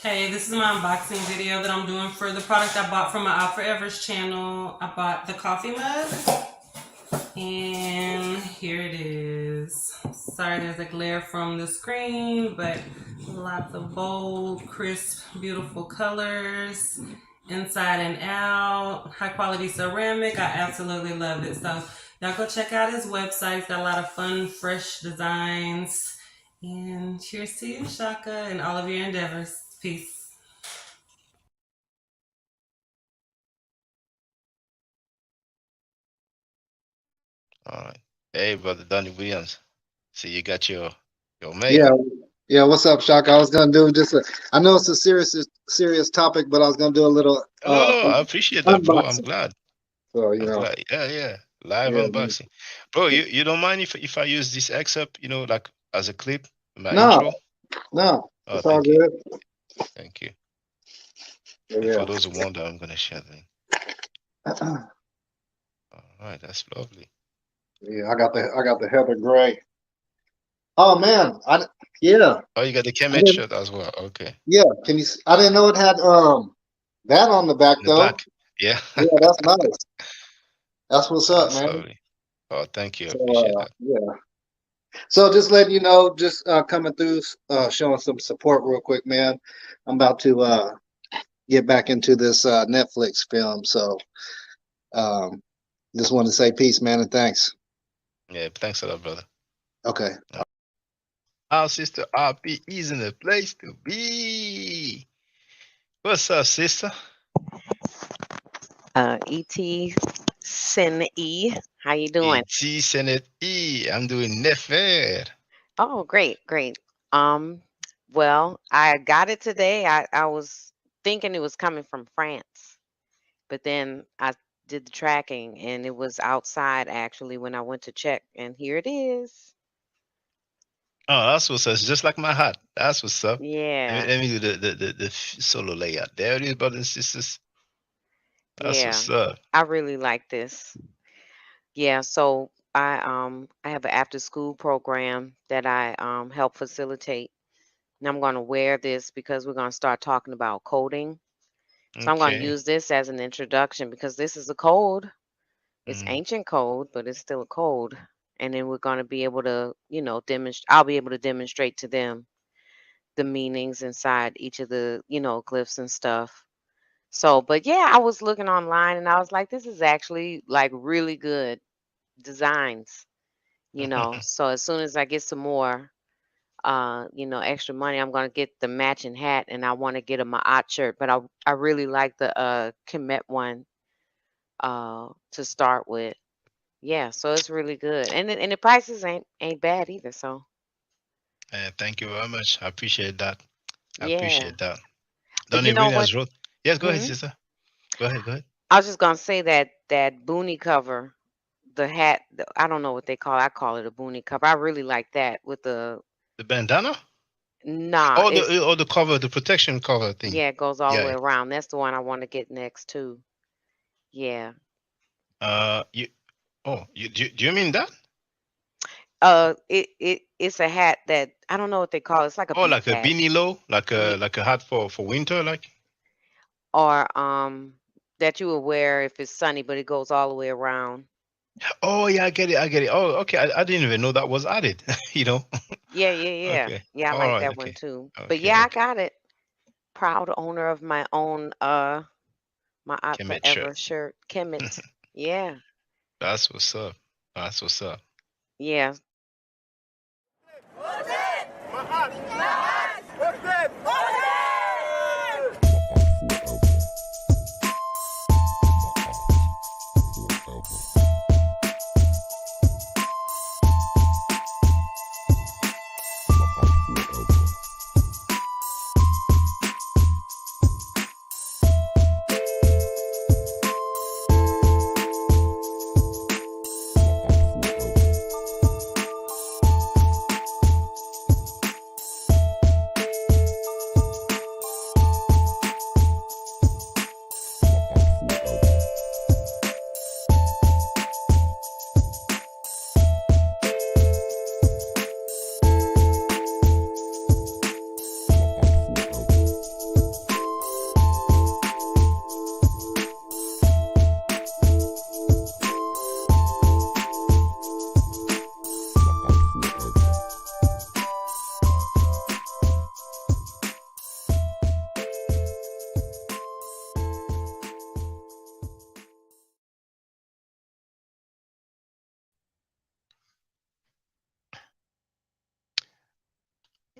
Hey, this is my unboxing video that I'm doing for the product I bought from my Out Forever's channel. I bought the coffee mug, and here it is. Sorry there's a glare from the screen, but lots of bold, crisp, beautiful colors, inside and out, high quality ceramic. I absolutely love it. So y'all go check out his website. He's got a lot of fun, fresh designs. And cheers to you, Shaka, and all of your endeavors. Peace. All right. Hey, brother Donnie Williams. See, you got your Yeah, mail. yeah. What's up, Shaka? I was gonna do just I know it's a serious topic, but I was gonna do a little No, no, I appreciate that, bro. I'm unboxing. glad. So I'm glad. Yeah, yeah. Live yeah. unboxing, bro. You don't mind if I use this excerpt, like as a clip, my No, intro? no, Oh, it's all thank you, good. thank you. And Yeah. for those who wonder, I'm gonna share the link. All right, that's lovely. Yeah, I got the Heather Gray. Oh man, yeah, Oh, you got the I Kemet didn't shirt as well. Okay, yeah. I didn't know it had that on the back in the though. back. Yeah, Yeah, that's nice. That's what's up, that's man. lovely. Oh, thank you. I So appreciate that. yeah. So just letting you know, just coming through, showing some support real quick, man. I'm about to get back into this Netflix film. So um, just wanted to say peace, man, and thanks. Yeah, thanks a lot, brother. Okay. Our sister RP is in the place to be. What's up, sister? Et Sin E. How you doing? E.T. Senate E. I'm doing Nefer. Oh, great, great. Um, well, I got it today. I was thinking it was coming from France, but then I did the tracking and it was outside actually when I went to check, and here it is. Oh, that's what's up. It's just like my hat. That's what's up. Let me, Yeah, let me do the solo layout. There it is, brothers and sisters. That's yeah. what's up. I really like this. Yeah, so I have an after school program that I help facilitate. And I'm going to wear this because we're going to start talking about coding. So I'm going to Okay. use this as an introduction because this is a code. It's Mm. ancient code, but it's still a code. And then we're going to be able to, demonstrate. I'll be able to demonstrate to them the meanings inside each of the, glyphs and stuff. So, but yeah, I was looking online and I was like, this is actually like really good designs. So as soon as I get some more, extra money, I'm gonna get the matching hat, and I want to get a Ma'at shirt. But I really like the Kemet one to start with. Yeah, so it's really good, and the prices ain't bad either. So Thank you very much. I appreciate that. I yeah, appreciate that. but Donnie you know what? Williams wrote. Yes, go ahead, Hmm? sister. Go ahead, go ahead. I was just gonna say that boonie cover, the hat. I don't know what they call. I call it a boonie cover. I really like that with the The bandana? nah. Oh, It's the cover, the protection cover thing. yeah, it goes all the Yeah. way around. That's the one I want to get next too. Yeah. You. Oh, do you mean that? It's a hat that I don't know what they call it. It's like a Oh, beach like a hat. beanie low, like Ye a hat for winter, like. or that you would wear if it's sunny, but it goes all the way around. Oh yeah, I get it. I get it. Oh, okay. I didn't even know that was added. You know. Yeah, yeah, yeah. Okay. Yeah, I All like right. that one Okay. too. But Okay. yeah, I Okay. got it. Proud owner of my own my Out Kemet shirt. Forever shirt. Kemet. Yeah. That's what's up. That's what's up. Yeah.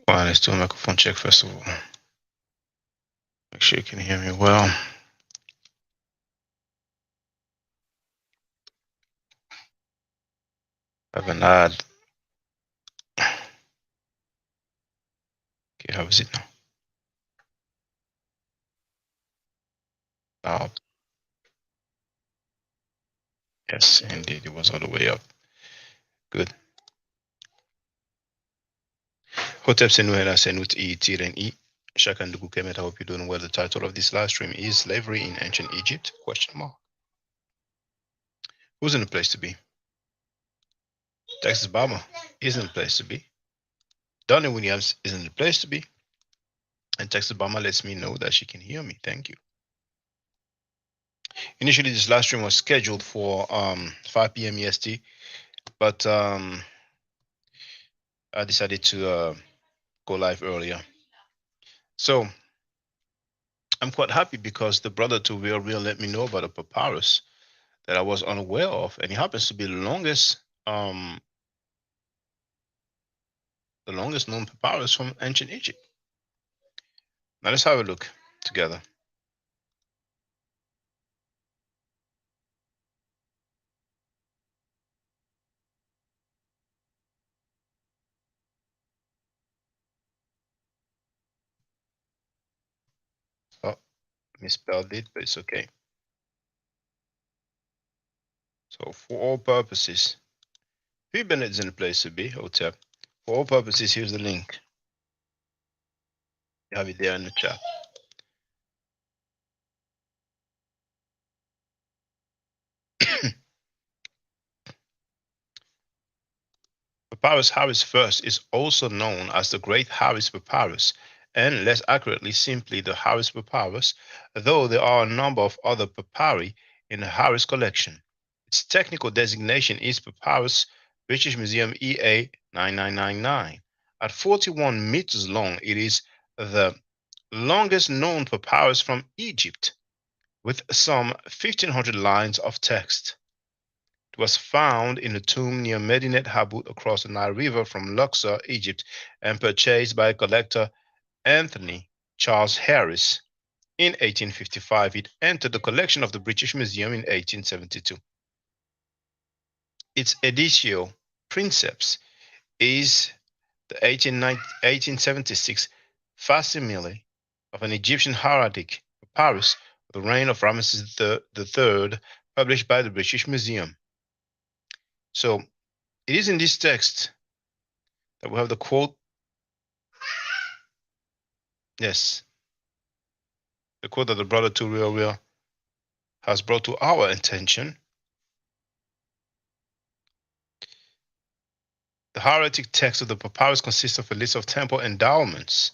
Fine, let's do a microphone check first of all. Make sure you can hear me well. I have an ad. Okay, how is it now? Yes, indeed, it was all the way up. Good. Hotep Senuela Senut E Tiren E. Shakanduku Kemet, I hope you're doing well. The title of this live stream is Slavery in Ancient Egypt? Question mark. Who's in the place to be? Texas Bama is in the place to be. Donnie Williams is in the place to be. And Texas Bama lets me know that she can hear me. Thank you. Initially, this live stream was scheduled for 5 p.m. EST, but I decided to go live earlier. So I'm quite happy because the brother to Real let me know about a papyrus that I was unaware of, and it happens to be the longest known papyrus from ancient Egypt. Now let's have a look together. Oh, misspelled it, but it's okay. So for all purposes, P. Bennett is in the place to be, Hotep. For all purposes, here's the link. You have it there in the chat. Papyrus Harris First is also known as the Great Harris Papyrus, and less accurately simply the Harris Papyrus, though there are a number of other papyri in the Harris collection. Its technical designation is Papyrus British Museum EA 9999. At 41 meters long, it is the longest known papyrus from Egypt, with some 1,500 lines of text. It was found in a tomb near Medinet Habu across the Nile River from Luxor, Egypt, and purchased by collector Anthony Charles Harris. In 1855, it entered the collection of the British Museum in 1872. Its editio princeps is the 1876 facsimile of an Egyptian hieratic papyrus of the reign of Ramesses III, published by the British Museum. So it is in this text that we have the quote. Yes, the quote that the brother to Real has brought to our attention. The hieratic text of the papyrus consists of a list of temple endowments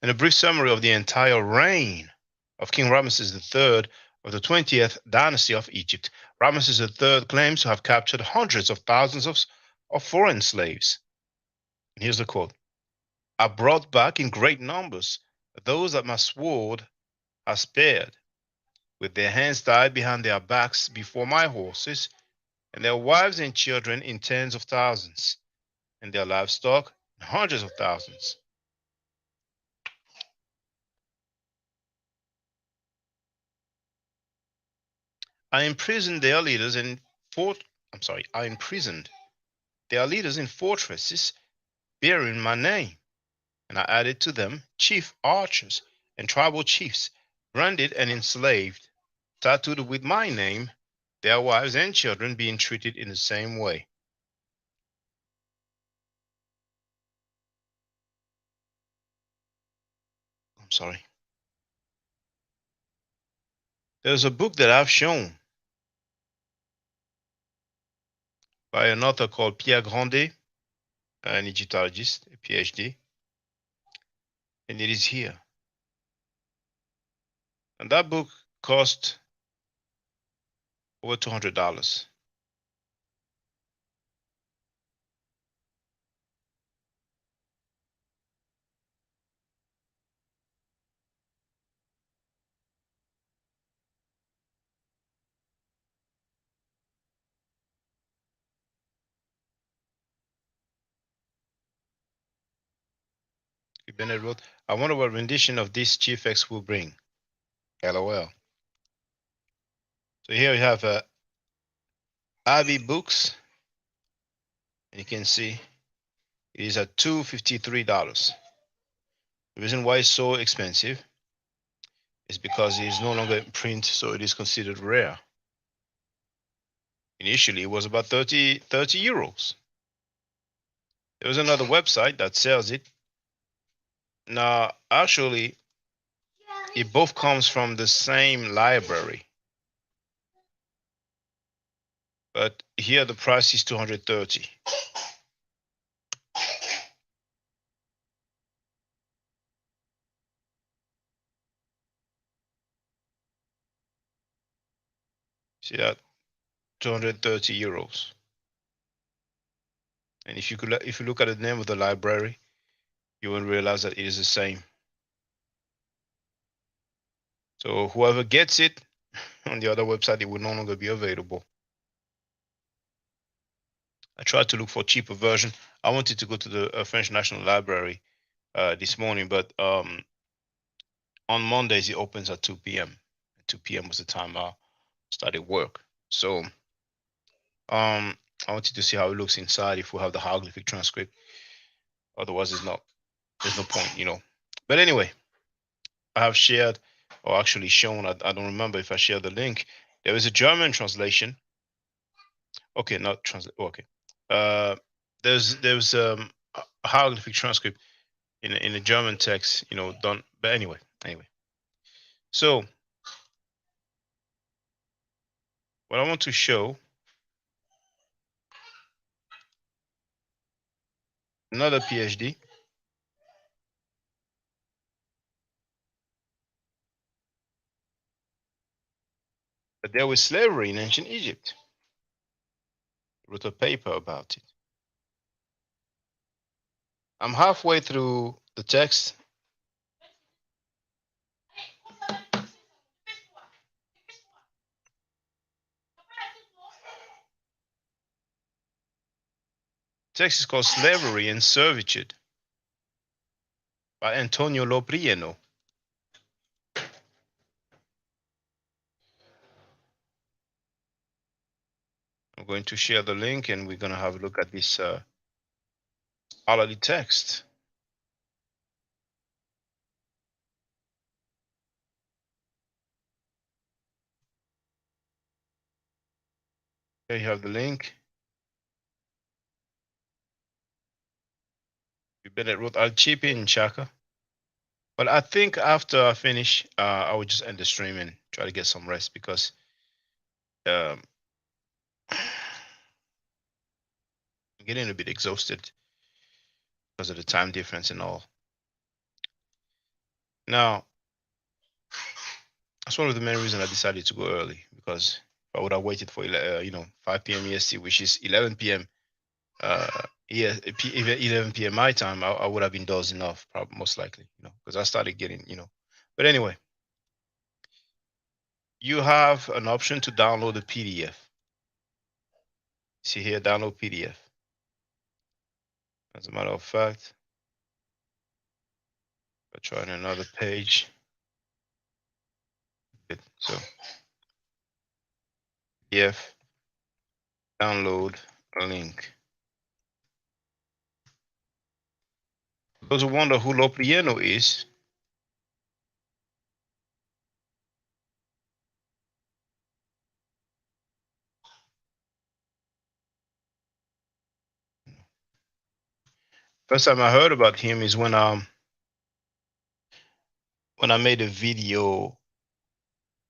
and a brief summary of the entire reign of King Ramesses III of the 20th dynasty of Egypt. Ramesses III claims to have captured hundreds of thousands of foreign slaves. And here's the quote. I brought back in great numbers those that my sword has spared, with their hands tied behind their backs before my horses, and their wives and children in tens of thousands, and their livestock in hundreds of thousands. I imprisoned their leaders in fortresses bearing my name, and I added to them chief archers and tribal chiefs, branded and enslaved, tattooed with my name, their wives and children being treated in the same way. I'm sorry. There's a book that I've shown by an author called Pierre Grandet, an Egyptologist, a PhD, and it is here. And that book cost over $200. Bennett wrote, I wonder what rendition of this GFX will bring. LOL. So here we have Abbey Books. And you can see it is at $253. The reason why it's so expensive is because it is no longer in print, so it is considered rare. Initially, it was about 30 euros. There was another website that sells it. Now, actually, it both comes from the same library. But here the price is 230. See that? 230 euros. And if you look at the name of the library, you will realize that it is the same. So whoever gets it on the other website, it will no longer be available. I tried to look for a cheaper version. I wanted to go to the French National Library this morning, but on Mondays it opens at 2 p.m. 2 p.m. was the time I started work. So I wanted to see how it looks inside if we have the hieroglyphic transcript. Otherwise, there's no point, you know. But anyway, I have shared, or actually shown, I don't remember if I shared the link. There is a German translation. Okay, not translate. Okay. There's a hieroglyphic transcript in a German text, you know, done. But anyway. So what I want to show, another PhD. But there was slavery in ancient Egypt. He wrote a paper about it. I'm halfway through the text. Text is called Slavery and Servitude by Antonio Loprieno. I'm going to share the link and we're going to have a look at this scholarly text. Here you have the link. Bennett wrote, I'll chip in, Chaka. But I think after I finish, I will just end the stream and try to get some rest because I'm getting a bit exhausted because of the time difference and all. Now, that's one of the main reasons I decided to go early, because if I would have waited for 5 p.m. EST, which is 11 p.m. 11 p.m. my time, I would have been dozing off, probably most likely, because I started getting, But anyway, you have an option to download the PDF. See here, download PDF. As a matter of fact, I'll try on another page. Good. So, PDF, download a link. Those who wonder who Loprieno is, first time I heard about him is when I made a video,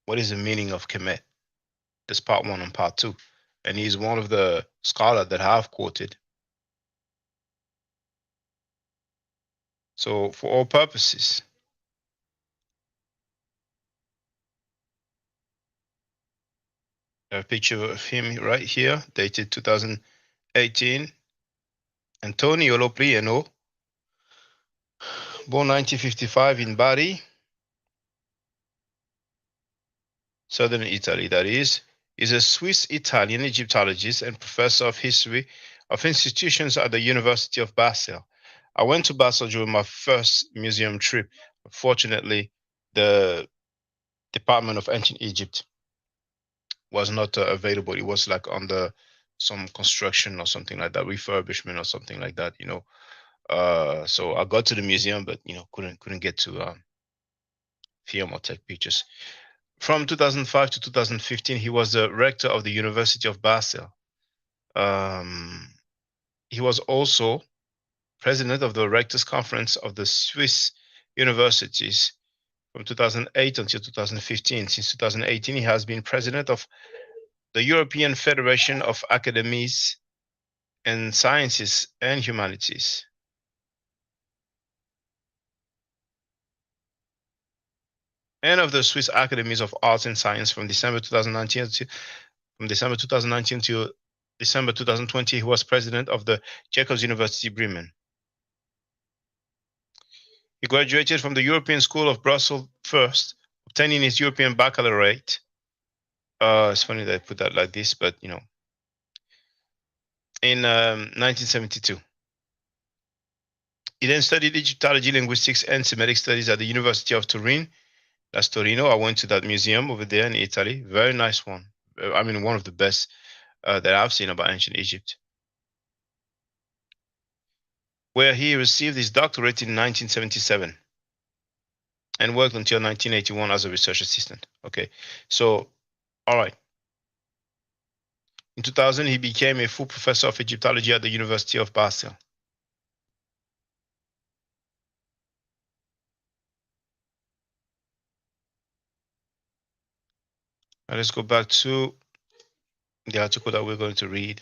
what is the meaning of Kemet? This part 1 and part 2. And he's one of the scholars that I've quoted. So for all purposes, a picture of him right here, dated 2018. Antonio Loprieno, born 1955 in Bari, southern Italy, that is a Swiss-Italian Egyptologist and professor of history of institutions at the University of Basel. I went to Basel during my first museum trip. Fortunately, the Department of Ancient Egypt was not available. It was like under some construction or something like that, refurbishment or something like that, you know. So I got to the museum, but you know, couldn't get to film or take pictures. From 2005 to 2015, he was the rector of the University of Basel. He was also president of the Rectors Conference of the Swiss universities from 2008 until 2015. Since 2018, he has been president of the European Federation of Academies in Sciences and Humanities. And of the Swiss Academies of Arts and Science from December 2019 to December 2020, he was president of the Jacobs University Bremen. He graduated from the European School of Brussels first, obtaining his European Baccalaureate. It's funny that I put that like this, but you know, in 1972. He then studied Egyptology, linguistics, and Semitic studies at the University of Turin. That's Torino. I went to that museum over there in Italy. Very nice one. I mean, one of the best that I've seen about ancient Egypt, where he received his doctorate in 1977 and worked until 1981 as a research assistant. Okay, so, all right. In 2000, he became a full professor of Egyptology at the University of Basel. Now let's go back to the article that we're going to read.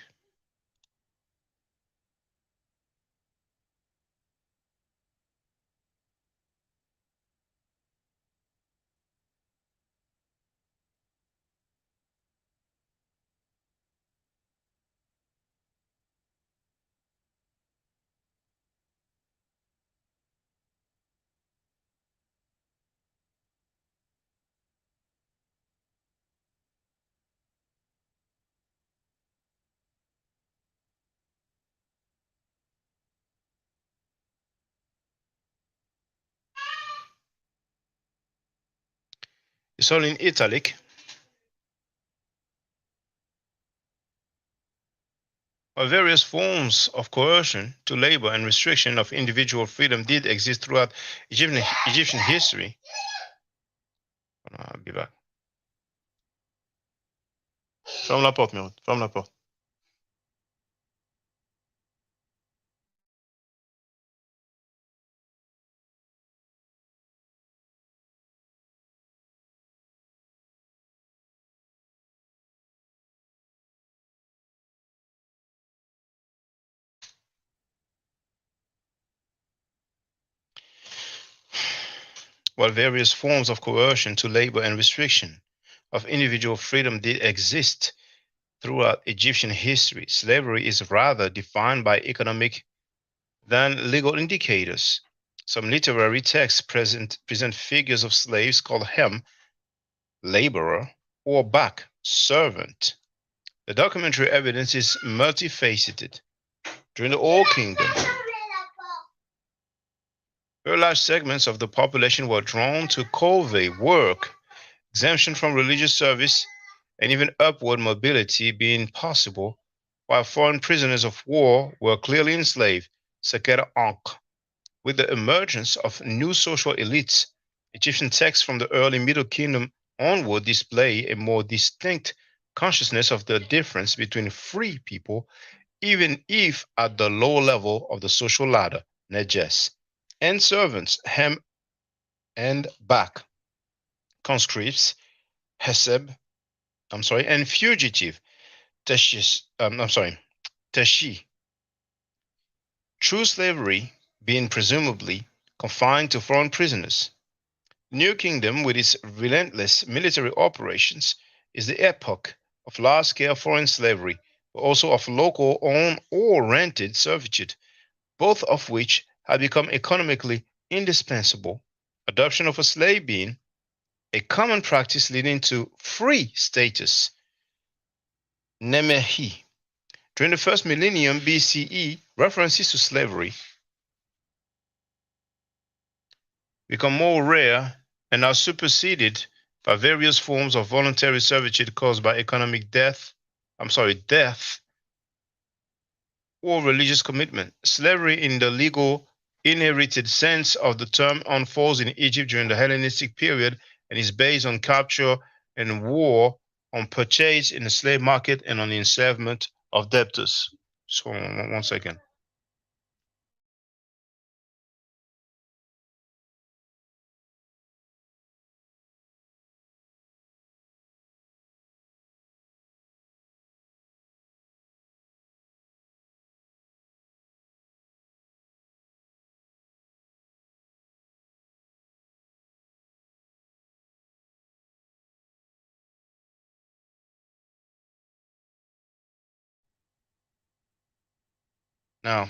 It's all in italic. While various forms of coercion to labor and restriction of individual freedom did exist throughout Egyptian history. I'll be back. Ferme la porte, Mérode. Ferme la porte. While various forms of coercion to labor and restriction of individual freedom did exist throughout Egyptian history, slavery is rather defined by economic than legal indicators. Some literary texts present figures of slaves called hem, laborer, or bak, servant. The documentary evidence is multifaceted. During the Old Kingdom, very large segments of the population were drawn to covey work, exemption from religious service, and even upward mobility being possible, while foreign prisoners of war were clearly enslaved, Seker Ankh. With the emergence of new social elites, Egyptian texts from the early Middle Kingdom onward display a more distinct consciousness of the difference between free people, even if at the lower level of the social ladder, Nejes, and servants, hem and bak, conscripts, heseb, and fugitive, teshi. True slavery being presumably confined to foreign prisoners. New Kingdom, with its relentless military operations, is the epoch of large-scale foreign slavery, but also of local owned or rented servitude, both of which had become economically indispensable, adoption of a slave being a common practice leading to free status. Nemehi. During the first millennium BCE, references to slavery become more rare and are superseded by various forms of voluntary servitude caused by economic death or religious commitment. Slavery in the legal inherited sense of the term unfolds in Egypt during the Hellenistic period and is based on capture and war, on purchase in the slave market, and on the enslavement of debtors. So, 1 second. Now,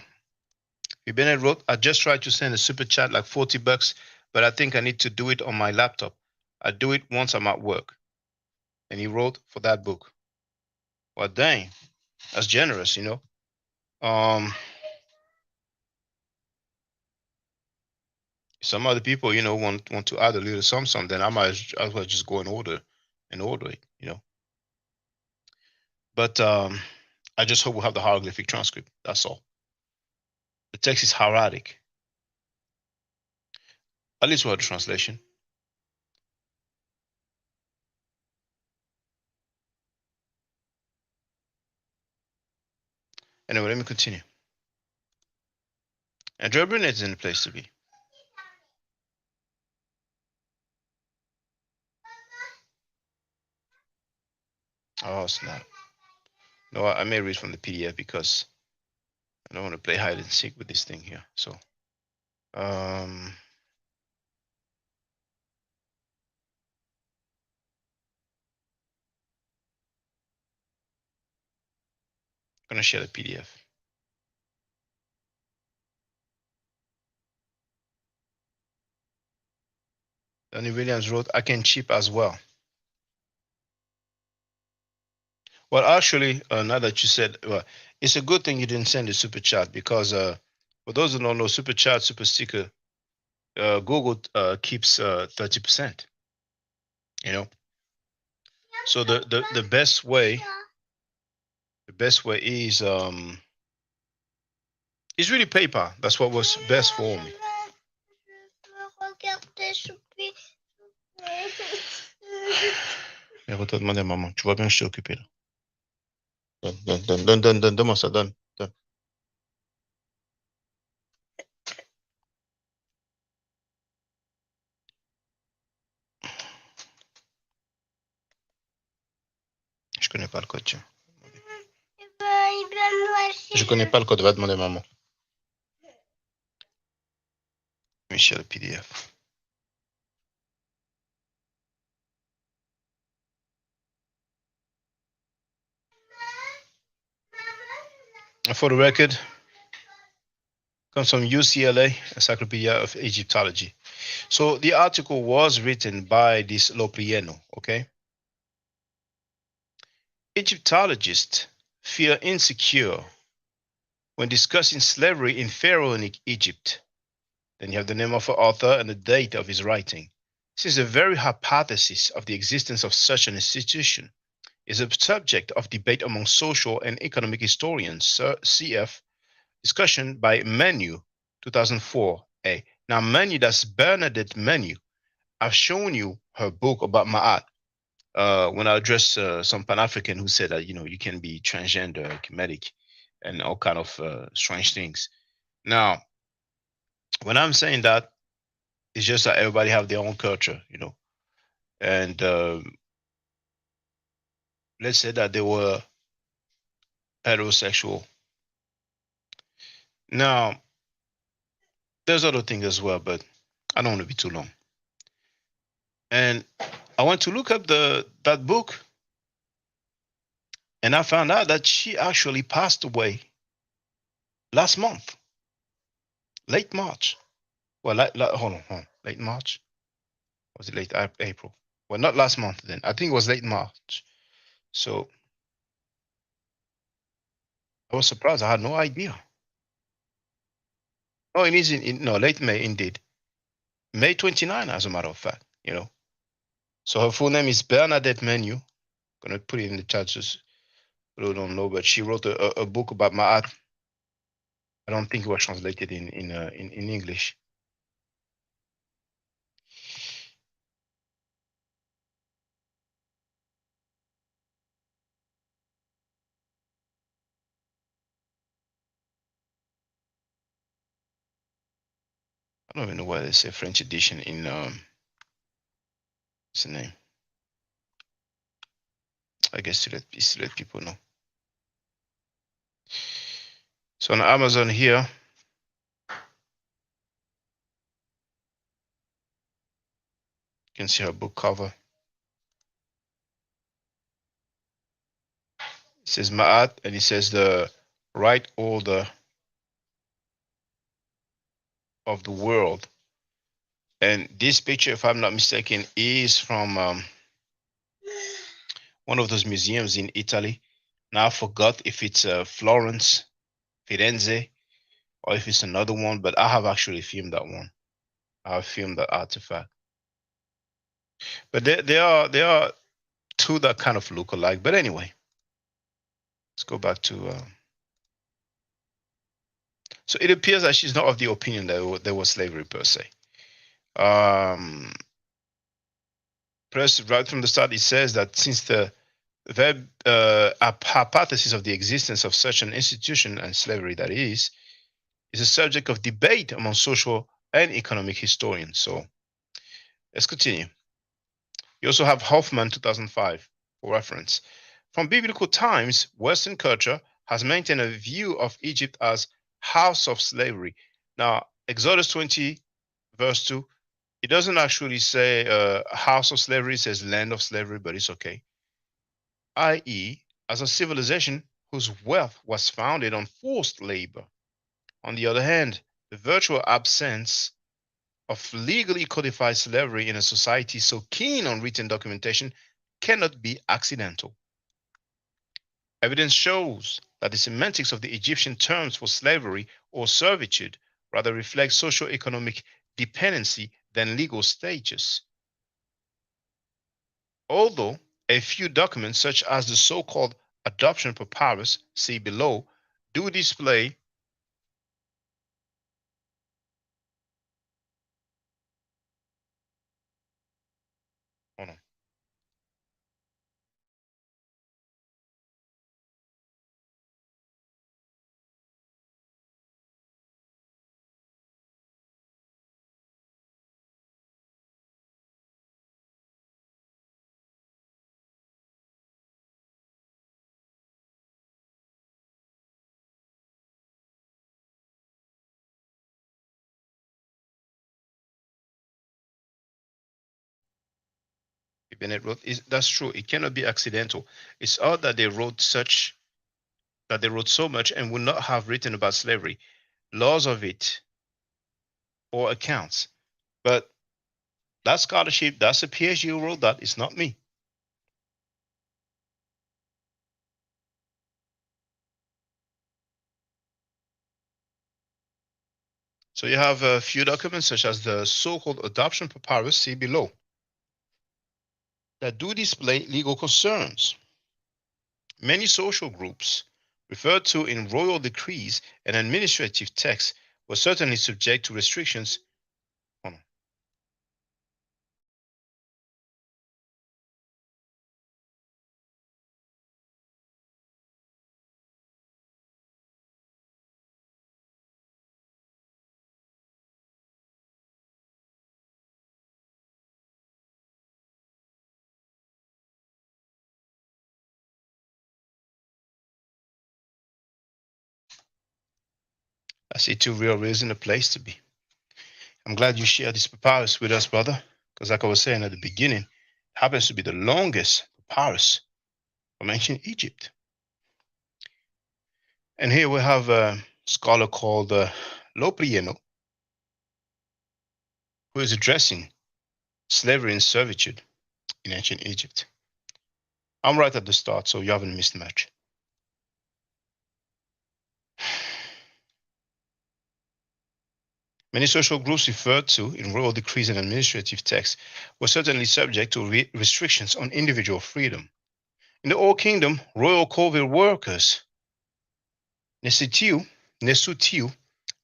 Bennett wrote, I just tried to send a super chat like $40, but I think I need to do it on my laptop. I do it once I'm at work. And he wrote for that book. Well, dang, that's generous, you know. Some other people, you know, want to add a little something, then I might as well just go and order it, you know. But I just hope we'll have the hieroglyphic transcript. That's all. The text is hieratic. At least we'll have the translation. Anyway, let me continue. Andrea Burnett is in the place to be. Oh, snap. No, I may read from the PDF because I don't want to play hide and seek with this thing here. So, I'm gonna share the PDF. Danny Williams wrote, I can chip as well. Well, actually, now that you said, well, it's a good thing you didn't send a super chat because for those who don't know, super chat, super sticker, Google keeps 30%. You know, so the best way is really PayPal. That's what was best for me. Mais va te demander à maman. Tu vois bien, je suis occupé là. Donne-moi ça, donne. Je connais pas le code, tiens. Je connais pas le code, va demander à maman. Michel, le PDF. For the record, comes from UCLA, Encyclopedia of Egyptology. So the article was written by this Loprieno, okay? Egyptologists feel insecure when discussing slavery in pharaonic Egypt. Then you have the name of the author and the date of his writing. Since the very hypothesis of the existence of such an institution is a subject of debate among social and economic historians, cf. Discussion by Menu, 2004a. Now, Menu, that's Bernadette Menu. I've shown you her book about Ma'at. When I addressed some Pan-African who said that, you know, you can be transgender, Kemetic, and all kind of strange things. Now, when I'm saying that, it's just that everybody have their own culture, you know. And let's say that they were heterosexual. Now, there's other things as well, but I don't want to be too long. And I went to look up that book, and I found out that she actually passed away last month, late March. Well, hold on, late March? Was it late April? Well, not last month then. I think it was late March. So I was surprised. I had no idea. Oh, it is no, late May indeed. May 29, as a matter of fact, you know. So her full name is Bernadette Menu. Gonna put it in the chat just people don't know, but she wrote a book about Ma'at. I don't think it was translated in English. I don't even know why they say French edition in what's the name? I guess to let people know. So on Amazon here, you can see her book cover. It says Ma'at, and it says the right order of the world. And this picture, if I'm not mistaken, is from one of those museums in Italy. Now I forgot if it's Florence, Firenze, or if it's another one, but I have actually filmed that one. I have filmed that artifact. But there are two that kind of look alike. But anyway, let's go back to. So it appears that she's not of the opinion that there was slavery per se. First, right from the start, it says that since the very hypothesis of the existence of such an institution and slavery that is a subject of debate among social and economic historians. So let's continue. You also have Hoffman, 2005, for reference. From biblical times, Western culture has maintained a view of Egypt as house of slavery. Now, Exodus 20, verse 2, it doesn't actually say house of slavery, it says land of slavery, but it's okay. I.e., as a civilization whose wealth was founded on forced labor. On the other hand, the virtual absence of legally codified slavery in a society so keen on written documentation cannot be accidental. Evidence shows that the semantics of the Egyptian terms for slavery or servitude rather reflect socio-economic dependency than legal status. Although a few documents, such as the so-called adoption papyrus, see below, do display hold on. Bennett wrote, that's true. It cannot be accidental. It's odd that they wrote so much and would not have written about slavery, laws of it, or accounts. But that scholarship, that's a PhD who wrote that. It's not me. So you have a few documents, such as the so-called adoption papyrus, see below, that do display legal concerns. Many social groups referred to in royal decrees and administrative texts were certainly subject to restrictions. Hold on. I see two real reason a place to be. I'm glad you shared this papyrus with us, brother, because like I was saying at the beginning, it happens to be the longest papyrus from ancient Egypt. And here we have a scholar called Loprieno, who is addressing slavery and servitude in ancient Egypt. I'm right at the start, so you haven't missed much. Many social groups referred to in royal decrees and administrative texts were certainly subject to restrictions on individual freedom. In the Old Kingdom, royal covert workers, Nesutiu,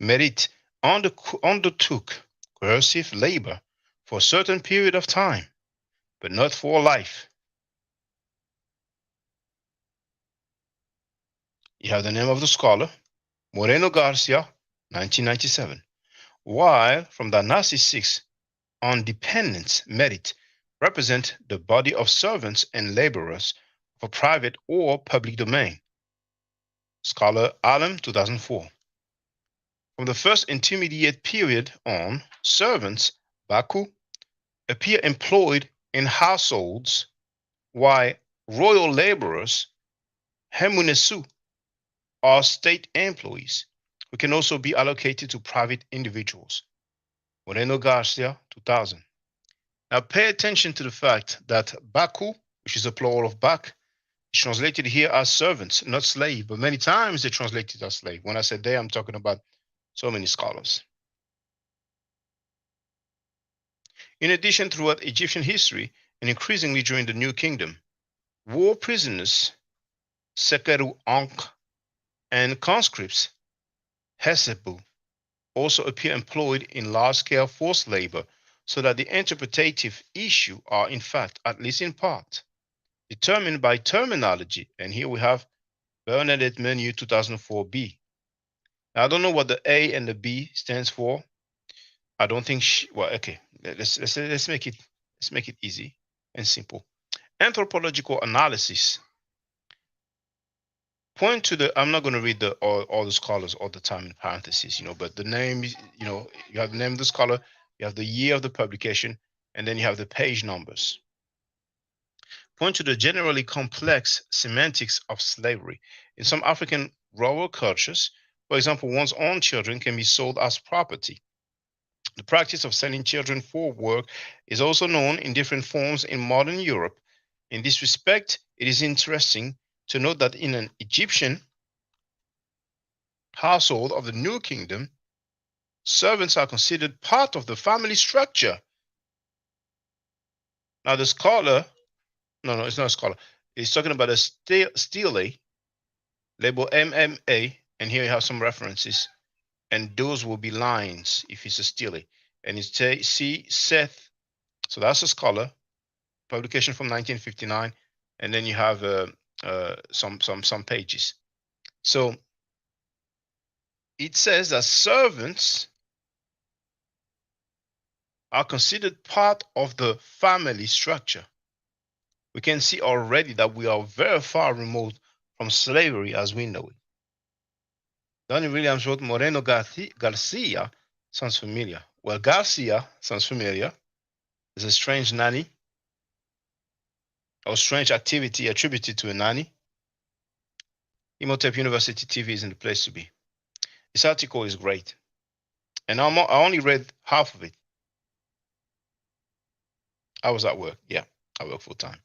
Merit, undertook coercive labor for a certain period of time, but not for life. You have the name of the scholar, Moreno Garcia, 1997. While from Dynasty 6 on dependents merit represent the body of servants and laborers for private or public domain. Scholar Allen, 2004. From the first intermediate period on, servants, Baku, appear employed in households, while royal laborers, Hemunesu, are state employees who can also be allocated to private individuals. Moreno Garcia, 2000. Now pay attention to the fact that Baku, which is a plural of Bak, is translated here as servants, not slave, but many times they translate it as slave. When I say they, I'm talking about so many scholars. In addition, throughout Egyptian history, and increasingly during the New Kingdom, war prisoners, Sekeru Ankh, and conscripts, Hesebu, also appear employed in large-scale forced labor, so that the interpretative issue are in fact, at least in part, determined by terminology. And here we have Bernadette Menu 2004b. Now, I don't know what the A and the B stands for. I don't think well, okay, let's make it easy and simple. Anthropological analysis. Point to the, I'm not going to read all the scholars all the time in parentheses, but the name, you have the name of the scholar, you have the year of the publication, and then you have the page numbers. Point to the generally complex semantics of slavery. In some African rural cultures, for example, one's own children can be sold as property. The practice of selling children for work is also known in different forms in modern Europe. In this respect, it is interesting to note that in an Egyptian household of the New Kingdom, servants are considered part of the family structure. Now the scholar, no, it's not a scholar. He's talking about a stele, label MMA, and here you have some references, and those will be lines if it's a stele. And it's C. Seth, so that's a scholar, publication from 1959, and then you have some pages. So it says that servants are considered part of the family structure. We can see already that we are very far removed from slavery as we know it. Donnie Williams wrote Moreno Garcia sounds familiar. Well, Garcia sounds familiar. There's a strange nanny or strange activity attributed to a nanny. Imhotep University TV isn't the place to be. This article is great. And I only read half of it. I was at work. Yeah, I work full time.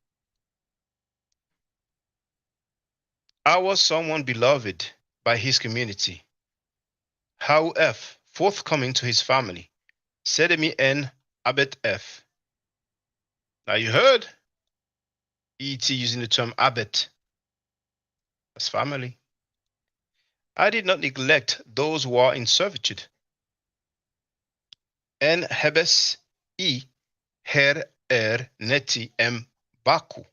I was someone beloved by his community. How F, forthcoming to his family, Sedemi N Abet F. Now you heard ET using the term Abet. That's family. I did not neglect those who are in servitude. En Hebes E Her Neti M Baku.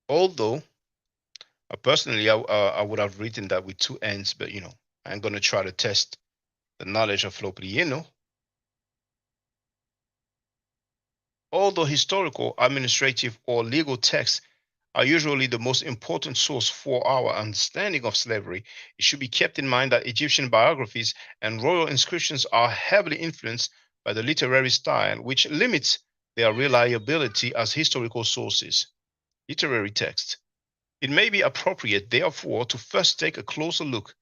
Although personally, I would have written that with two N's, but I'm going to try to test the knowledge of Loprieno. Although historical, administrative, or legal texts are usually the most important source for our understanding of slavery, it should be kept in mind that Egyptian biographies and royal inscriptions are heavily influenced by the literary style, which limits their reliability as historical sources. Literary text. It may be appropriate, therefore, to first take a closer look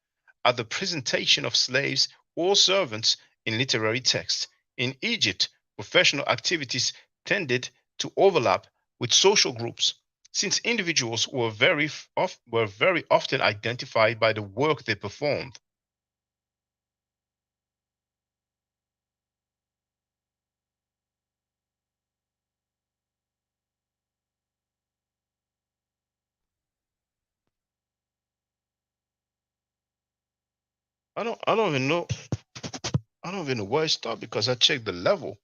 at the presentation of slaves or servants in literary texts. In Egypt, professional activities tended to overlap with social groups, since individuals were very often identified by the work they performed. I don't even know. I don't even know where it stopped because I checked the level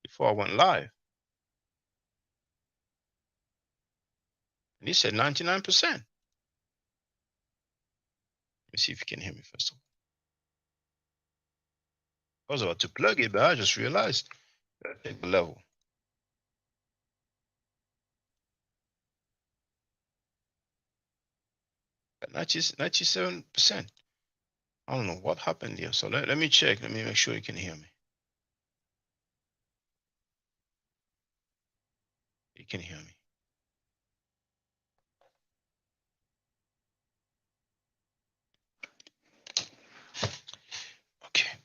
before I went live. And he said 99%. Let me see if you can hear me first of all. I was about to plug it, but I just realized that I checked the level. At 97%. I don't know what happened here. So let me check. Let me make sure you can hear me. You can hear me. Okay.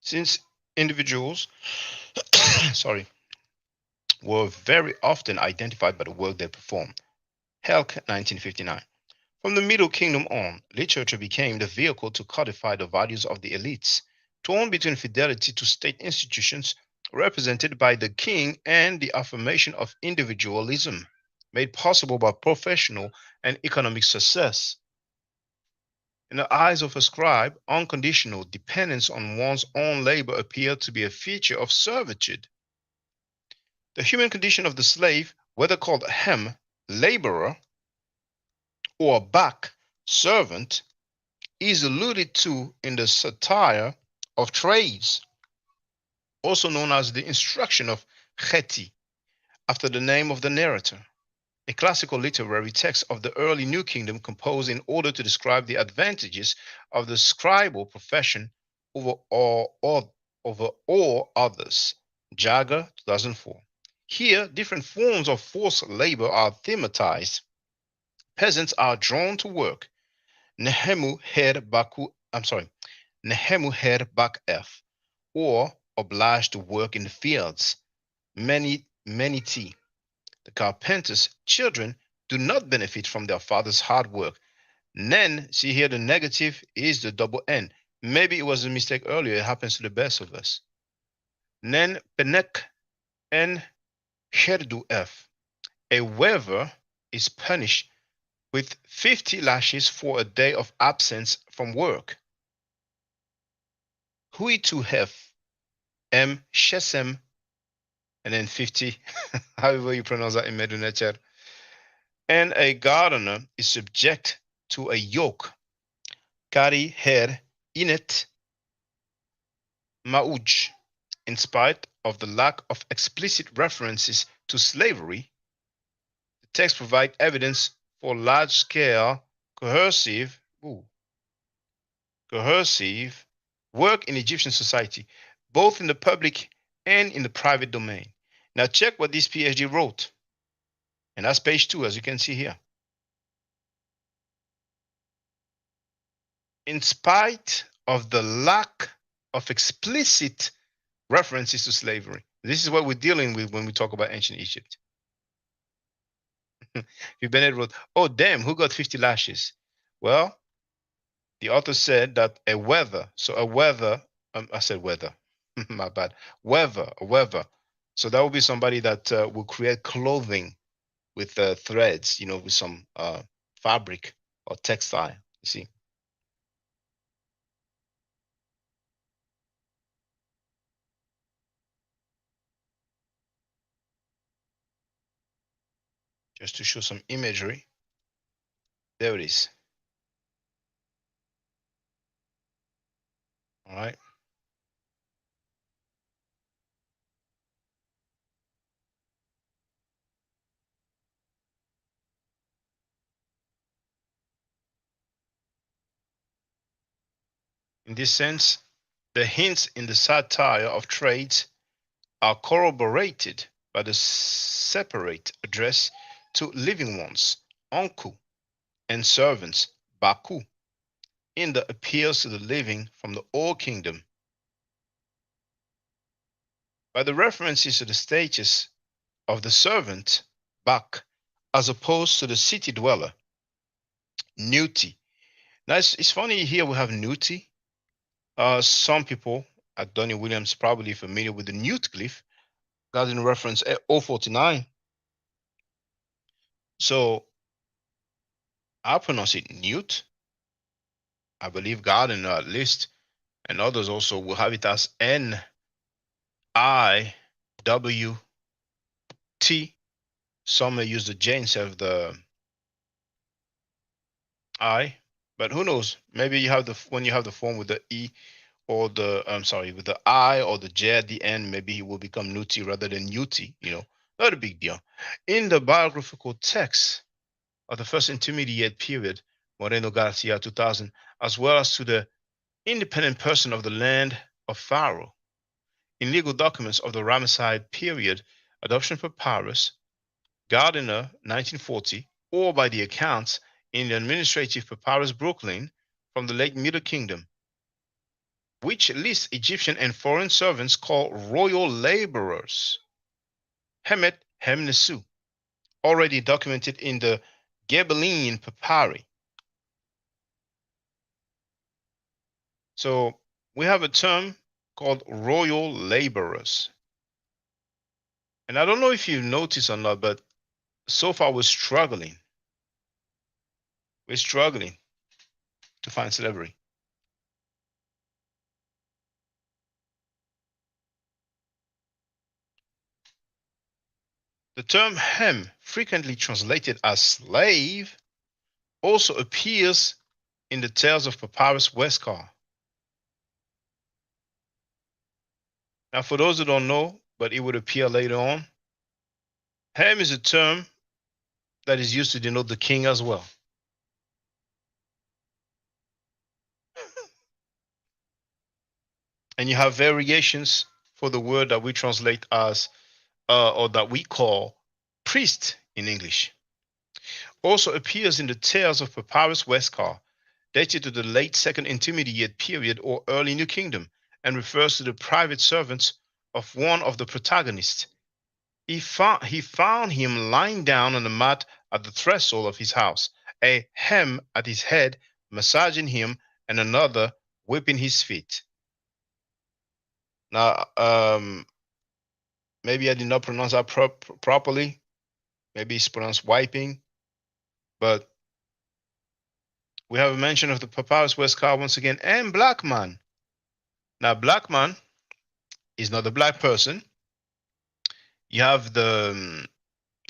Since individuals, sorry, were very often identified by the work they performed. Helk, 1959. From the Middle Kingdom on, literature became the vehicle to codify the values of the elites, torn between fidelity to state institutions represented by the king and the affirmation of individualism, made possible by professional and economic success. In the eyes of a scribe, unconditional dependence on one's own labor appeared to be a feature of servitude. The human condition of the slave, whether called hem, laborer, or bak, servant, is alluded to in the satire of trades, also known as the instruction of Chetty, after the name of the narrator, a classical literary text of the early New Kingdom composed in order to describe the advantages of the scribal profession over all others. Jagger, 2004. Here, different forms of forced labor are thematized. Peasants are drawn to work. Nehemu her baku, Nehemu her bak f, or obliged to work in the fields. Many tea. The carpenter's children do not benefit from their father's hard work. Nen, see here the negative is the double N. Maybe it was a mistake earlier. It happens to the best of us. Nen penek en herdu f. A weaver is punished with 50 lashes for a day of absence from work. Hui to hef, m shesem, and then 50, however you pronounce that in Medunecher. And a gardener is subject to a yoke. Kari her inet mauj. In spite of the lack of explicit references to slavery, the text provides evidence for large-scale coercive work in Egyptian society, both in the public and in the private domain. Now check what this PhD wrote. And that's page 2, as you can see here. In spite of the lack of explicit references to slavery. This is what we're dealing with when we talk about ancient Egypt. Bennett wrote, oh, damn, who got 50 lashes? Well, the author said that a weather, I said weather, my bad, a weather. So that would be somebody that will create clothing with threads, with some fabric or textile, you see. Just to show some imagery. There it is. All right. In this sense, the hints in the satire of trades are corroborated by the separate address to living ones, Anku, and servants, Baku, in the appeals to the living from the Old Kingdom. By the references to the status of the servant, Bak, as opposed to the city dweller, Nuti. Now it's funny here we have Nuti. Some people at Donny Williams probably familiar with the Newt glyph, That's in reference 049. So I pronounce it Newt. I believe Gardiner at least, and others also will have it as N-I-W-T. Some may use the J instead of the I, but who knows? Maybe you have when you have the form with the E or with the I or the J at the end, maybe he will become Nuti rather than Uti, not a big deal. In the biographical text of the first intermediate period, Moreno Garcia 2000, as well as to the independent person of the land of Pharaoh, in legal documents of the Ramesside period, adoption papyrus, Gardiner 1940, or by the accounts in the administrative papyrus Brooklyn from the late Middle Kingdom, which lists Egyptian and foreign servants called royal laborers, Hemet Hemnesu, already documented in the Ghibelline papyri. So we have a term called royal laborers. And I don't know if you've noticed or not, but so far we're struggling. We're struggling to find slavery. The term hem, frequently translated as slave, also appears in the Tales of Papyrus Westcar. Now, for those who don't know, but it would appear later on, hem is a term that is used to denote the king as well. And you have variations for the word that we translate as, or that we call priest in English. Also appears in the Tales of Papyrus Westcar, dated to the late Second Intermediate Period or early New Kingdom, and refers to the private servants of one of the protagonists. He found him lying down on the mat at the threshold of his house, a hem at his head massaging him, and another whipping his feet. Now, maybe I did not pronounce that properly. Maybe it's pronounced wiping, but we have a mention of the Papyrus Westcar once again, and black man. Now, black man is not a black person. You have the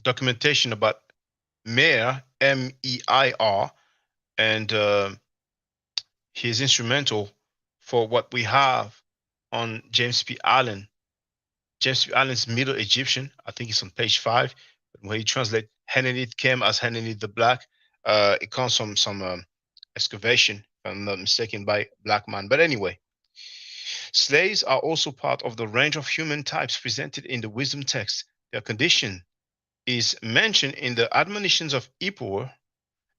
documentation about Meir, M-E-I-R, and he's instrumental for what we have on James P. Allen. James P. Allen's Middle Egyptian, I think it's on page 5, where he translates Henenith Kem as Henenith the Black. It comes from some excavation, if I'm not mistaken, by black man. But anyway, slaves are also part of the range of human types presented in the wisdom text. Their condition is mentioned in the Admonitions of Ippur,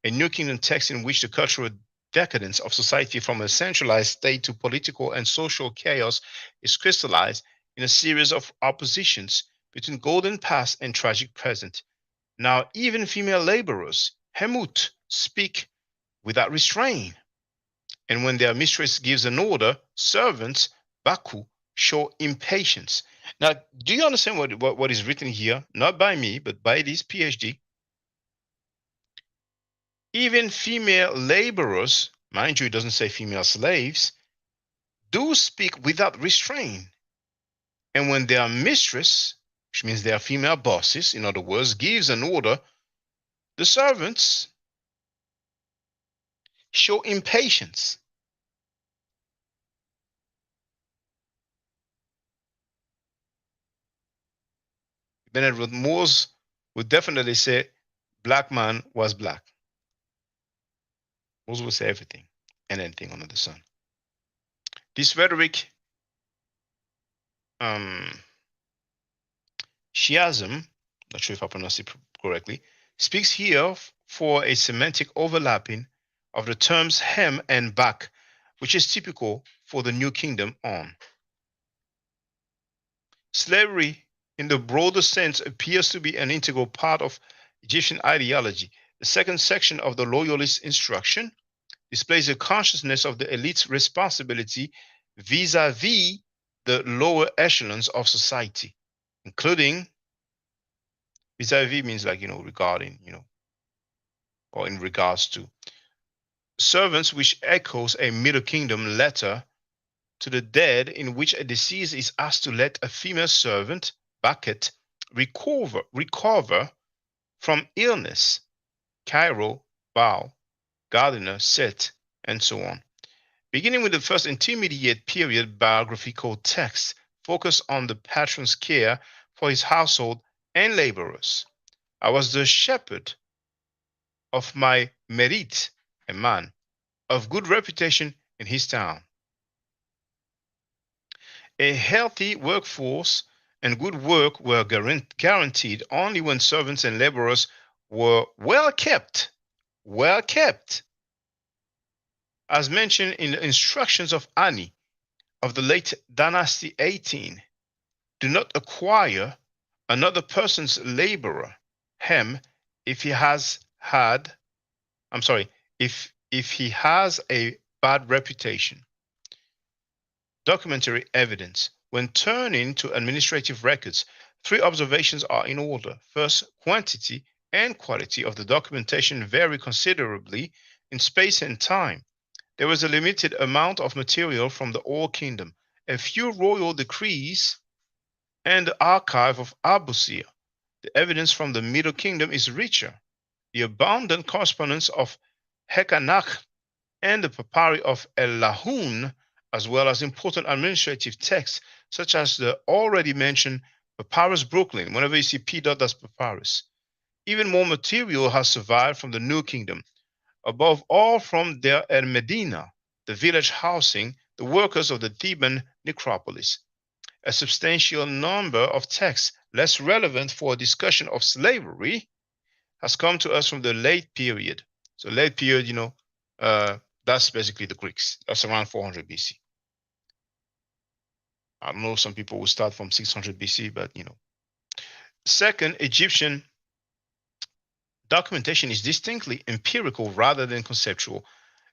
a New Kingdom text in which the cultural decadence of society from a centralized state to political and social chaos is crystallized in a series of oppositions between golden past and tragic present. Now, even female laborers, Hemut, speak without restraint. And when their mistress gives an order, servants, Baku, show impatience. Now, do you understand what is written here? Not by me, but by this PhD. Even female laborers, mind you, it doesn't say female slaves, do speak without restraint. And when their mistress, which means their female bosses, in other words, gives an order, the servants show impatience. Benedict Moores would definitely say black man was black. Moores would say everything and anything under the sun. This rhetoric, chiasm, not sure if I pronounced it correctly, speaks here for a semantic overlapping of the terms hem and back, which is typical for the New Kingdom on. Slavery, in the broader sense, appears to be an integral part of Egyptian ideology. The second section of the Loyalist instruction displays a consciousness of the elite's responsibility vis-a-vis the lower echelons of society. including vis-a-vis means like, regarding, or in regards to. Servants, which echoes a Middle Kingdom letter to the dead in which a deceased is asked to let a female servant, Bucket, recover from illness. Cairo, Bow, Gardiner, Set, and so on. Beginning with the first intermediate period biographical text, focus on the patron's care for his household and laborers. I was the shepherd of my Merit, a man of good reputation in his town. A healthy workforce and good work were guaranteed only when servants and laborers were well kept. Well kept. As mentioned in the instructions of Ani of the late Dynasty 18, do not acquire another person's laborer, Hem, if he has a bad reputation. Documentary evidence. When turning to administrative records, 3 observations are in order. First, quantity and quality of the documentation vary considerably in space and time. There was a limited amount of material from the Old Kingdom, a few royal decrees, and the archive of Abusir. The evidence from the Middle Kingdom is richer. The abundant correspondence of Hekanach and the papyri of El Lahun, as well as important administrative texts such as the already mentioned Papyrus Brooklyn. Whenever you see P. That's papyrus. Even more material has survived from the New Kingdom, above all from Der El Medina, the village housing the workers of the Theban necropolis. A substantial number of texts less relevant for a discussion of slavery has come to us from the late period. So late period, that's basically the Greeks. That's around 400 BC. I don't know, some people will start from 600 BC, but Second, Egyptian documentation is distinctly empirical rather than conceptual.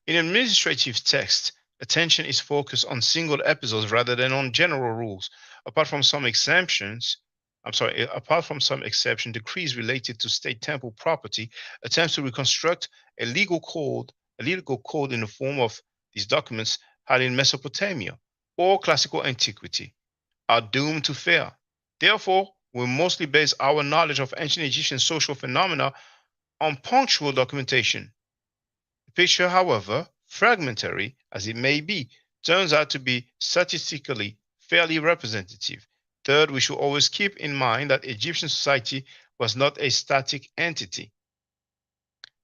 In administrative texts, attention is focused on single episodes rather than on general rules. Apart from some exceptions, decrees related to state temple property, attempts to reconstruct a legal code in the form of these documents had in Mesopotamia or classical antiquity are doomed to fail. Therefore, we mostly base our knowledge of ancient Egyptian social phenomena on punctual documentation. The picture, however, fragmentary as it may be, turns out to be statistically fairly representative. Third, we should always keep in mind that Egyptian society was not a static entity,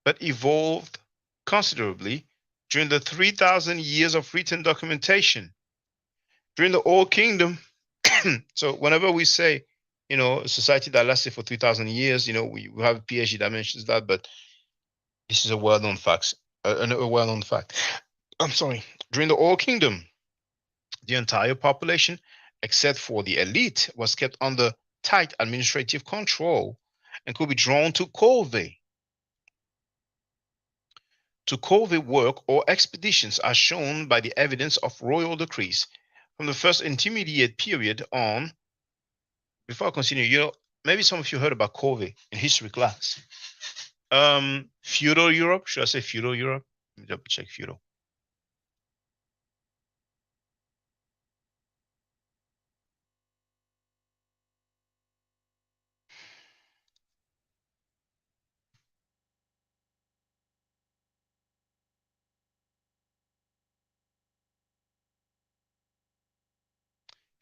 but evolved considerably during the 3,000 years of written documentation. During the Old Kingdom, so whenever we say, a society that lasted for 3,000 years, we have a PhD that mentions that, but this is a well-known fact. I'm sorry. During the Old Kingdom, the entire population, except for the elite, was kept under tight administrative control and could be drawn to Covey work or expeditions as shown by the evidence of royal decrees. From the first intermediate period on, before I continue, maybe some of you heard about Covey in history class. Feudal Europe, should I say feudal Europe? Let me double check feudal.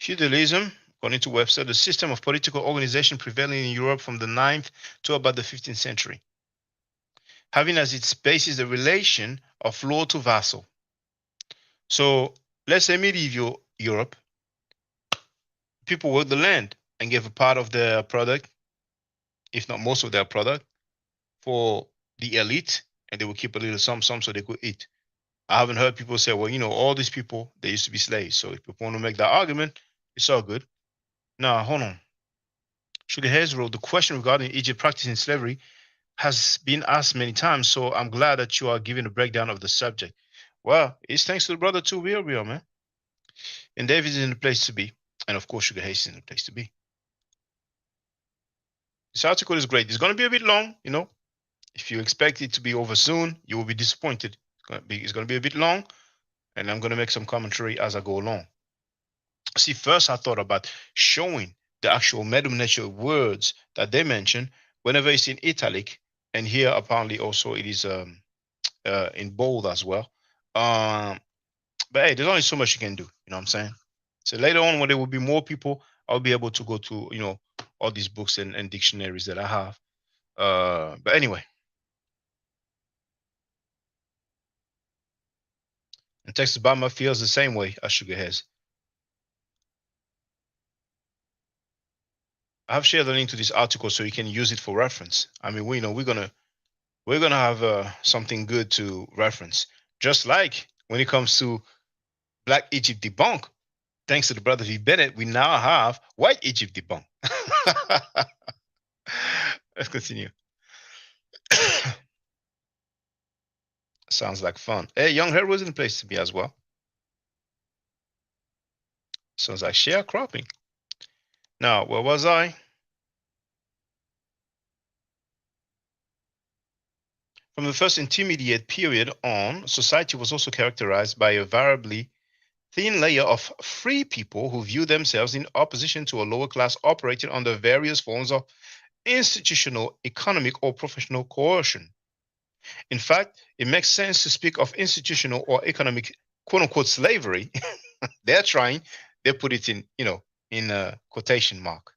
Feudalism, according to Webster, the system of political organization prevailing in Europe from the 9th to about the 15th century, having as its basis the relation of lord to vassal. So let's say medieval Europe, people worked the land and gave a part of their product, if not most of their product, for the elite, and they would keep a little some so they could eat. I haven't heard people say, well, all these people, they used to be slaves. So if people want to make that argument, it's all good. Now, hold on. Sugar Hayes wrote, the question regarding Egypt practicing slavery has been asked many times, so I'm glad that you are giving a breakdown of the subject. Well, it's thanks to the brother too, real, man. And David is in the place to be. And of course, Sugar Hayes is in the place to be. This article is great. It's going to be a bit long, you know. If you expect it to be over soon, you will be disappointed. It's going to be a bit long, and I'm going to make some commentary as I go along. See, first I thought about showing the actual Medum Nature words that they mention whenever it's in italic, and here apparently also it is in bold as well. But hey, there's only so much you can do. You know what I'm saying? So later on, when there will be more people, I'll be able to go to, you know, all these books and dictionaries that I have. But anyway. And Texas Bama feels the same way as Sugar has. I have shared the link to this article so you can use it for reference. I mean, we know we're gonna have something good to reference. Just like when it comes to Black Egypt debunk, thanks to the brother V Bennett, we now have White Egypt debunk. Let's continue. Sounds like fun. Hey, Young Hair was in place to be as well. Sounds like sharecropping. Now, where was I? From the first intermediate period on, society was also characterized by a variably thin layer of free people who view themselves in opposition to a lower class operating under various forms of institutional, economic, or professional coercion. In fact, it makes sense to speak of institutional or economic quote-unquote slavery. They put it in, you know, in a quotation mark,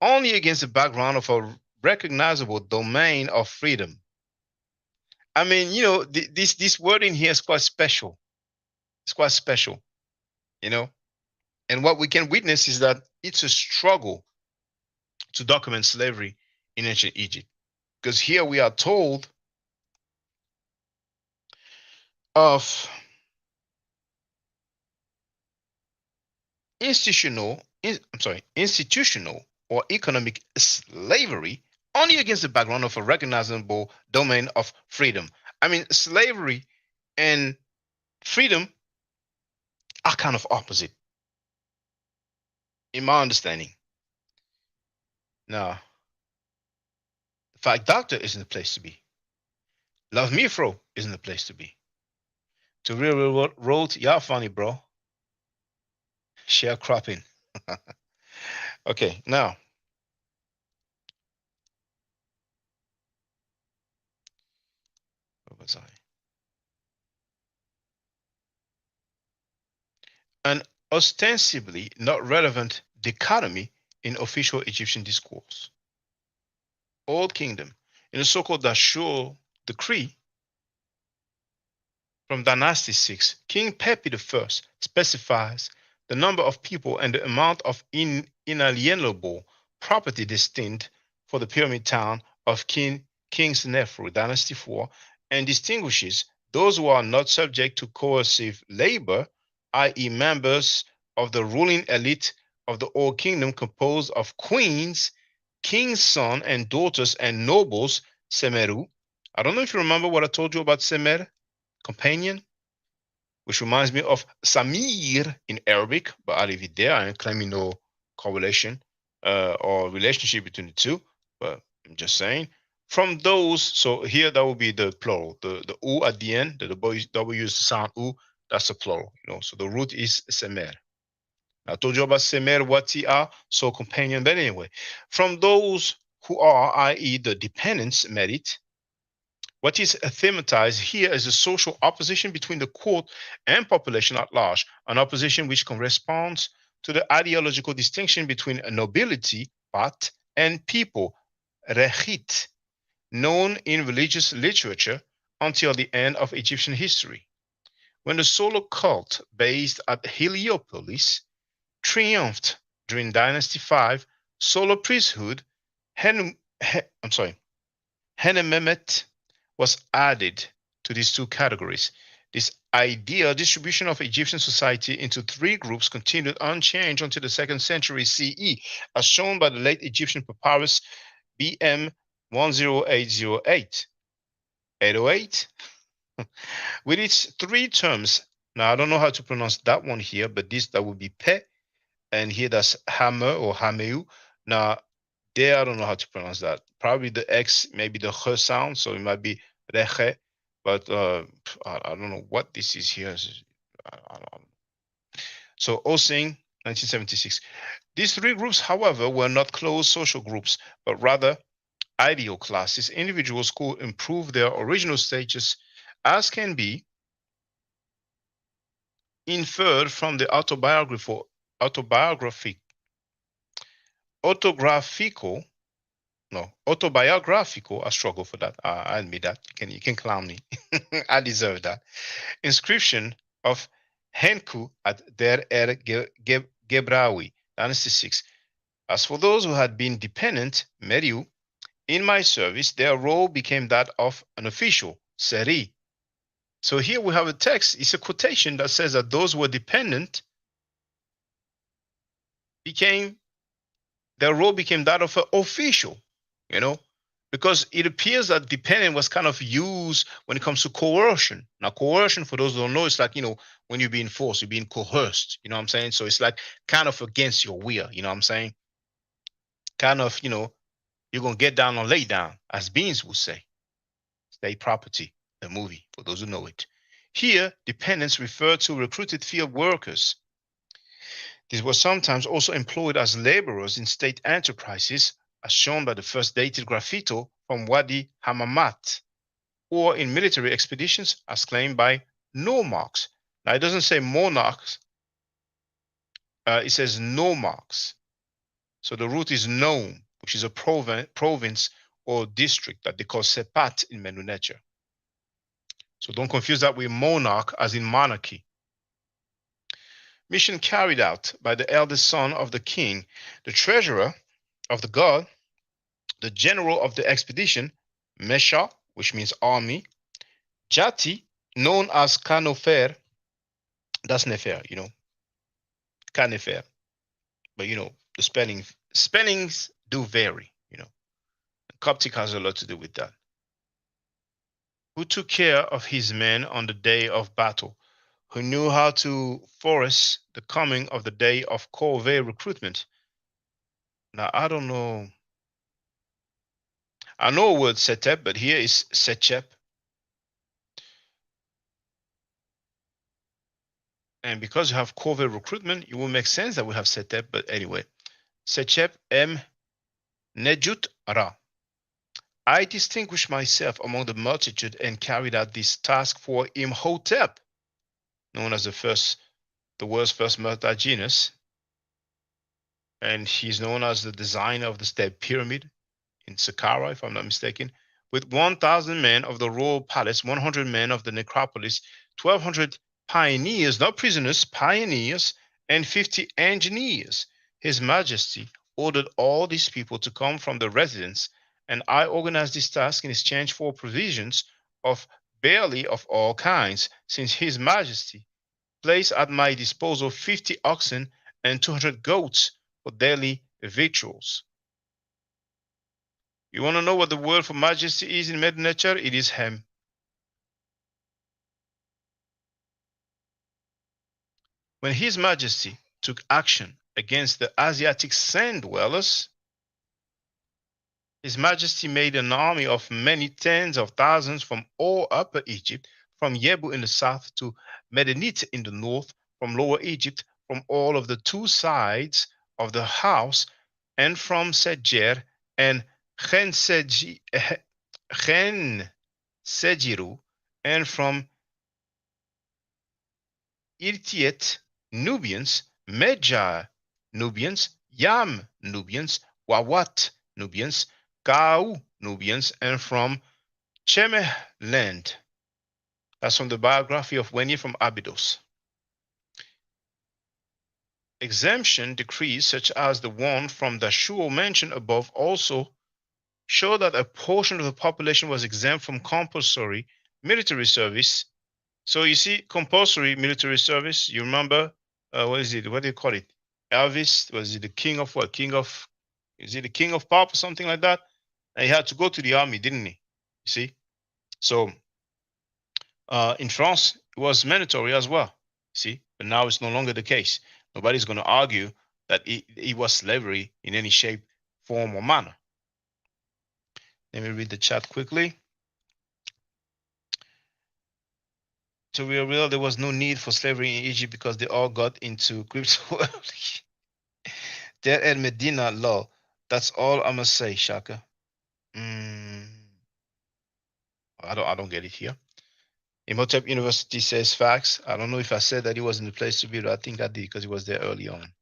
only against the background of a recognizable domain of freedom. I mean, you know, this wording here is quite special. It's quite special, you know. And what we can witness is that it's a struggle to document slavery in ancient Egypt. Because here we are told of institutional or economic slavery only against the background of a recognizable domain of freedom. I mean, slavery and freedom are kind of opposite, in my understanding. Now, the fact doctor isn't the place to be. Love Me Fro isn't the place to be. To real road, y'all funny, bro. Sharecropping. Okay, now. Where was I? An ostensibly not relevant dichotomy in official Egyptian discourse. Old Kingdom. In the so-called Dashur decree from Dynasty 6, King Pepi I specifies the number of people and the amount of inalienable property destined for the pyramid town of King Senefru, Dynasty 4, and distinguishes those who are not subject to coercive labor, i.e. members of the ruling elite of the Old Kingdom composed of queens, king's son and daughters and nobles, Semeru. I don't know if you remember what I told you about Semer, companion, which reminds me of Samir in Arabic, but I'll leave it there. I am claiming no correlation or relationship between the two, but I'm just saying. From those, so here that would be the plural, the U at the end, the W is the sound U, that's the plural, you know. So the root is Semer. I told you about Semer, Watia, so companion, but anyway, from those who are, i.e. the dependents, merit. What is thematized here is a social opposition between the court and population at large, an opposition which corresponds to the ideological distinction between nobility, Pat, and people, Rechit, known in religious literature until the end of Egyptian history. When the solar cult based at Heliopolis triumphed during Dynasty 5, solar priesthood, Henememet, was added to these two categories. This ideal distribution of Egyptian society into three groups continued unchanged until the 2nd century CE, as shown by the late Egyptian papyrus BM 10808. 808? With its three terms. Now, I don't know how to pronounce that one here, but that would be Pe, and here that's Hammer or Hameu. Now, there, I don't know how to pronounce that. Probably the X, maybe the H sound, so it might be reche. But I don't know what this is here. I don't. So Osing, 1976. These three groups, however, were not closed social groups, but rather ideal classes, individuals who improve their original status, as can be inferred from the autobiographical, I struggle for that. I admit that. You can clown me. I deserve that. Inscription of Henku at Der Gebrawi, Dynasty 6. As for those who had been dependent, Meriu, in my service, their role became that of an official, Seri. So here we have a text, it's a quotation that says that those who were dependent their role became that of an official, because it appears that dependent was kind of used when it comes to coercion. Now, coercion, for those who don't know, it's like, when you're being forced, you're being coerced, you know what I'm saying? So it's like kind of against your will, you know what I'm saying? Kind of, you're going to get down or lay down, as Beans would say. State Property, the movie, for those who know it. Here, dependents refer to recruited field workers. These were sometimes also employed as laborers in state enterprises, as shown by the first dated graffito from Wadi Hamamat, or in military expeditions, as claimed by nomarchs. Now, it doesn't say monarchs, it says nomarchs. So the root is Nome, which is a province or district that they call Sepat in Menu Nature. So don't confuse that with monarch as in monarchy. Mission carried out by the eldest son of the king, the treasurer of the god, the general of the expedition, Mesha, which means army, Jati, known as Kanofer, that's Nefer, Kanefer. But the spellings do vary, Coptic has a lot to do with that. Who took care of his men on the day of battle, who knew how to force the coming of the day of corvée recruitment. Now, I don't know. I know a word setep, but here is setchep. And because you have corvée recruitment, it will make sense that we have setep, but anyway. Setchep em nejut ra. I distinguished myself among the multitude and carried out this task for Imhotep, known as the world's first multi-genus. And he's known as the designer of the Step Pyramid in Saqqara, if I'm not mistaken, with 1,000 men of the royal palace, 100 men of the necropolis, 1,200 pioneers, not prisoners, pioneers, and 50 engineers. His Majesty ordered all these people to come from the residence, and I organized this task in exchange for provisions of barley of all kinds, since His Majesty placed at my disposal 50 oxen and 200 goats for daily victuals. You want to know what the word for majesty is in Menu Nature? It is Hem. When His Majesty took action against the Asiatic sand dwellers, His Majesty made an army of many tens of thousands from all Upper Egypt, from Yebu in the south to Medinet in the north, from Lower Egypt, from all of the two sides of the house, and from Sejer and Chen Sejiru, and from Irtiet Nubians, Medja Nubians, Yam Nubians, Wawat Nubians, Kau Nubians, and from Chemeh land. That's from the biography of Weni from Abydos. Exemption decrees such as the one from Dashur mentioned above also show that a portion of the population was exempt from compulsory military service. So you see, compulsory military service, you remember, what is it? What do you call it? Elvis, was it the king of what? Is it the king of pop or something like that? And he had to go to the army, didn't he? You see? So in France, it was mandatory as well. See? But now it's no longer the case. Nobody's going to argue that it was slavery in any shape, form or manner. Let me read the chat quickly. To be real, there was no need for slavery in Egypt because they all got into crypto early. There at Medina law. That's all I'm gonna say, Shaka. I don't get it here. Imhotep University says facts. I don't know if I said that he was in the place to be, but I think I did because he was there early on.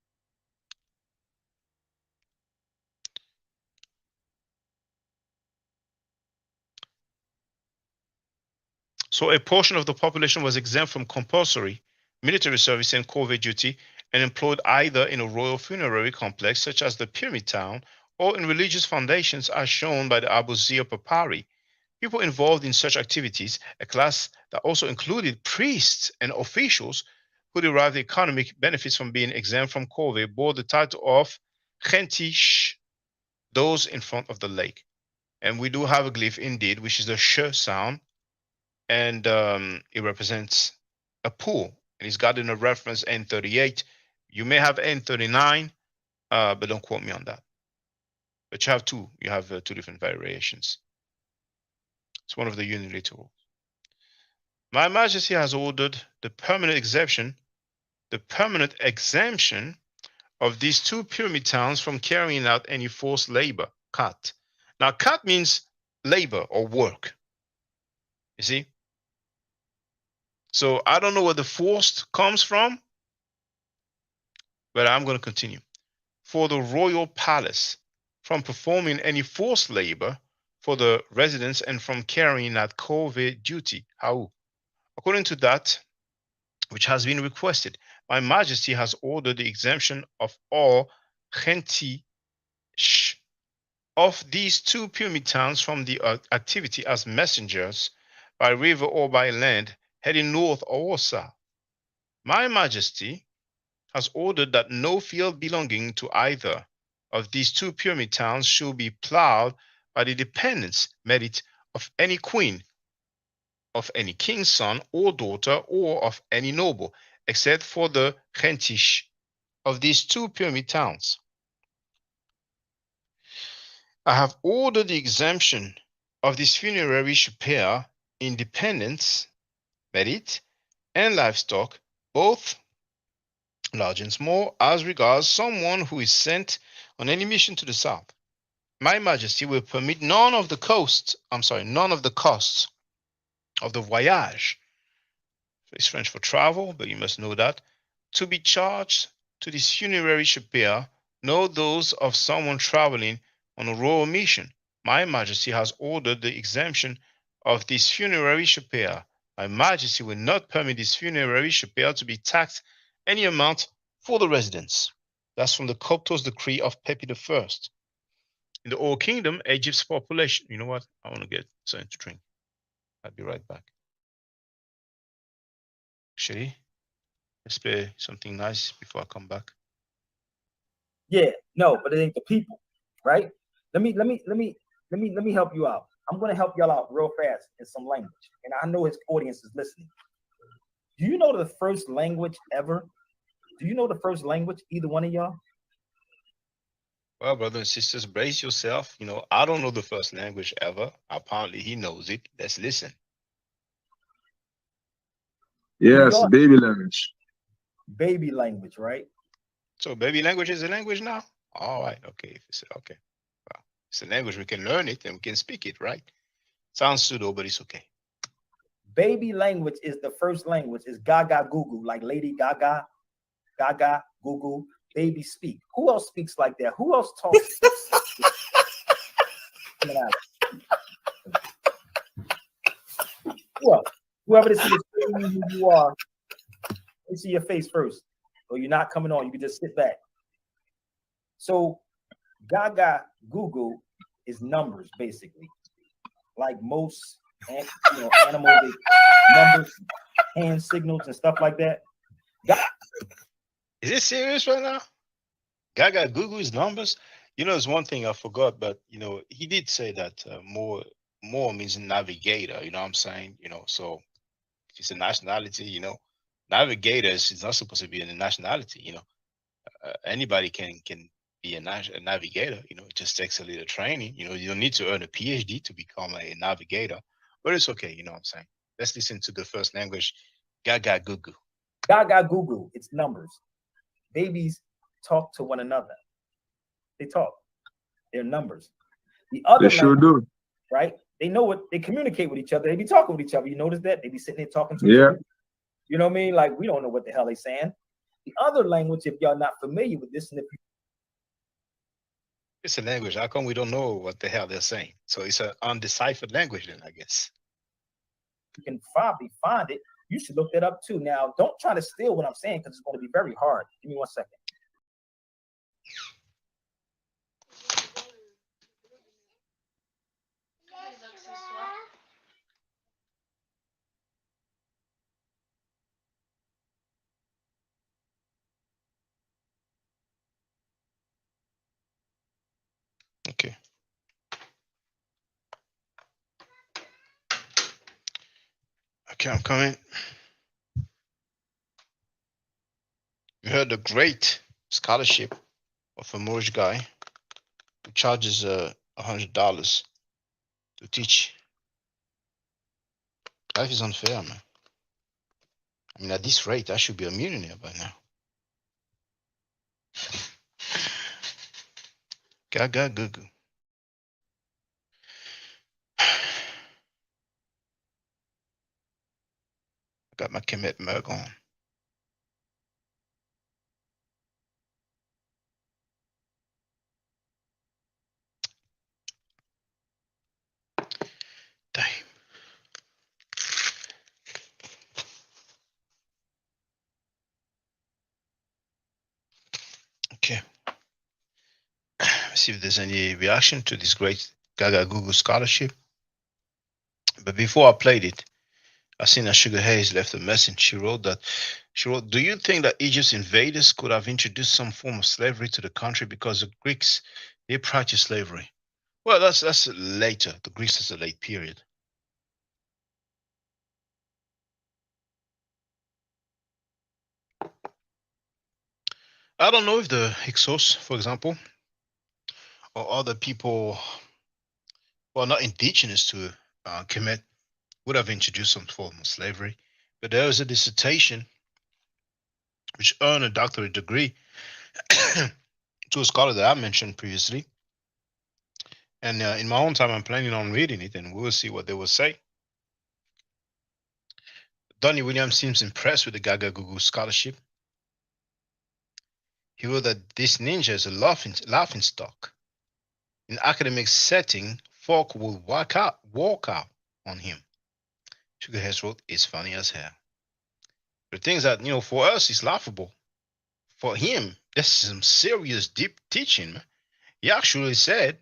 So a portion of the population was exempt from compulsory military service and covert duty and employed either in a royal funerary complex such as the Pyramid Town or in religious foundations as shown by the Abu Zia Papyri. People involved in such activities, a class that also included priests and officials who derived economic benefits from being exempt from covert, bore the title of Khentish, those in front of the lake. And we do have a glyph indeed, which is the sh sound, and it represents a pool. And it's got in a reference N38. You may have N39, but don't quote me on that. But you have two. You have two different variations. It's one of the unilateral. My Majesty has ordered the permanent exemption of these two pyramid towns from carrying out any forced labor, kat. Now, kat means labor or work. You see? So I don't know where the forced comes from, but I'm going to continue. For the royal palace, from performing any forced labor for the residents and from carrying out covert duty. How? According to that, which has been requested, My Majesty has ordered the exemption of all Khentish of these two pyramid towns from the activity as messengers by river or by land heading north or south. My Majesty has ordered that no field belonging to either of these two pyramid towns should be plowed by the dependents, merit of any queen, of any king's son or daughter, or of any noble, except for the Khentish of these two pyramid towns. I have ordered the exemption of this funerary shipper in dependents, merit, and livestock, both large and small, as regards someone who is sent on any mission to the south. My Majesty will permit none of the costs of the voyage, it's French for travel, but you must know that, to be charged to this funerary shipper, nor those of someone traveling on a royal mission. My Majesty has ordered the exemption of this funerary shipper. My Majesty will not permit this funerary shipper to be taxed any amount for the residents. That's from the Coptos decree of Pepi I. In the Old Kingdom, Egypt's population. You know what? I want to get something to drink. I'll be right back. Actually, let's play something nice before I come back. Yeah, no, but it ain't the people, right? Let me help you out. I'm gonna help y'all out real fast in some language, and I know his audience is listening. Do you know the first language ever? Do you know the first language, either one of y'all? Well, brothers and sisters, brace yourself. You know, I don't know the first language ever. Apparently, he knows it. Let's listen. Yes, baby language. Baby language, right? So baby language is a language now? All right, okay. If it's okay. Well, it's a language, we can learn it and we can speak it, right? Sounds pseudo, but it's okay. Baby language is the first language. It's Gaga Goo, like Lady Gaga, Gaga Goo, baby speak. Who else speaks like that? Who else talks? Well, whoever this is, who you are, let me see your face first. Or you're not coming on, you can just sit back. So Gaga Goo is numbers, basically. Like most animals, numbers, hand signals, and stuff like that. Is it serious right now? Gaga Goo is numbers? You know, there's one thing I forgot, but you know, he did say that more means navigator, you know what I'm saying? You know, so if it's a nationality, you know, navigators is not supposed to be in a nationality, you know. Anybody can be a navigator. You know, it just takes a little training. You know, you don't need to earn a PhD to become a navigator, but it's okay. You know what I'm saying? Let's listen to the first language, Gaga Gugu. Gaga Google, it's numbers. Babies talk to one another. They talk. They're numbers. The other They sure language, do. right? They know what they communicate with each other. They be talking with each other. You notice that? They be sitting there talking to each Yeah. other. You know what I mean? Like, we don't know what the hell they saying. The other language, if y'all not familiar with this, and if you It's a language. How come we don't know what the hell they're saying? So it's an undeciphered language, then I guess. can probably find it, you should look that up too. Now, don't try to steal what I'm saying because it's going to be very hard. Give me 1 second. Okay. Okay, I'm coming. You heard the great scholarship of a Moorish guy who charges $100 to teach. Life is unfair, man. I mean, at this rate, I should be a millionaire by now. Gaga Gugu. Got my Kemet mug on. Damn. Okay. Let's see if there's any reaction to this great Gaga Gugu scholarship. But before I played it, I seen that Sugar Hayes left a message. She wrote, do you think that Egypt's invaders could have introduced some form of slavery to the country because the Greeks, they practiced slavery? Well, that's later. The Greeks is a late period. I don't know if the Hyksos, for example, or other people who are not indigenous to Kemet would have introduced some form of slavery. But there was a dissertation which earned a doctorate degree to a scholar that I mentioned previously. And in my own time, I'm planning on reading it, and we'll see what they will say. Donnie Williams seems impressed with the Gaga Gugu scholarship. He wrote that this ninja is a laughing stock. In academic setting, folk will walk out on him. Sugar Hayes wrote, it's funny as hell. The things that, for us, is laughable. For him, this is some serious, deep teaching, man. He actually said,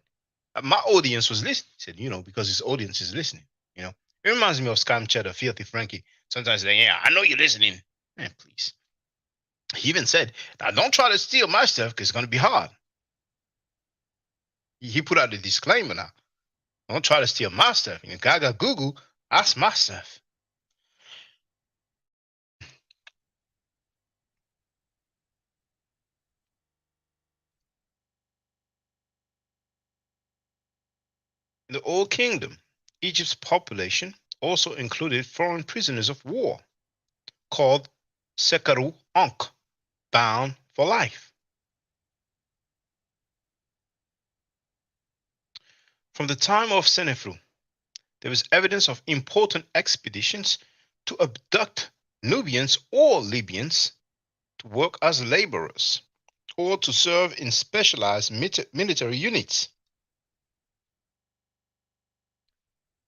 my audience was listening. He said, because his audience is listening. It reminds me of Scam Cheddar, Filthy Frankie. Sometimes they, yeah, I know you're listening. Man, please. He even said, now don't try to steal my stuff because it's going to be hard. He put out a disclaimer now. Don't try to steal my stuff. Gaga Gugu, that's my stuff. In the Old Kingdom, Egypt's population also included foreign prisoners of war called Sekaru Ankh, bound for life. From the time of Senefru, there is evidence of important expeditions to abduct Nubians or Libyans to work as laborers or to serve in specialized military units.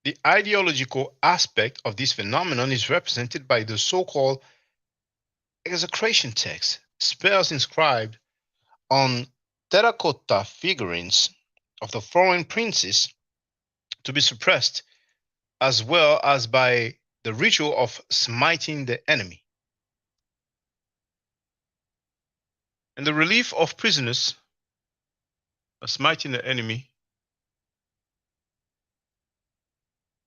The ideological aspect of this phenomenon is represented by the so-called execration text, spells inscribed on terracotta figurines of the foreign princes to be suppressed, as well as by the ritual of smiting the enemy. And the relief of prisoners smiting the enemy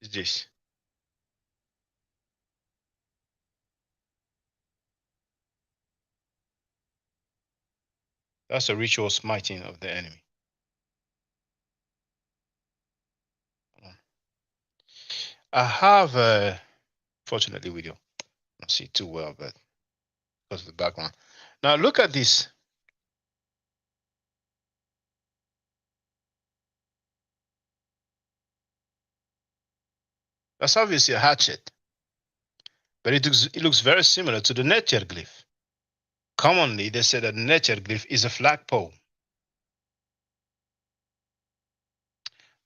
is this. That's a ritual smiting of the enemy. I have fortunately we don't see it too well, but because of the background. Now look at this. That's obviously a hatchet, but it looks very similar to the Netjer glyph. Commonly, they say that the Netjer glyph is a flagpole.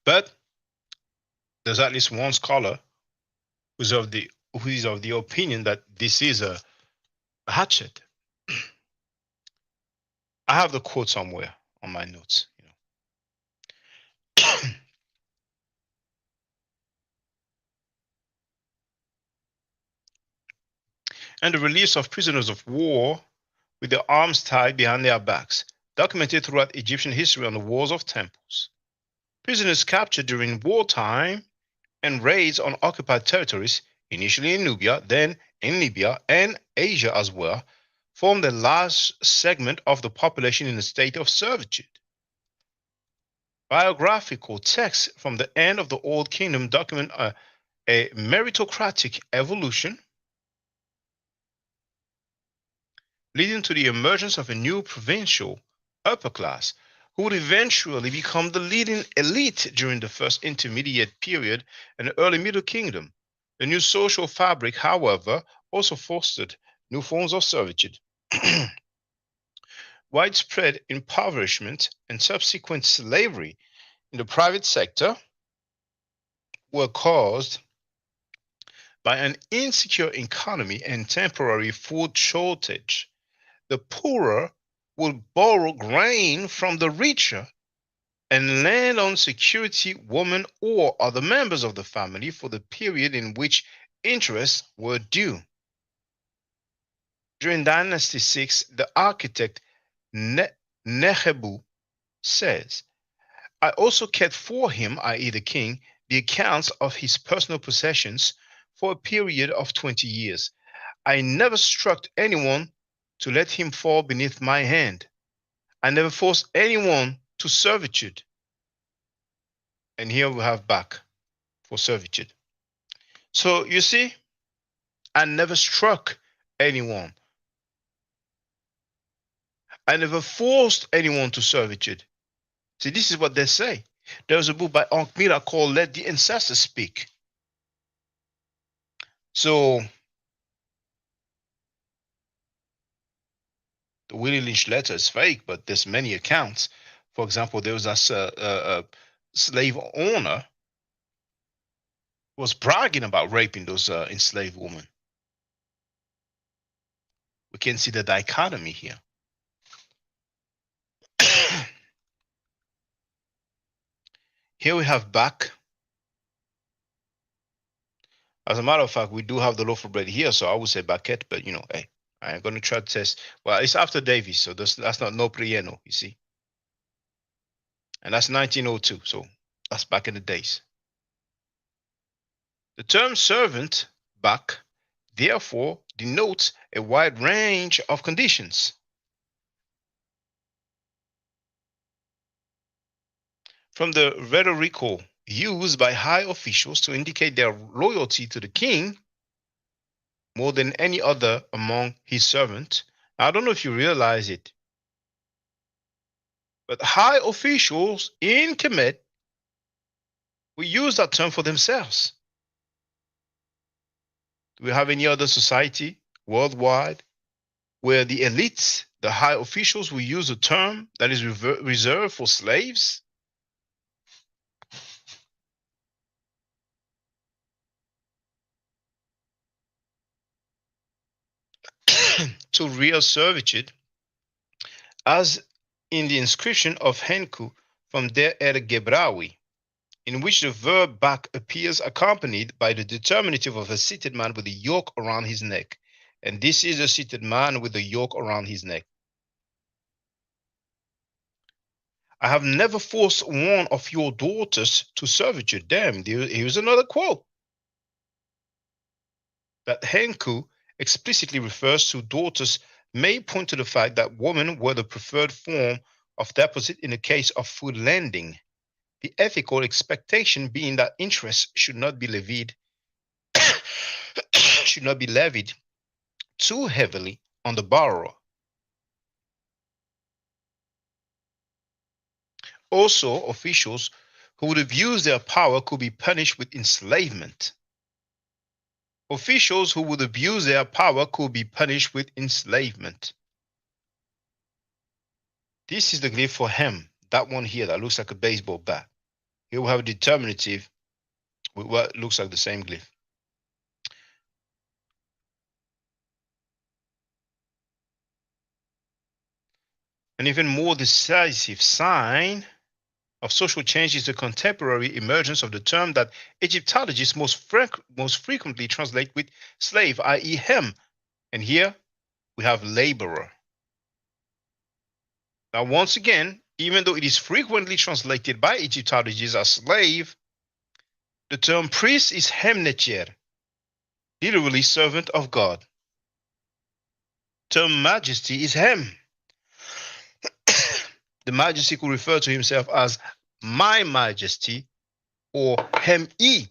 But there's at least one scholar who is of the opinion that this is a hatchet. I have the quote somewhere on my notes. And the release of prisoners of war with their arms tied behind their backs, documented throughout Egyptian history on the walls of temples. Prisoners captured during wartime and raids on occupied territories, initially in Nubia, then in Libya and Asia as well, formed a large segment of the population in a state of servitude. Biographical texts from the end of the Old Kingdom document a meritocratic evolution leading to the emergence of a new provincial upper class who would eventually become the leading elite during the first intermediate period and the early Middle Kingdom. The new social fabric, however, also fostered new forms of servitude. Widespread impoverishment and subsequent slavery in the private sector were caused by an insecure economy and temporary food shortage. The poorer would borrow grain from the richer and lend on security, women, or other members of the family for the period in which interests were due. During Dynasty 6, the architect Nehebu says, I also kept for him, i.e. the king, the accounts of his personal possessions for a period of 20 years. I never struck anyone to let him fall beneath my hand. I never forced anyone to servitude. And here we have back for servitude. So you see, I never struck anyone. I never forced anyone to servitude. See, this is what they say. There's a book by Ankh Mira called Let the Ancestors Speak. So the Willie Lynch letter is fake, but there's many accounts. For example, there was a slave owner who was bragging about raping those enslaved women. We can see the dichotomy here. Here we have back. As a matter of fact, we do have the loaf of bread here, so I would say baguette, but hey, I'm going to try to test. Well, it's after Davies, so that's not no Prieno, you see. And that's 1902, so that's back in the days. The term servant, back, therefore denotes a wide range of conditions. From the rhetorical used by high officials to indicate their loyalty to the king more than any other among his servants. I don't know if you realize it, but high officials in Kemet will use that term for themselves. Do we have any other society worldwide where the elites, the high officials, will use a term that is reserved for slaves? To real servitude, as in the inscription of Henku from Der Gebrawi, in which the verb back appears accompanied by the determinative of a seated man with a yoke around his neck. And this is a seated man with a yoke around his neck. I have never forced one of your daughters to servitude. Damn, here's another quote. That Henku explicitly refers to daughters may point to the fact that women were the preferred form of deposit in the case of food lending, the ethical expectation being that interest should not be levied too heavily on the borrower. Also, officials who would abuse their power could be punished with enslavement. Officials who would abuse their power could be punished with enslavement. This is the glyph for him, that one here that looks like a baseball bat. Here we have a determinative with what looks like the same glyph. An even more decisive sign of social change is the contemporary emergence of the term that Egyptologists most frequently translate with slave, i.e. hem. And here we have laborer. Now, once again, even though it is frequently translated by Egyptologists as slave, the term priest is hemnetjer, literally servant of God. Term majesty is hem. The majesty could refer to himself as my majesty or hem-e.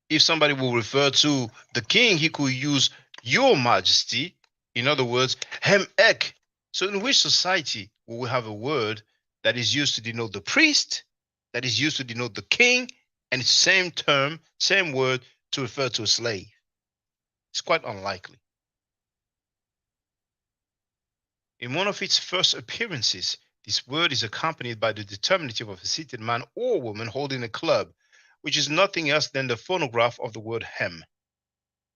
If somebody will refer to the king, he could use your majesty. In other words, hem-ek. So in which society will we have a word that is used to denote the priest, that is used to denote the king, and it's the same term, same word to refer to a slave? It's quite unlikely. In one of its first appearances, this word is accompanied by the determinative of a seated man or woman holding a club, which is nothing else than the phonograph of the word hem.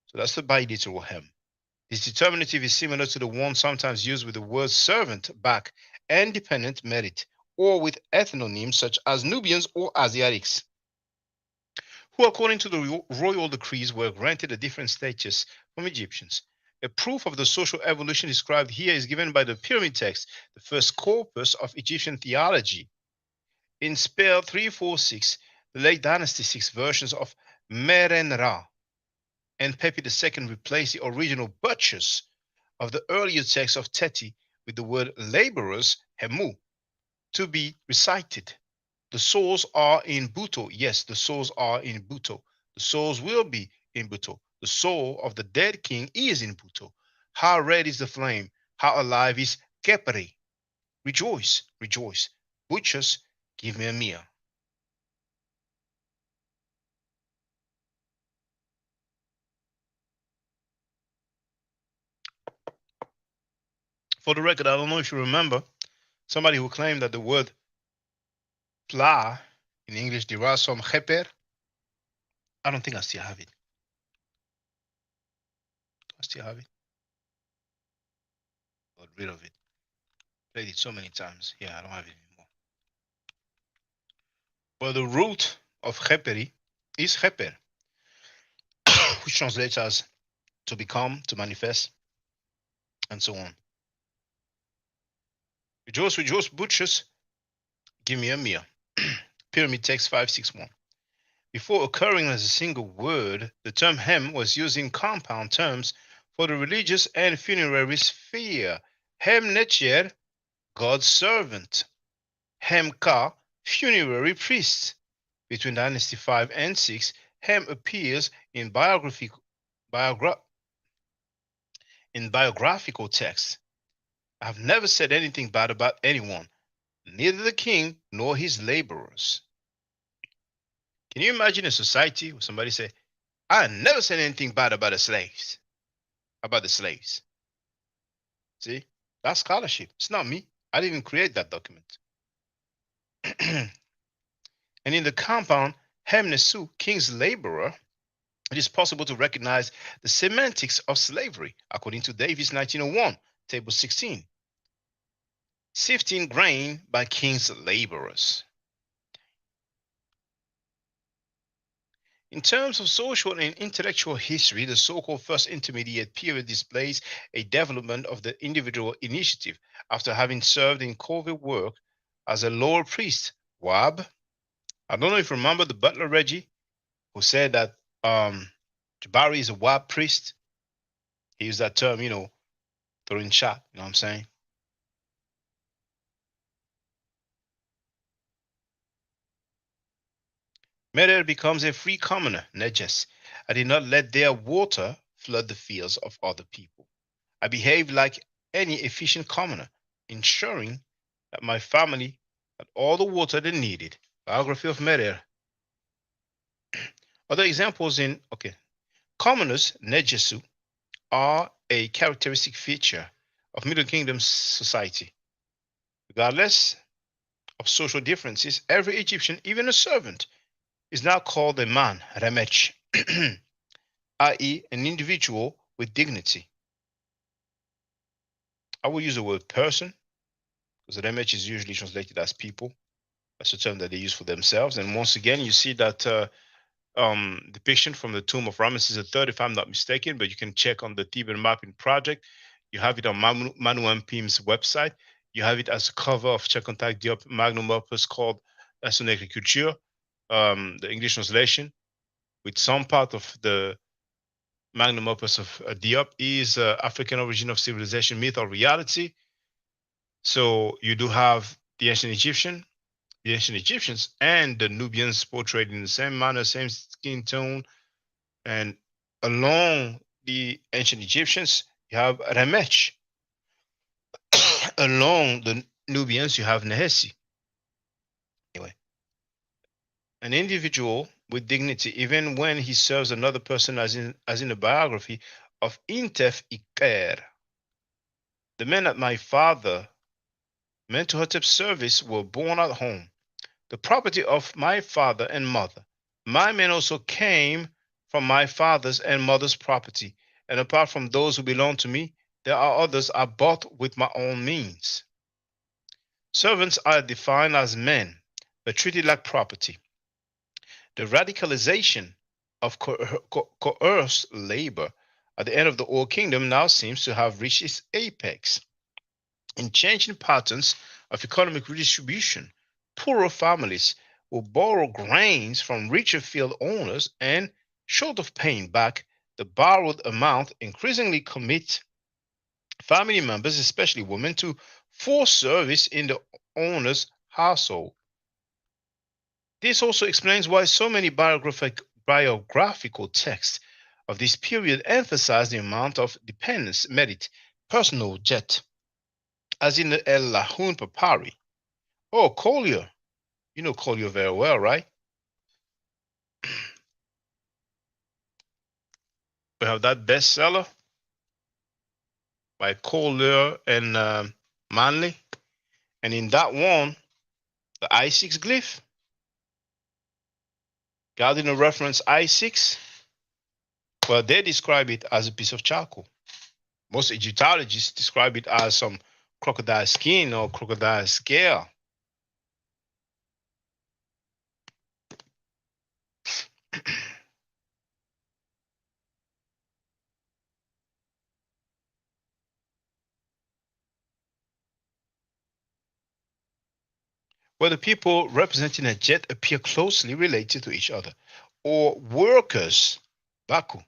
So that's the biliteral hem. This determinative is similar to the one sometimes used with the word servant, back, and dependent, merit, or with ethnonyms such as Nubians or Asiatics, who according to the royal decrees were granted a different status from Egyptians. A proof of the social evolution described here is given by the pyramid text, the first corpus of Egyptian theology. In Spell 346, the late Dynasty 6 versions of Meren-Ra and Pepi II replaced the original butchers of the earlier text of Teti with the word laborers, hemu, to be recited. The souls are in Buto. Yes, the souls are in Buto. The souls will be in Buto. The soul of the dead king is in Buto. How red is the flame? How alive is Kepri? Rejoice, rejoice. Butchers, give me a meal. For the record, I don't know if you remember somebody who claimed that the word pla in English derives from heper. I don't think I still have it. I still have it. Got rid of it. Played it so many times. Yeah, I don't have it anymore. But the root of heperi is heper, which translates as to become, to manifest, and so on. Rejoice, rejoice, butchers, give me a meal. Pyramid text 561. Before occurring as a single word, the term hem was used in compound terms for the religious and funerary sphere. Hem-netjer, God's servant. Hem-ka, funerary priest. Between Dynasty 5 and 6, Hem appears in biographical texts. I have never said anything bad about anyone, neither the king nor his laborers. Can you imagine a society where somebody say, I never said anything bad about the slaves? See, that's scholarship. It's not me. I didn't create that document. And in the compound, Hem-nesu, king's laborer, it is possible to recognize the semantics of slavery, according to Davis 1901, table 16. Sifting grain by king's laborers. In terms of social and intellectual history, the so-called First Intermediate Period displays a development of the individual initiative after having served in covert work as a lower priest, Wab. I don't know if you remember the butler Reggie, who said that Jabari is a Wab priest. He used that term, Throw in chat. You know what I'm saying? Merer becomes a free commoner, Nejes. I did not let their water flood the fields of other people. I behaved like any efficient commoner, ensuring that my family had all the water they needed. Biography of Merer. Other examples in, commoners, Nejesu, are a characteristic feature of Middle Kingdom society. Regardless of social differences, every Egyptian, even a servant, is now called a man, Remech, i.e., an individual with dignity. I will use the word person because Remech is usually translated as people. That's a term that they use for themselves. And once again, you see that depiction from the tomb of Ramesses III, if I'm not mistaken, but you can check on the Theban Mapping Project. You have it on Manu MP's website. You have it as a cover of Chekontak Diop magnum opus called La Son Agriculture, the English translation, with some part of the magnum opus of Diop is African origin of civilization, myth or reality. So you do have the ancient Egyptians and the Nubians portrayed in the same manner, same skin tone, and along the ancient Egyptians, you have Ramech. Along the Nubians, you have Nehesi. Anyway, an individual with dignity, even when he serves another person, as in the biography of Intef Iker. The men at my father Mentuhotep's service were born at home, the property of my father and mother. My men also came from my father's and mother's property, and apart from those who belong to me, there are others I bought with my own means. Servants are defined as men, but treated like property. The radicalization of coerced labor at the end of the Old Kingdom now seems to have reached its apex. In changing patterns of economic redistribution, poorer families will borrow grains from richer field owners and, short of paying back the borrowed amount, increasingly commit family members, especially women, to forced service in the owner's household. This also explains why so many biographical texts of this period emphasize the amount of dependence, merit, personal debt, as in the El Lahun Papyri. Oh, Collier. You know Collier very well, right? We have that bestseller by Collier and Manley. And in that one, the I6 glyph, Gardiner reference I6, well, they describe it as a piece of charcoal. Most Egyptologists describe it as some crocodile skin or crocodile scale. Where the people representing a jet appear closely related to each other, or workers, Baku.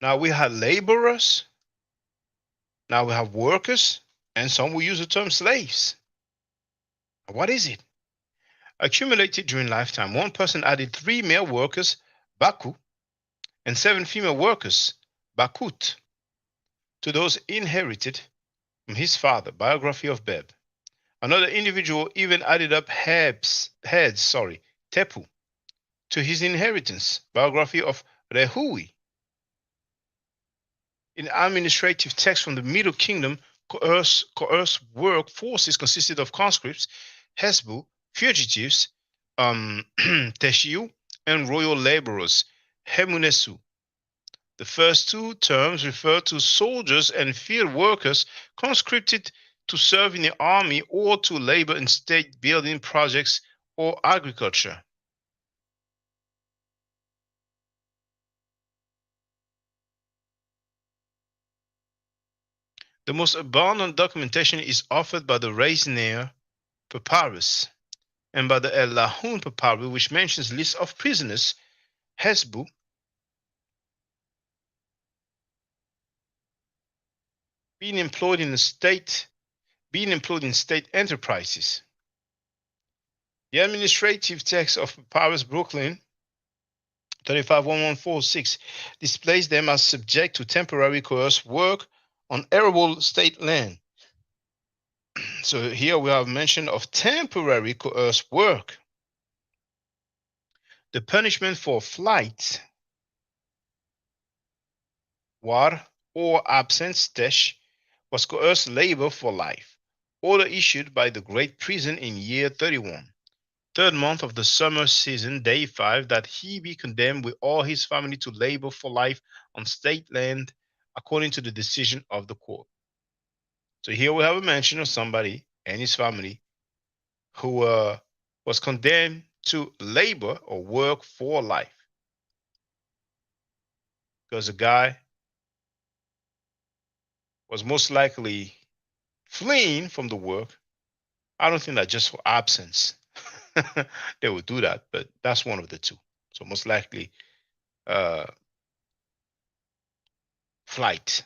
Now we have laborers, now we have workers, and some will use the term slaves. What is it? Accumulated during lifetime, one person added 3 male workers, Baku, and 7 female workers, Bakut, to those inherited from his father. Biography of Beb. Another individual even added up heads, Tepu, to his inheritance. Biography of Rehui. In administrative texts from the Middle Kingdom, coerced work forces consisted of conscripts, Hesbu, fugitives, Teshiu, and royal laborers, Hemunesu. The first two terms refer to soldiers and field workers conscripted to serve in the army or to labor in state building projects or agriculture. The most abundant documentation is offered by the Reisner Papyrus and by the El Lahun Papyrus, which mentions lists of prisoners, Hesbu, being employed in state enterprises. The administrative text of Papyrus Brooklyn 351146 displays them as subject to temporary coerced work on arable state land. So here we have mention of temporary coerced work. The punishment for flight, war, or absence, tesh, was coerced labor for life. Order issued by the Great Prison in year 31, third month of the summer season, day 5, that he be condemned with all his family to labor for life on state land, according to the decision of the court. So here we have a mention of somebody and his family who was condemned to labor or work for life. Because the guy was most likely fleeing from the work. I don't think that just for absence they would do that, but that's one of the two. So most likely flight.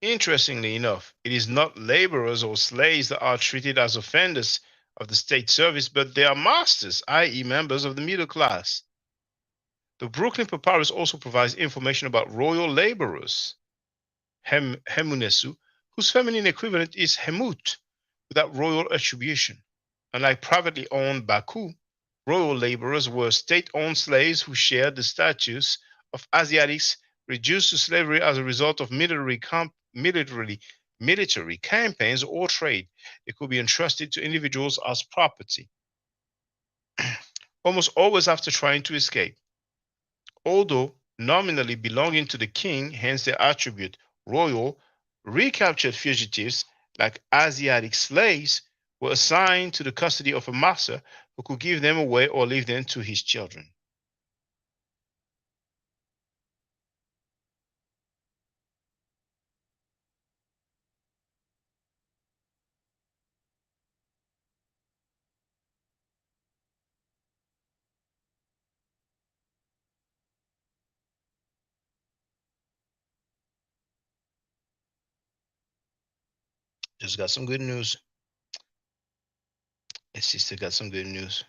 Interestingly enough, it is not laborers or slaves that are treated as offenders of the state service, but their masters, i.e. members of the middle class. The Brooklyn Papyrus also provides information about royal laborers, Hemunesu, whose feminine equivalent is Hemut, without royal attribution. Unlike privately owned Baku, royal laborers were state-owned slaves who shared the status of Asiatics reduced to slavery as a result of military campaigns or trade. They could be entrusted to individuals as property, almost always after trying to escape. Although nominally belonging to the king, hence their attribute, royal, recaptured fugitives like Asiatic slaves were assigned to the custody of a master who could give them away or leave them to his children. Just got some good news. His sister got some good news.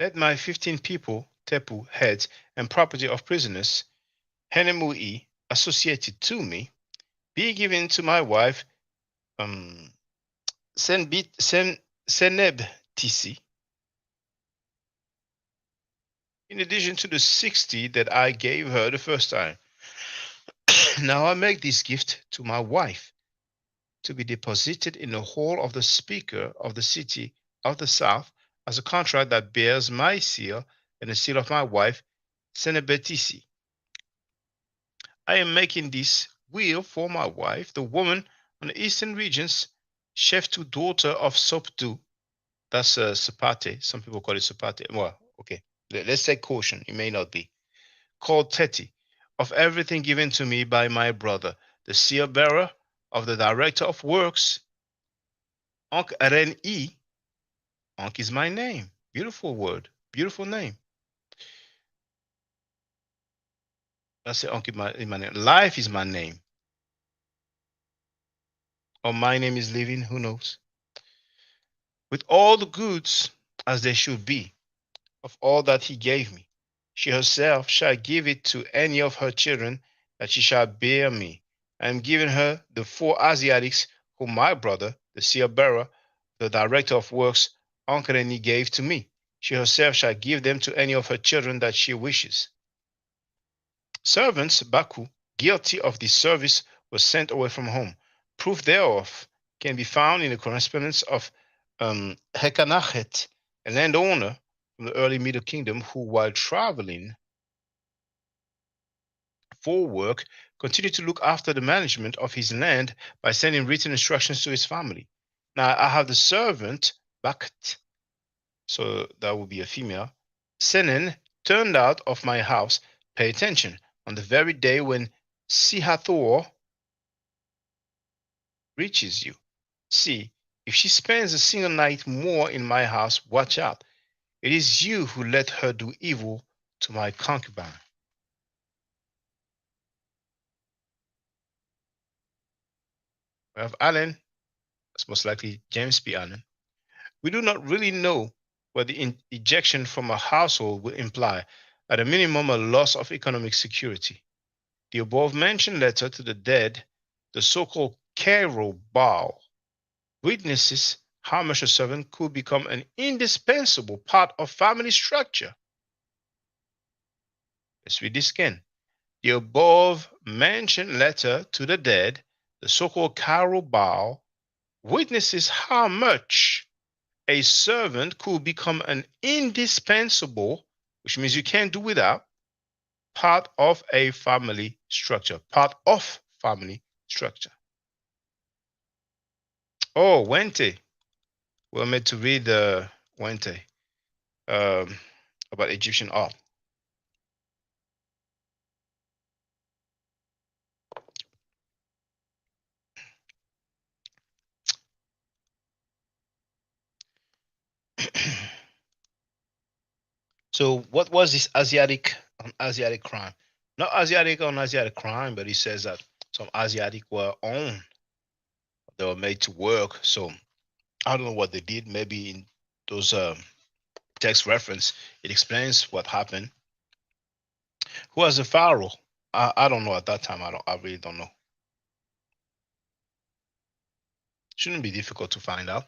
Let my 15 people, Tepu, heads, and property of prisoners, Henemui, associated to me, be given to my wife, Senebtisi, in addition to the 60 that I gave her the first time. Now I make this gift to my wife to be deposited in the hall of the speaker of the city of the south as a contract that bears my seal and the seal of my wife, Senebtisi. I am making this will for my wife, the woman on the eastern regions, Sheftu, daughter of Sopdu. That's Sapate. Some people call it Sapate. Well, okay. Let's take caution. It may not be. Called Teti, of everything given to me by my brother, the seal bearer of the director of works, Ankh Ren E. Ankh is my name. Beautiful word. Beautiful name. I say Ankh is my name. Life is my name. Or my name is living. Who knows? With all the goods as they should be, of all that he gave me. She herself shall give it to any of her children that she shall bear me. I am giving her the 4 Asiatics whom my brother, the seal bearer, the director of works, Ankareni, gave to me. She herself shall give them to any of her children that she wishes. Servants, Baku, guilty of this service, were sent away from home. Proof thereof can be found in the correspondence of Hekanachet, a landowner from the early Middle Kingdom, who, while traveling for work, continued to look after the management of his land by sending written instructions to his family. Now, I have the servant, Bakt, so that would be a female, Senen, turned out of my house. Pay attention. On the very day when Sihathor reaches you, See, if she spends a single night more in my house, watch out. It is you who let her do evil to my concubine. We have Allen, that's most likely James P. Allen. We do not really know what the ejection from a household will imply, at a minimum, a loss of economic security. The above mentioned letter to the dead, the so called Cairo Baal, witnesses how much a servant could become an indispensable part of family structure. Let's read this again. The above mentioned letter to the dead, the so called Cairo Baal, witnesses how much a servant could become an indispensable, which means you can't do without, part of a family structure. Part of family structure. Oh, Wente. We're meant to read Wente about Egyptian art. So, what was this Asiatic crime? Not Asiatic on Asiatic crime, but he says that some Asiatic were owned, they were made to work. So, I don't know what they did. Maybe in those text reference, it explains what happened. Who was the pharaoh? I don't know at that time. I really don't know. Shouldn't be difficult to find out.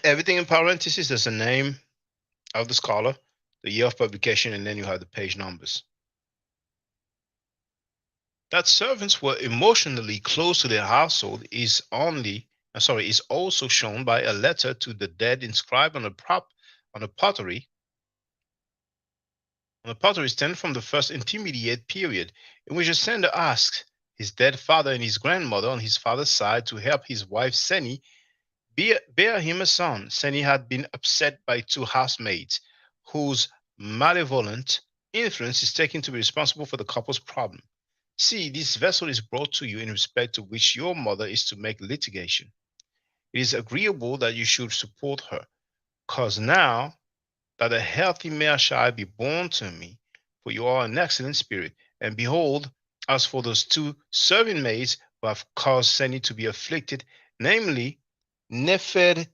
Everything in parentheses, there's a name of the scholar, the year of publication, and then you have the page numbers. That servants were emotionally close to their household is also shown by a letter to the dead inscribed on a pottery stand from the first intermediate period, in which the sender asks his dead father and his grandmother on his father's side to help his wife Seni bear him a son. Seni had been upset by two housemaids, whose malevolent influence is taken to be responsible for the couple's problem. See, this vessel is brought to you in respect to which your mother is to make litigation. It is agreeable that you should support her, cause now that a healthy male shall be born to me, for you are an excellent spirit. And behold, as for those two serving maids who have caused Seni to be afflicted, namely Nefertinet,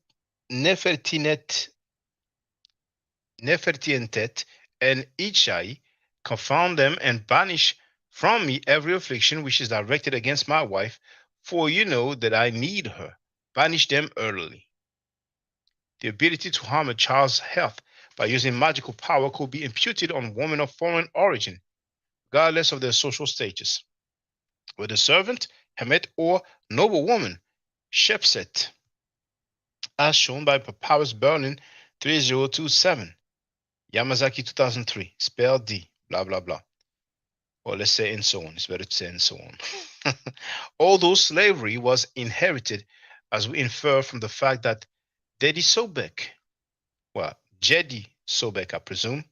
Nefertientet and Ichai, confound them and banish from me every affliction which is directed against my wife, for you know that I need her. Banish them early. The ability to harm a child's health by using magical power could be imputed on women of foreign origin, regardless of their social status, whether servant, hermit, or noblewoman, Shepset, as shown by Papyrus Burning 3027, Yamazaki 2003, spell D, blah, blah, blah. Or let's say and so on. It's better to say and so on. Although slavery was inherited, as we infer from the fact that Dedi Sobek, Jedi Sobek, I presume,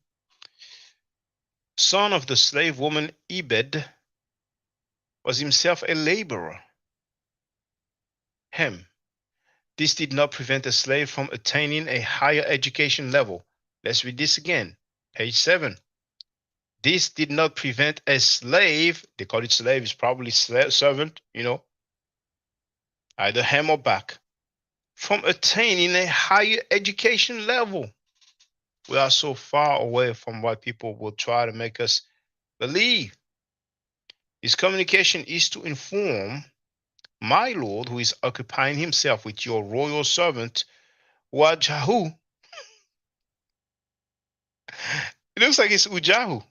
son of the slave woman Ebed, was himself a laborer. This did not prevent a slave from attaining a higher education level. Let's read this again. Page 7. This did not prevent a slave, they call it slave, it's probably servant, either hem or back, from attaining a higher education level. We are so far away from what people will try to make us believe. His communication is to inform my lord, who is occupying himself with your royal servant, Wajahu. It looks like it's Ujahu.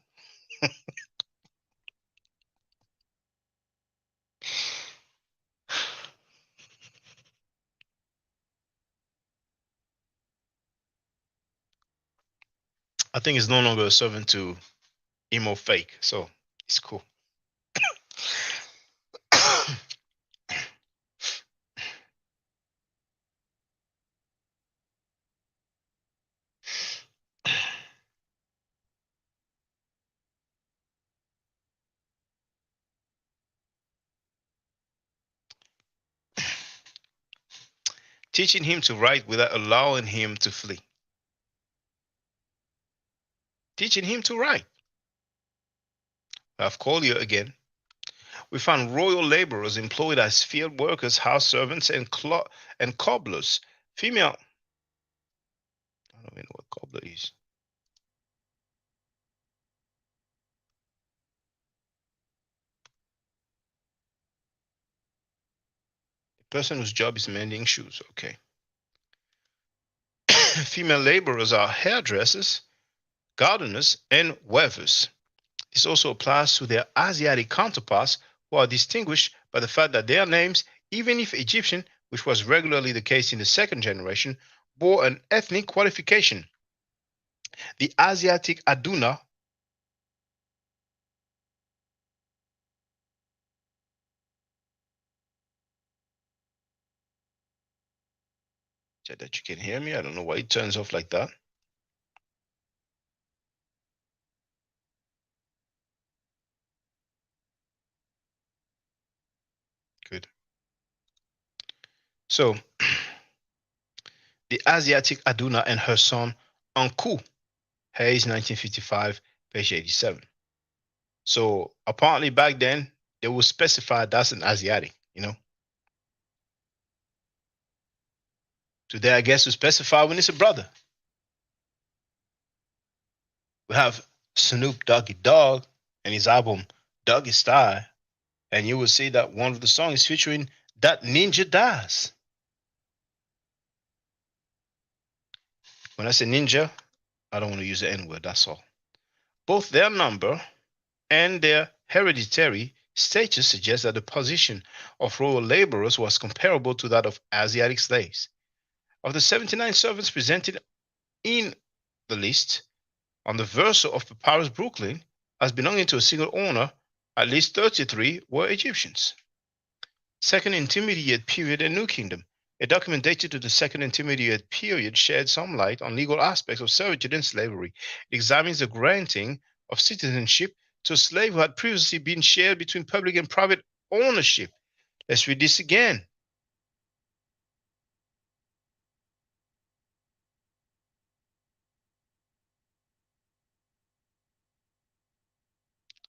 I think it's no longer a servant to Emo Fake, so it's cool. teaching him to write without allowing him to flee. Teaching him to write. I've called you again. We found royal laborers employed as field workers, house servants, and cobblers. Female. I don't even know what cobbler is. The person whose job is mending shoes. Okay. Female laborers are hairdressers, gardeners, and weavers. This also applies to their Asiatic counterparts, who are distinguished by the fact that their names, even if Egyptian, which was regularly the case in the second generation, bore an ethnic qualification. The Asiatic Aduna check that you can hear me. I don't know why it turns off like that. Good. So, the Asiatic Aduna and her son Anku, Hayes 1955, page 87. So apparently back then they will specify that's an Asiatic, you know. Today I guess we specify when it's a brother. We have Snoop Doggy Dogg and his album Doggy Style, and you will see that one of the songs is featuring that Ninja Daz. When I say ninja, I don't want to use the N-word, that's all. Both their number and their hereditary status suggest that the position of royal laborers was comparable to that of Asiatic slaves. Of the 79 servants presented in the list on the verso of Papyrus Brooklyn as belonging to a single owner, at least 33 were Egyptians. Second Intermediate Period and New Kingdom. A document dated to the Second Intermediate Period shed some light on legal aspects of servitude and slavery. It examines the granting of citizenship to a slave who had previously been shared between public and private ownership. Let's read this again.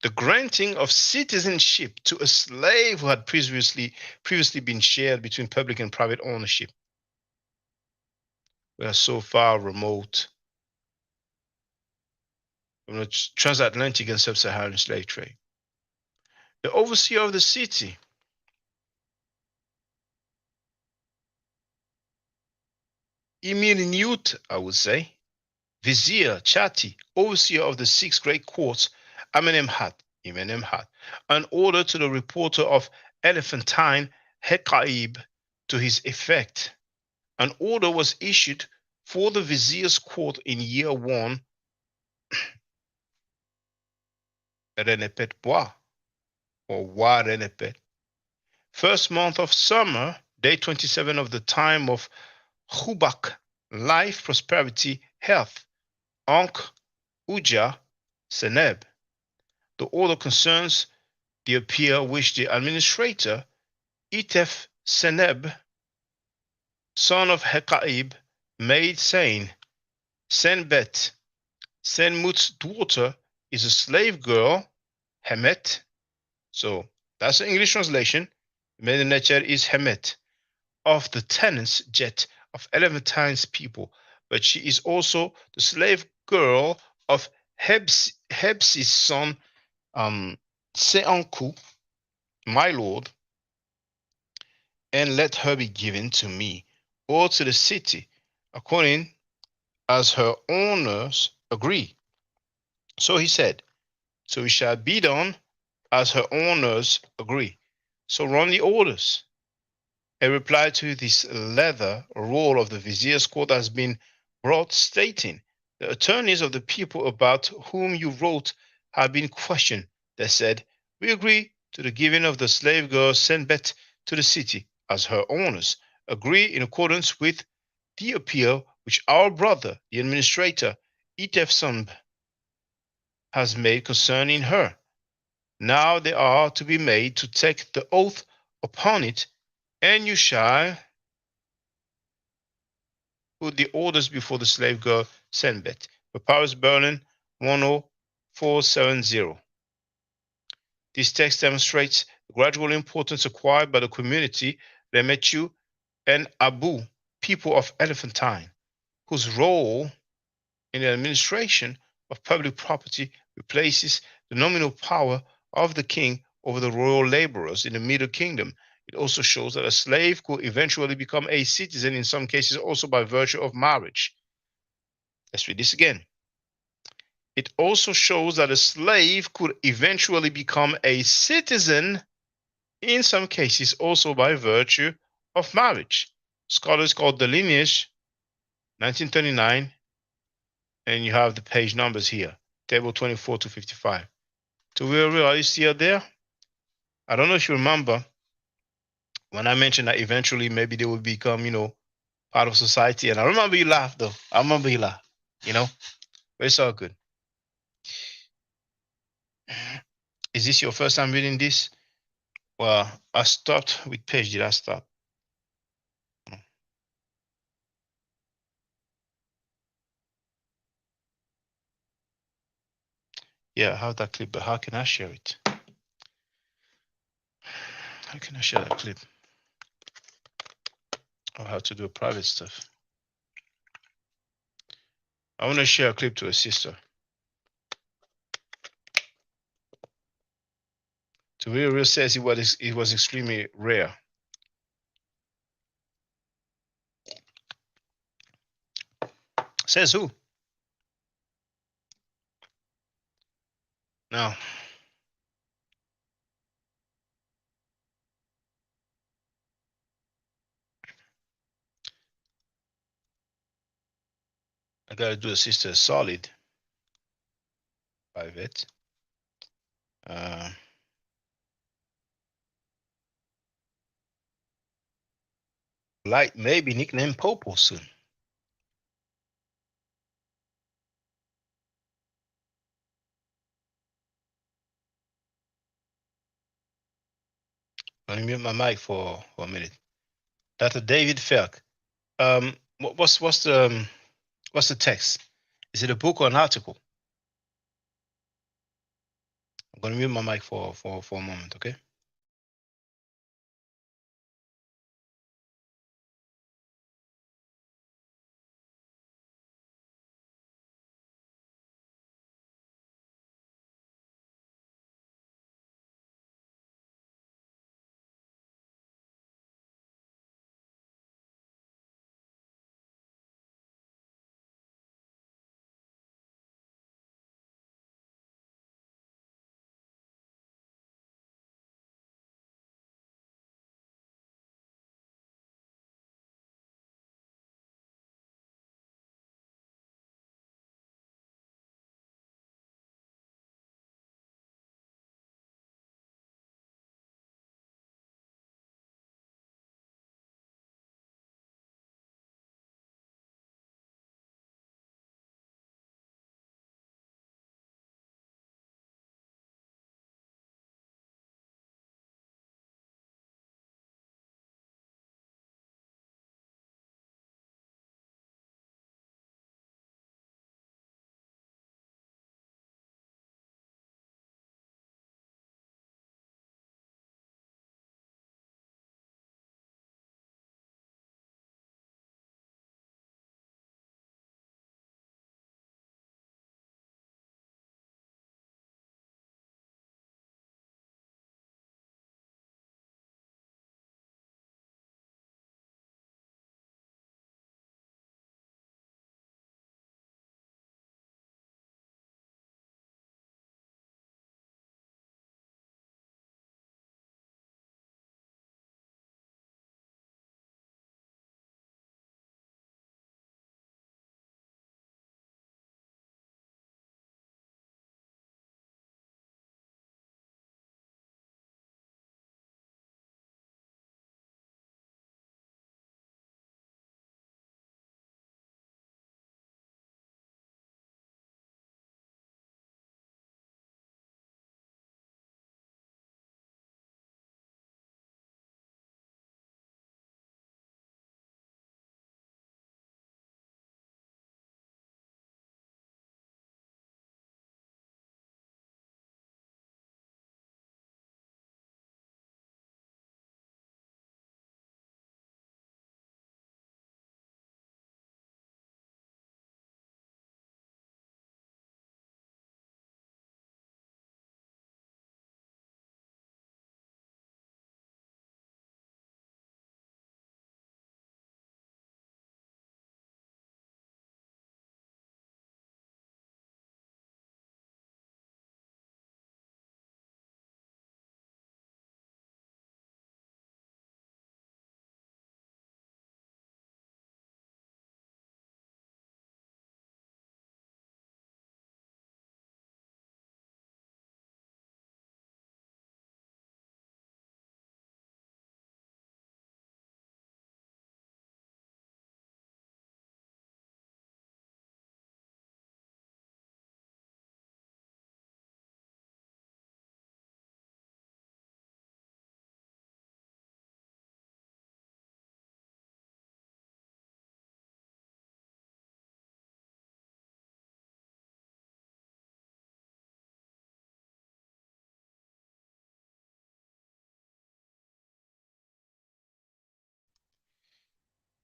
The granting of citizenship to a slave who had previously been shared between public and private ownership. We are so far remote from the transatlantic and sub-Saharan slave trade. The overseer of the city. Emir Newt, I would say. Vizier, Chati, overseer of the 6 great courts, Amenemhat, an order to the reporter of Elephantine Hekaib to his effect. An order was issued for the vizier's court in year 1, Renepet Bois, or Wa Renepet. First month of summer, day 27 of the time of Chubak, life, prosperity, health, Ankh, Uja, Seneb. The order concerns the appeal which the administrator, Itef Seneb, son of Hekaib, made, saying, Senbet, Senmut's daughter, is a slave girl, Hemet. So that's the English translation. The nature is Hemet, of the tenants jet of Elephantine's people, but she is also the slave girl of Hebsi's son, Seanku, my lord, and let her be given to me, or to the city, according as her owners agree. So he said, so it shall be done as her owners agree. So run the orders. A reply to this leather roll of the vizier's court has been brought, stating, the attorneys of the people about whom you wrote have been questioned. They said, we agree to the giving of the slave girl Senbet to the city as her owners, agree in accordance with the appeal which our brother, the administrator, Itef has made concerning her. Now they are to be made to take the oath upon it, and you shall put the orders before the slave girl Senbet. Papyrus Berlin 10470. This text demonstrates the gradual importance acquired by the community Remetu and Abu, people of Elephantine, whose role in the administration of public property replaces the nominal power of the king over the royal laborers in the Middle Kingdom. It also shows that a slave could eventually become a citizen, in some cases also by virtue of marriage. Let's read this again. It also shows that a slave could eventually become a citizen, in some cases also by virtue of marriage. Scholars call the lineage 1939, and you have the page numbers here, table 24 to 55. To real, are you still there? I don't know if you remember when I mentioned that eventually maybe they will become, part of society. And I remember you laughed though. I remember you laughed, but it's all good. Is this your first time reading this? Well, I stopped. Which page did I stop? Yeah, I have that clip, but how can I share it? How can I share that clip? I'll have to do private stuff. I want to share a clip to a sister. To real says it was extremely rare. Says who? Now, I gotta do a sister solid private. Like maybe nickname Popo soon. Let me mute my mic for a minute. Dr. David Felk. What's the text? Is it a book or an article? I'm gonna mute my mic for a moment, okay?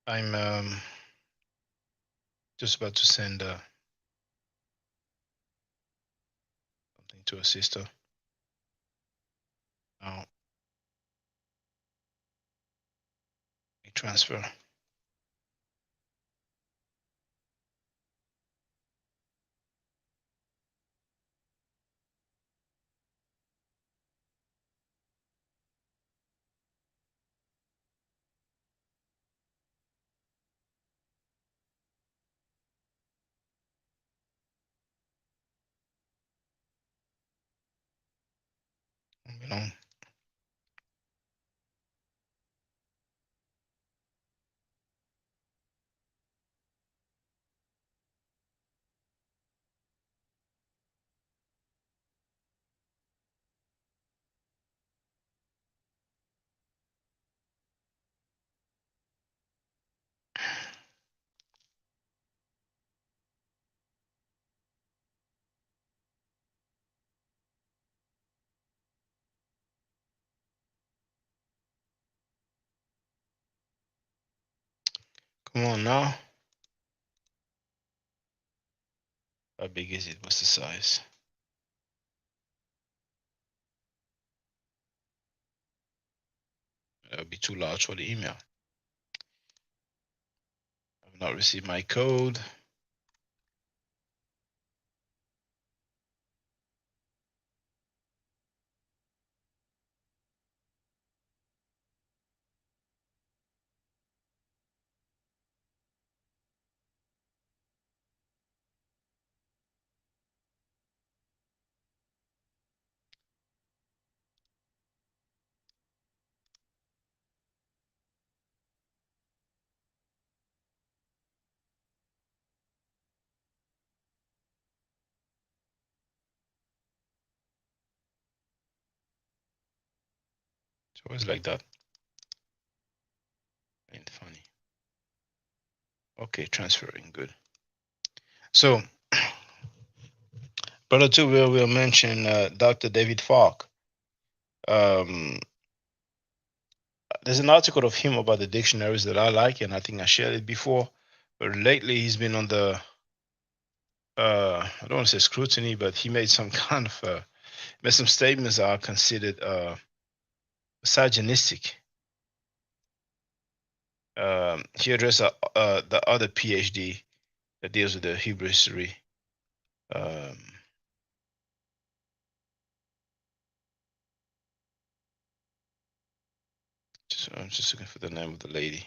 I'm just about to send something to a sister. Now, transfer. Moving on. Come on now. How big is it? What's the size? That'll be too large for the email. I've not received my code. It's always like that. Ain't funny. Okay, transferring, good. So, Brother Two will mention Dr. David Falk. There's an article of him about the dictionaries that I like, and I think I shared it before. But lately, he's been on the I don't want to say scrutiny, but he made some kind of made some statements that are considered misogynistic. He addressed the other PhD that deals with the Hebrew history. I'm just looking for the name of the lady.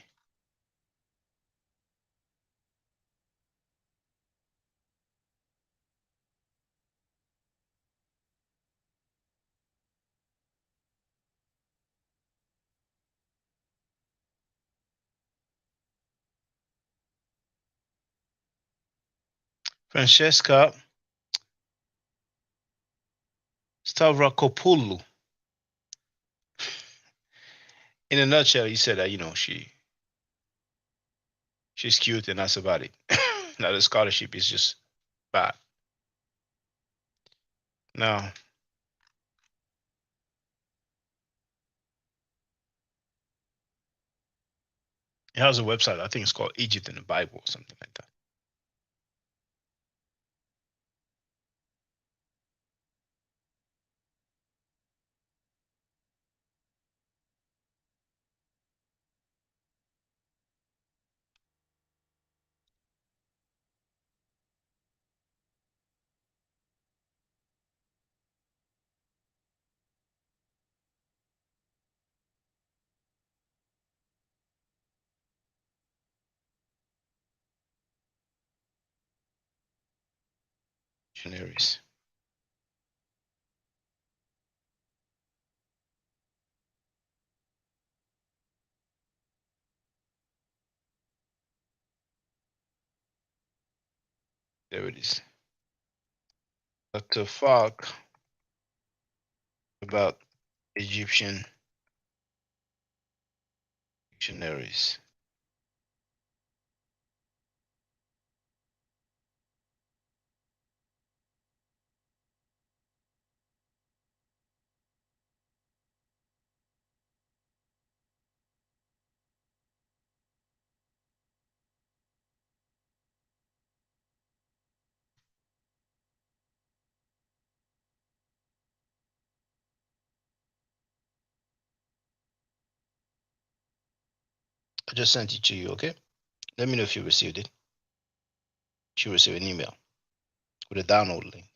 Francesca Stavrakopoulou. In a nutshell, he said that she's cute and that's about it. Now the scholarship is just bad. Now, he has a website. I think it's called Egypt in the Bible or something like that. Dictionaries. There it is. Dr. Falk about Egyptian dictionaries. I just sent it to you, okay? Let me know if you received it. You should receive an email with a download link.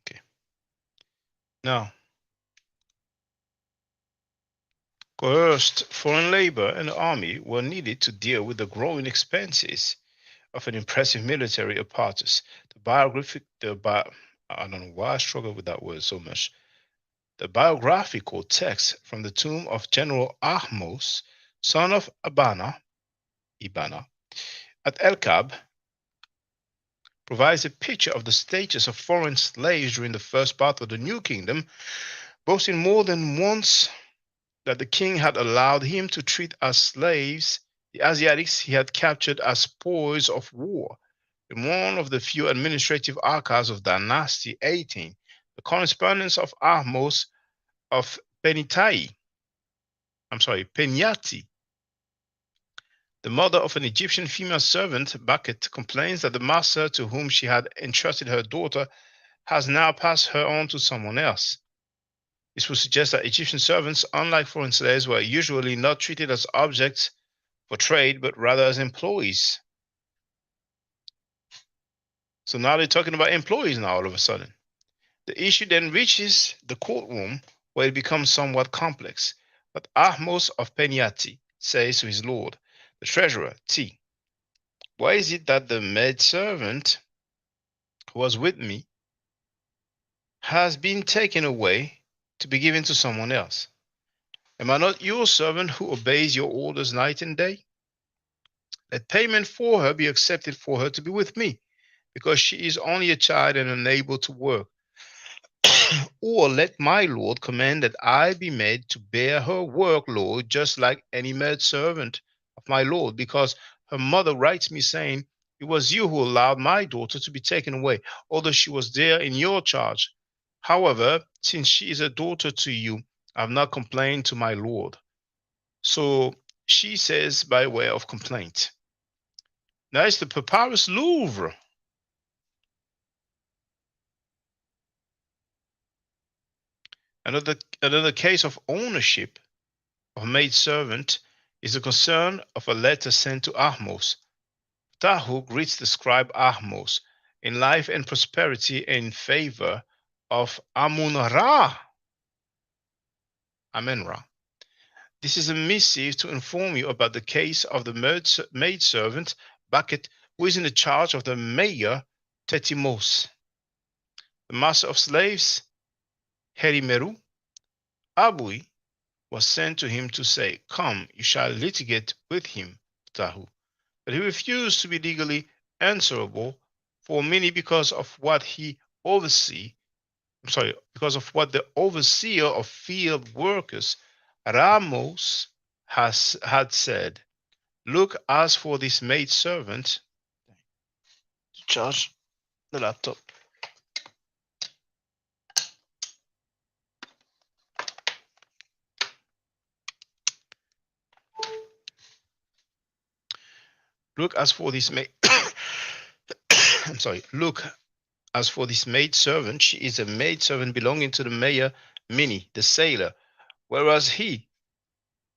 Okay. Now, coerced foreign labor and the army were needed to deal with the growing expenses of an impressive military apparatus. I don't know why I struggle with that word so much. The biographical text from the tomb of General Ahmose, son of Ibana, at El Kab, provides a picture of the status of foreign slaves during the first part of the New Kingdom, boasting more than once that the king had allowed him to treat as slaves the Asiatics he had captured as spoils of war. In one of the few administrative archives of Dynasty 18, the correspondence of Ahmose of Penyati, the mother of an Egyptian female servant, Bakit, complains that the master to whom she had entrusted her daughter has now passed her on to someone else. This would suggest that Egyptian servants, unlike foreign slaves, were usually not treated as objects for trade, but rather as employees. So now they're talking about employees now all of a sudden. The issue then reaches the courtroom where it becomes somewhat complex. But Ahmose of Penyati says to his lord, the treasurer, T, why is it that the maidservant who was with me has been taken away to be given to someone else? Am I not your servant who obeys your orders night and day? Let payment for her be accepted for her to be with me, because she is only a child and unable to work. Or let my lord command that I be made to bear her workload just like any maid servant of my lord, because her mother writes me saying, it was you who allowed my daughter to be taken away, although she was there in your charge. However, since she is a daughter to you, I have not complained to my lord. So she says by way of complaint. Now it's the Papyrus Louvre. Another case of ownership of maidservant is the concern of a letter sent to Ahmose. Tahu greets the scribe Ahmose in life and prosperity in favor of Amun-Ra. Amen-Ra. This is a missive to inform you about the case of the maidservant Bakit, who is in the charge of the mayor Tetimos. The master of slaves, Herimeru, Abui, was sent to him to say, come, you shall litigate with him, Tahu. But he refused to be legally answerable for many because of what because of what the overseer of field workers, Ramos, had said. Look, as for this maidservant, charge the laptop. Look, as for this maid, Look, as for this maidservant, she is a maidservant belonging to the mayor Mini, the sailor, whereas he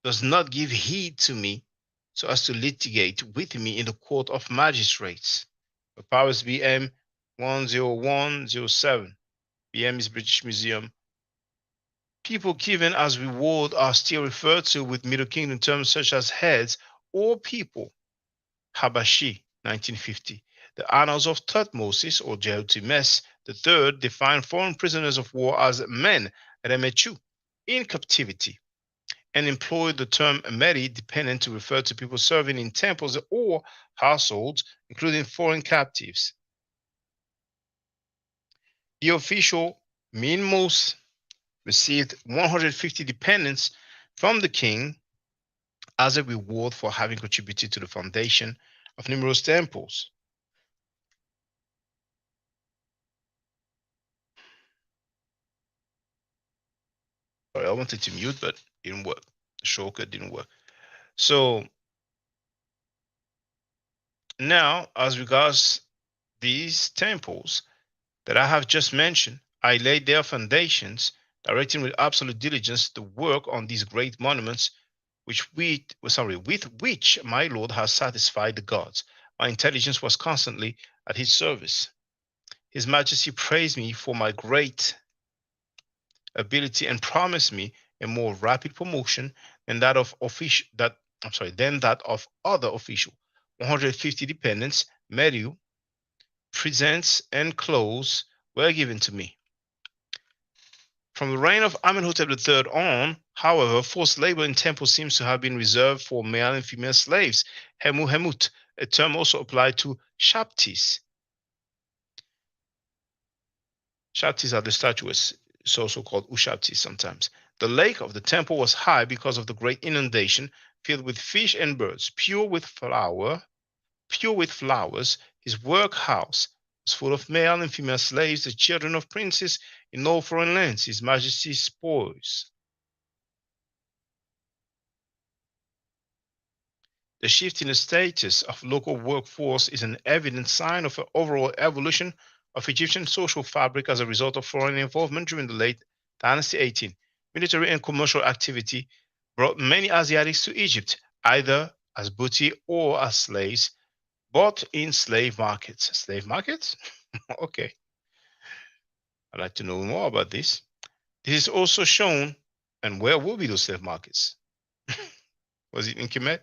does not give heed to me so as to litigate with me in the court of magistrates. Papyrus BM 10107. BM is British Museum. People given as reward are still referred to with Middle Kingdom terms such as heads or people. Habashi, 1950. The Annals of Thutmose or Jehotimes III define foreign prisoners of war as men, remechu, in captivity, and employed the term meri dependent to refer to people serving in temples or households, including foreign captives. The official Minmos received 150 dependents from the king as a reward for having contributed to the foundation of numerous temples. Sorry, I wanted to mute, but it didn't work. The shortcut didn't work. So Now, as regards these temples that I have just mentioned, I laid their foundations, directing with absolute diligence the work on these great monuments, with which my Lord has satisfied the gods. My intelligence was constantly at his service. His Majesty praised me for my great ability and promised me a more rapid promotion than that of other official. 150 dependents, menu, presents, and clothes were given to me. From the reign of Amenhotep III on, however, forced labor in temples seems to have been reserved for male and female slaves. Hemu-hemut, a term also applied to shaptis. Shaptis are the statues. It's also called ushaptis sometimes. The lake of the temple was high because of the great inundation, filled with fish and birds, pure with flowers. His workhouse was full of male and female slaves, the children of princes in all foreign lands, His Majesty's spoils. The shift in the status of local workforce is an evident sign of an overall evolution of Egyptian social fabric as a result of foreign involvement during the late Dynasty 18. Military and commercial activity brought many Asiatics to Egypt, either as booty or as slaves, bought in slave markets. Slave markets? Okay. I'd like to know more about this. This is also shown, and where will be those slave markets? Was it in Kemet?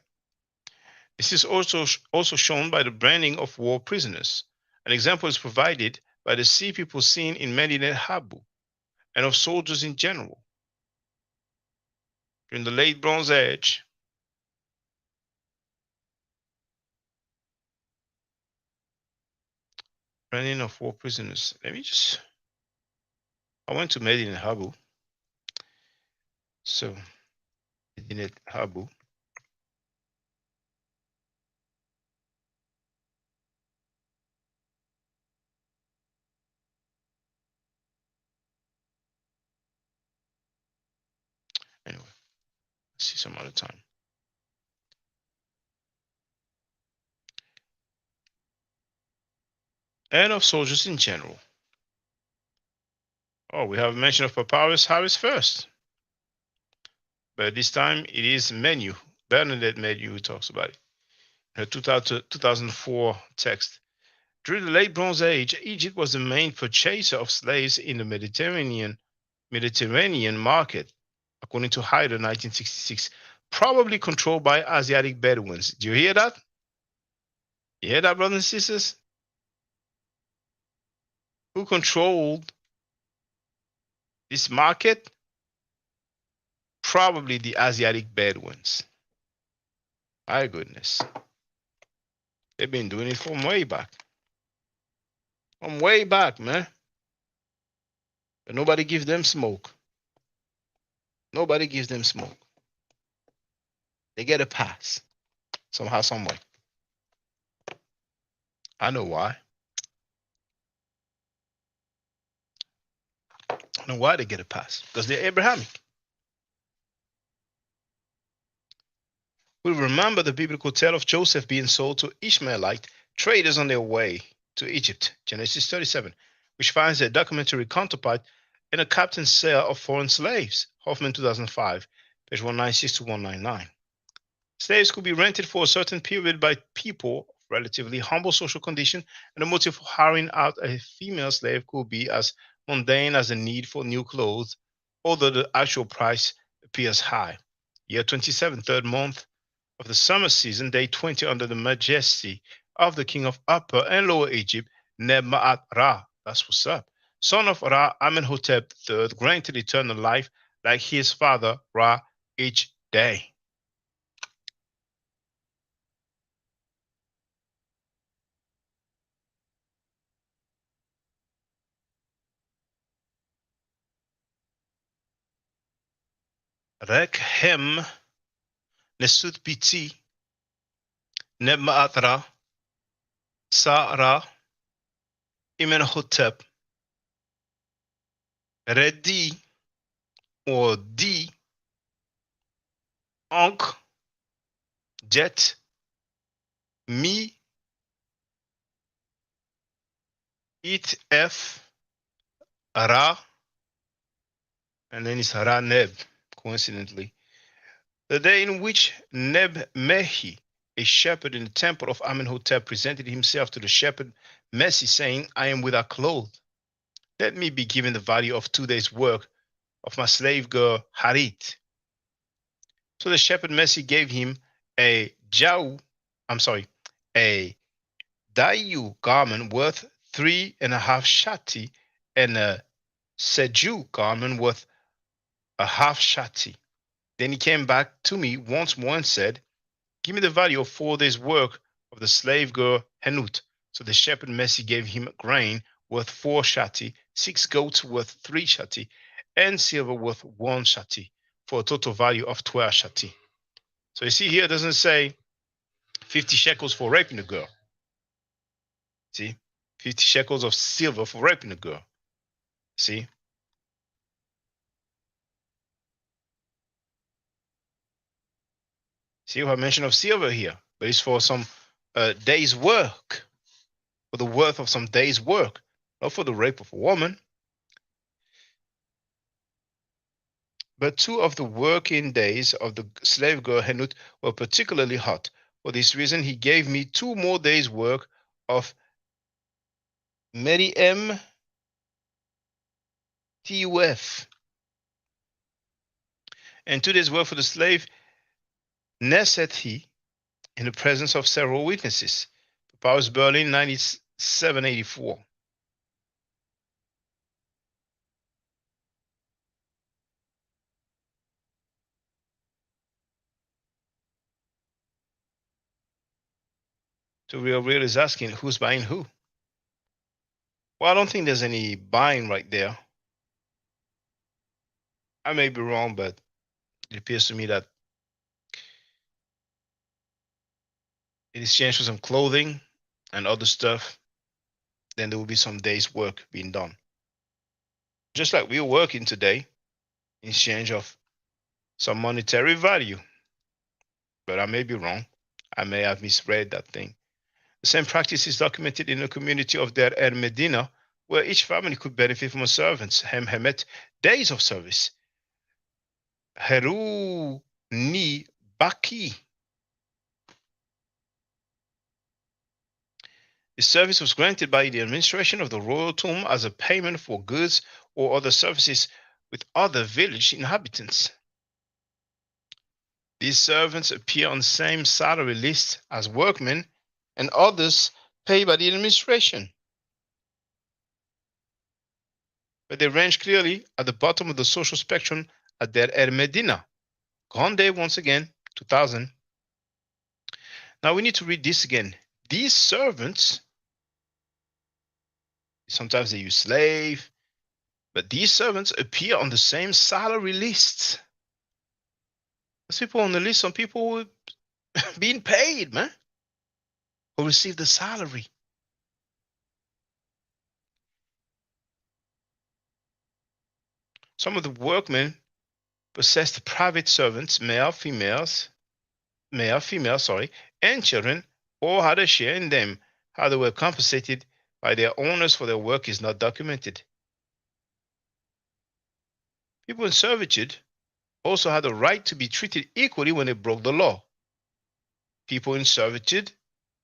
This is also shown by the branding of war prisoners. An example is provided by the sea people seen in Medinet Habu, and of soldiers in general. During the late Bronze Age, branding of war prisoners. I went to Medinet Habu. So, Medinet Habu. Anyway, let's see some other time. And of soldiers in general. Oh, we have a mention of Papyrus Harris first. But this time it is Menu, Bernadette Menu, who talks about it. Her 2004 text. During the late Bronze Age, Egypt was the main purchaser of slaves in the Mediterranean market, according to Hyder, 1966, probably controlled by Asiatic Bedouins. Do you hear that? You hear that, brothers and sisters? Who controlled this market? Probably the Asiatic Bedouins. My goodness. They've been doing it from way back. From way back, man. But nobody gives them smoke. Nobody gives them smoke. They get a pass. Somehow, some way. I know why. I know why they get a pass. Because they're Abrahamic. We remember the biblical tale of Joseph being sold to Ishmaelite traders on their way to Egypt, Genesis 37, which finds a documentary counterpart in a captain's sale of foreign slaves, Hoffman 2005, page 196 to 199. Slaves could be rented for a certain period by people of relatively humble social condition, and the motive for hiring out a female slave could be as mundane as the need for new clothes, although the actual price appears high. Year 27, third month of the summer season, day 20, under the majesty of the king of Upper and Lower Egypt, Neb-Ma'at Ra, that's what's up, son of Ra, Amenhotep III, granted eternal life like his father Ra each day. Rekhem Nesut Biti Neb-Ma'at Ra Sa-Ra Imenhotep Redi or D Ankh Jet Mi It F Ra, and then it's Ra Neb, coincidentally. The day in which Neb Mehi, a shepherd in the temple of Amenhotep, presented himself to the shepherd Messi, saying, I am without clothes. Let me be given the value of 2 days' work of my slave girl Harit. So the shepherd Messi gave him a a Dayu garment worth 3.5 shati, and a Seju garment worth a half shati. Then he came back to me once more and said, give me the value of 4 days' work of the slave girl Henut. So the shepherd Messi gave him grain worth 4 shati, 6 goats worth 3 shati, and silver worth 1 shati, for a total value of 12 shati. So you see here, it doesn't say 50 shekels for raping a girl. See, 50 shekels of silver for raping a girl. See? See what I mentioned of silver here, but it's for some day's work, for the worth of some day's work, not for the rape of a woman. But 2 of the working days of the slave girl Henut were particularly hot. For this reason, he gave me 2 more days' work of Meriem Tuf, and 2 days' work for the slave Nesethi, in the presence of several witnesses. Papyrus Berlin 9784. So Real is asking, who's buying who? Well, I don't think there's any buying right there. I may be wrong, but it appears to me that in exchange for some clothing and other stuff, then there will be some days' work being done. Just like we're working today in exchange of some monetary value. But I may be wrong. I may have misread that thing. The same practice is documented in the community of Der El Medina, where each family could benefit from a servant's Hemhemet days of service. Heru ni Baki. The service was granted by the administration of the royal tomb as a payment for goods or other services with other village inhabitants. These servants appear on the same salary list as workmen and others paid by the administration. But they range clearly at the bottom of the social spectrum at Der El Medina. Grande once again, 2000. Now we need to read this again. These servants, sometimes they use slave, but these servants appear on the same salary lists. There's people on the list, some people who are being paid, man, who receive the salary. Some of the workmen possessed private servants, male, female, and children, or had a share in them. How they were compensated by their owners for their work is not documented. People in servitude also had the right to be treated equally when they broke the law. People in servitude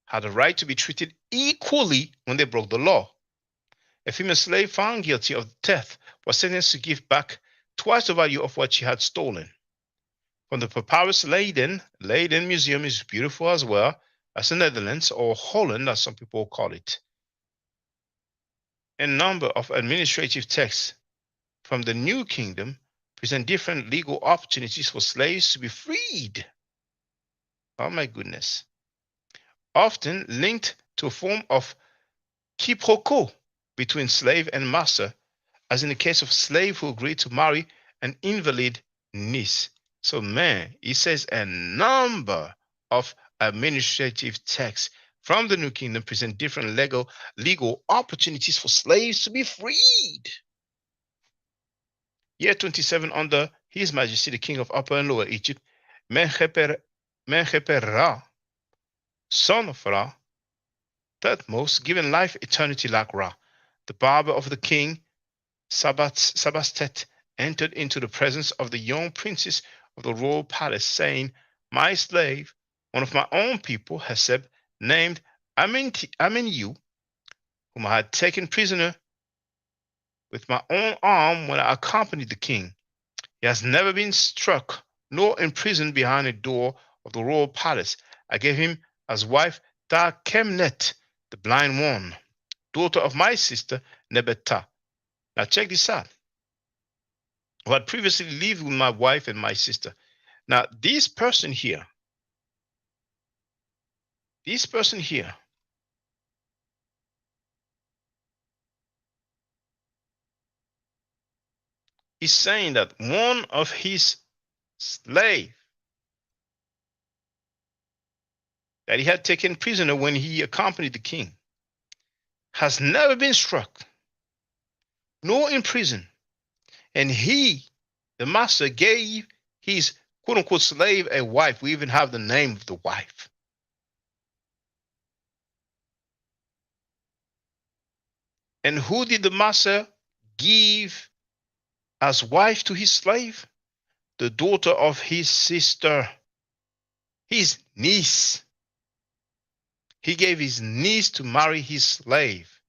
had the right to be treated equally when they broke the law. A female slave found guilty of theft was sentenced to give back twice the value of what she had stolen. From the Papyrus Leiden Museum is beautiful as well as the Netherlands, or Holland as some people call it. A number of administrative texts from the New Kingdom present different legal opportunities for slaves to be freed. Oh my goodness. Often linked to a form of quiproquo between slave and master, as in the case of slave who agreed to marry an invalid niece. So man, it says a number of administrative texts from the New Kingdom present different legal opportunities for slaves to be freed. Year 27 under His Majesty the King of Upper and Lower Egypt, Menheper Ra, son of Ra, Thutmose, given life eternity like Ra. the barber of the king, Sabastet, entered into the presence of the young princess of the royal palace, saying, "My slave, one of my own people, Heseb, named Amenyu, whom I had taken prisoner with my own arm when I accompanied the king. He has never been struck nor imprisoned behind a door of the royal palace. I gave him as wife Takemnet, the blind one, daughter of my sister Nebeta." Now check this out. Who had previously lived with my wife and my sister. Now this person here, is saying that one of his slave that he had taken prisoner when he accompanied the king has never been struck nor imprisoned, and he, the master, gave his quote-unquote slave a wife. We even have the name of the wife. And who did the master give as wife to his slave? The daughter of his sister, his niece. He gave his niece to marry his slave.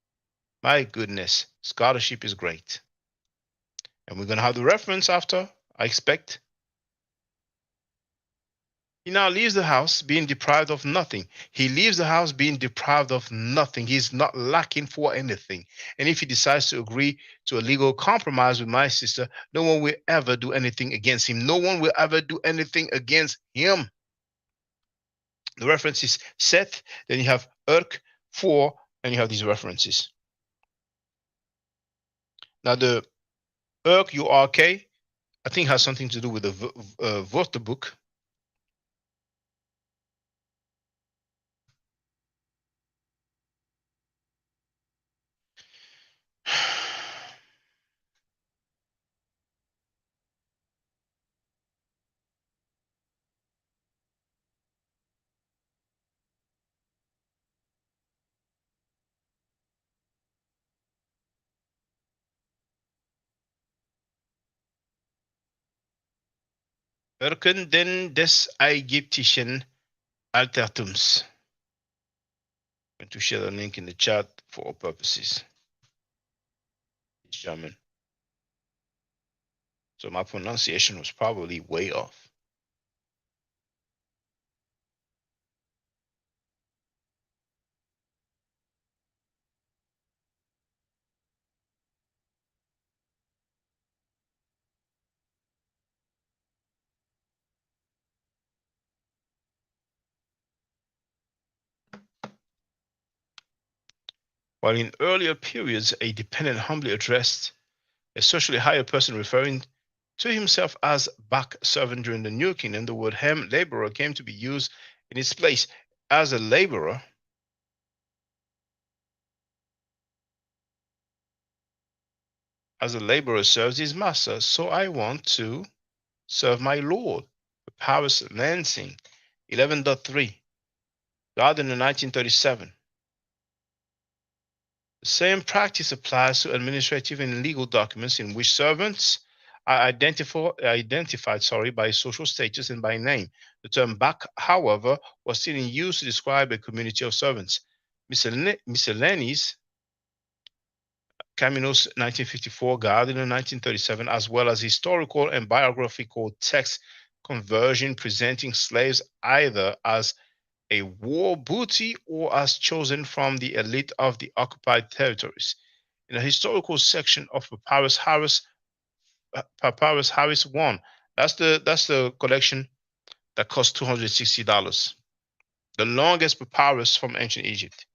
My goodness, scholarship is great. And we're going to have the reference after, I expect. He now leaves the house being deprived of nothing. He leaves the house being deprived of nothing. He's not lacking for anything. And if he decides to agree to a legal compromise with my sister, no one will ever do anything against him. No one will ever do anything against him. The reference is Seth, then you have Urk, 4, and you have these references. Now the Urk, U-R-K, I think has something to do with the Wörterbuch. Wirken denn des ägyptischen Altertums. I'm going to share the link in the chat for all purposes. It's German. So my pronunciation was probably way off. While in earlier periods, a dependent humbly addressed a socially higher person referring to himself as back servant. During the New Kingdom, the word hem, laborer, came to be used in its place. As a laborer, serves his master, so I want to serve my Lord. Papyrus Lansing, 11.3, Gardner, 1937. The same practice applies to administrative and legal documents in which servants are identified by social status and by name. The term back, however, was still in use to describe a community of servants. Miscellanies, Caminos, 1954, Gardiner, 1937, as well as historical and biographical text conversion presenting slaves either as a war booty or as chosen from the elite of the occupied territories. In the historical section of Papyrus Harris 1, that's the collection that cost $260. The longest papyrus from ancient Egypt.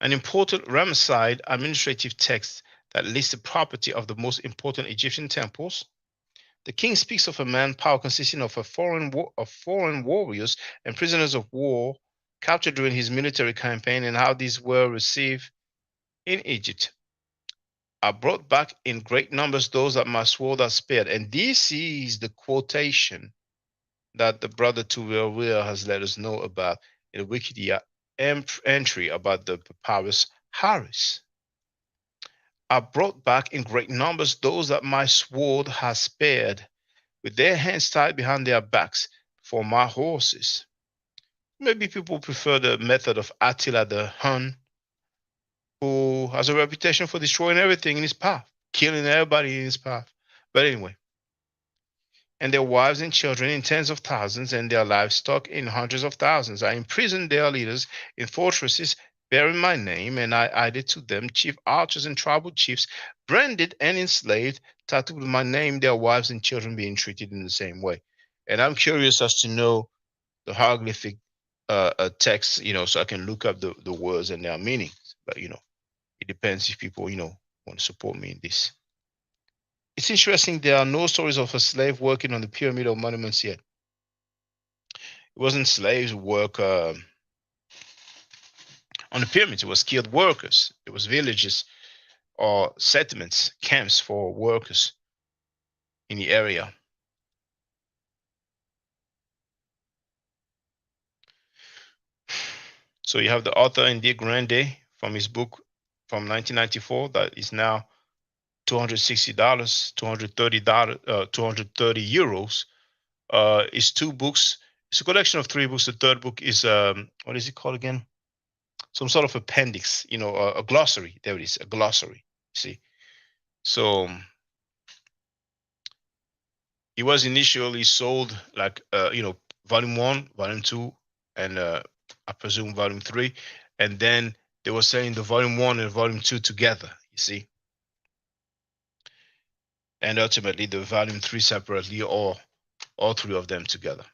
An important Ramesside administrative text that lists the property of the most important Egyptian temples. The king speaks of a manpower consisting of foreign warriors and prisoners of war captured during his military campaign and how these were received in Egypt. Are brought back in great numbers those that my sword are spared. And this is the quotation that the brother Tuvel has let us know about in the entry about the papyrus Harris. I brought back in great numbers those that my sword has spared, with their hands tied behind their backs for my horses. Maybe people prefer the method of Attila the Hun, who has a reputation for destroying everything in his path, killing everybody in his path. But anyway, and their wives and children in tens of thousands, and their livestock in hundreds of thousands. I imprisoned their leaders in fortresses bearing my name, and I added to them chief archers and tribal chiefs, branded and enslaved, tattooed with my name, their wives and children being treated in the same way. And I'm curious as to know the hieroglyphic text, so I can look up the words and their meanings. But it depends if people, want to support me in this. It's interesting, there are no stories of a slave working on the pyramidal monuments yet. It wasn't slaves who work on the pyramids, it was skilled workers. It was villages or settlements, camps for workers in the area. So you have the author India Grande from his book from 1994 that is now $260, $230, 230 euros. It's 2 books. It's a collection of 3 books. The third book is what is it called again? Some sort of appendix, a glossary. There it is, a glossary. See, so it was initially sold like volume 1, volume 2, and I presume volume 3, and then they were selling the volume 1 and volume 2 together. You see, and ultimately the volume 3 separately, or all 3 of them together.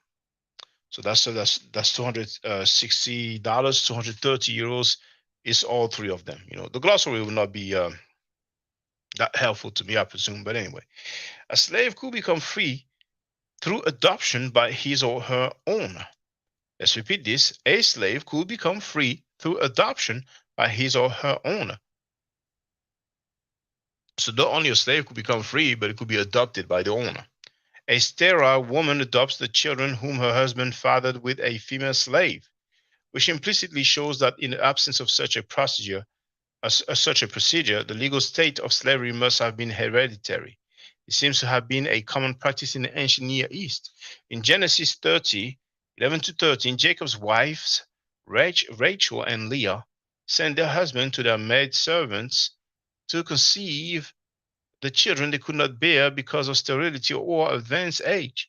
So that's $260, 230 euros is all 3 of them. The glossary will not be that helpful to me, I presume. But anyway, a slave could become free through adoption by his or her owner. Let's repeat this. A slave could become free through adoption by his or her owner. So not only a slave could become free, but it could be adopted by the owner. A sterile woman adopts the children whom her husband fathered with a female slave, which implicitly shows that in the absence of such a procedure, the legal state of slavery must have been hereditary. It seems to have been a common practice in the ancient Near East. In Genesis 30:11-13, Jacob's wives, Rachel and Leah, sent their husbands to their maidservants to conceive the children they could not bear because of sterility or advanced age,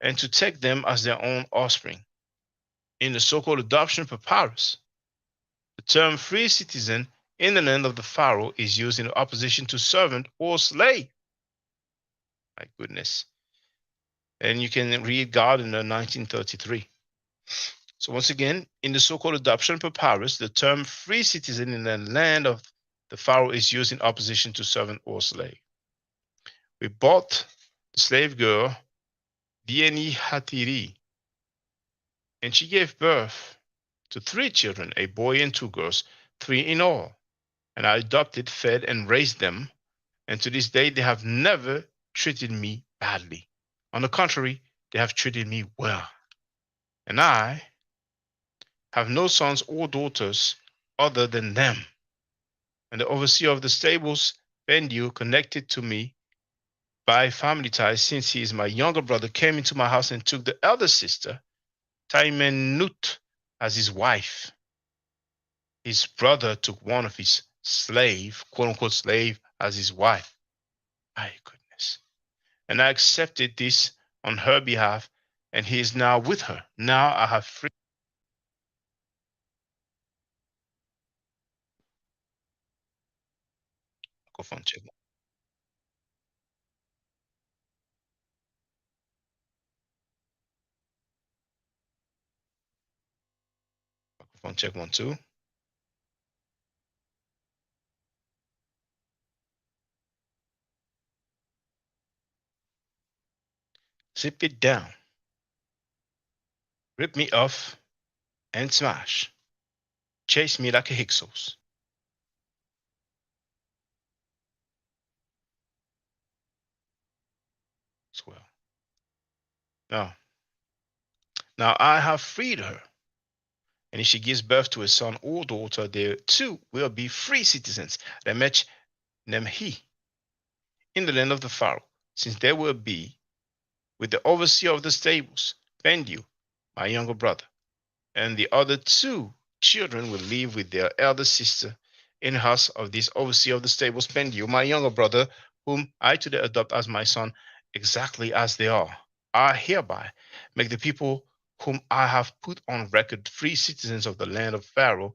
and to take them as their own offspring. In the so-called adoption papyrus, the term free citizen in the land of the Pharaoh is used in opposition to servant or slave. My goodness. And you can read Gardner 1933. So once again, in the so-called adoption papyrus, the term free citizen in the land of the Pharaoh is used in opposition to servant or slave. We bought the slave girl, Bieni Hatiri, and she gave birth to 3 children, a boy and 2 girls, 3 in all. And I adopted, fed, and raised them. And to this day, they have never treated me badly. On the contrary, they have treated me well. And I have no sons or daughters other than them. And the overseer of the stables, Bendu, connected to me by family ties, since he is my younger brother, came into my house and took the elder sister, Taimenut, as his wife. His brother took one of his slave, quote unquote slave, as his wife. My goodness. And I accepted this on her behalf, and he is now with her. Now I have free. Microphone check. Microphone check 1, 2. Zip it down. Rip me off and smash. Chase me like a Hyksos. As well. Now I have freed her, And if she gives birth to a son or daughter, they too will be free citizens. Remech Nemhi in the land of the Pharaoh, since they will be with the overseer of the stables, Bendu, my younger brother, and the other 2 children will live with their elder sister in the house of this overseer of the stables, Bendu, my younger brother, whom I today adopt as my son, exactly as they are. I hereby make the people whom I have put on record free citizens of the land of Pharaoh,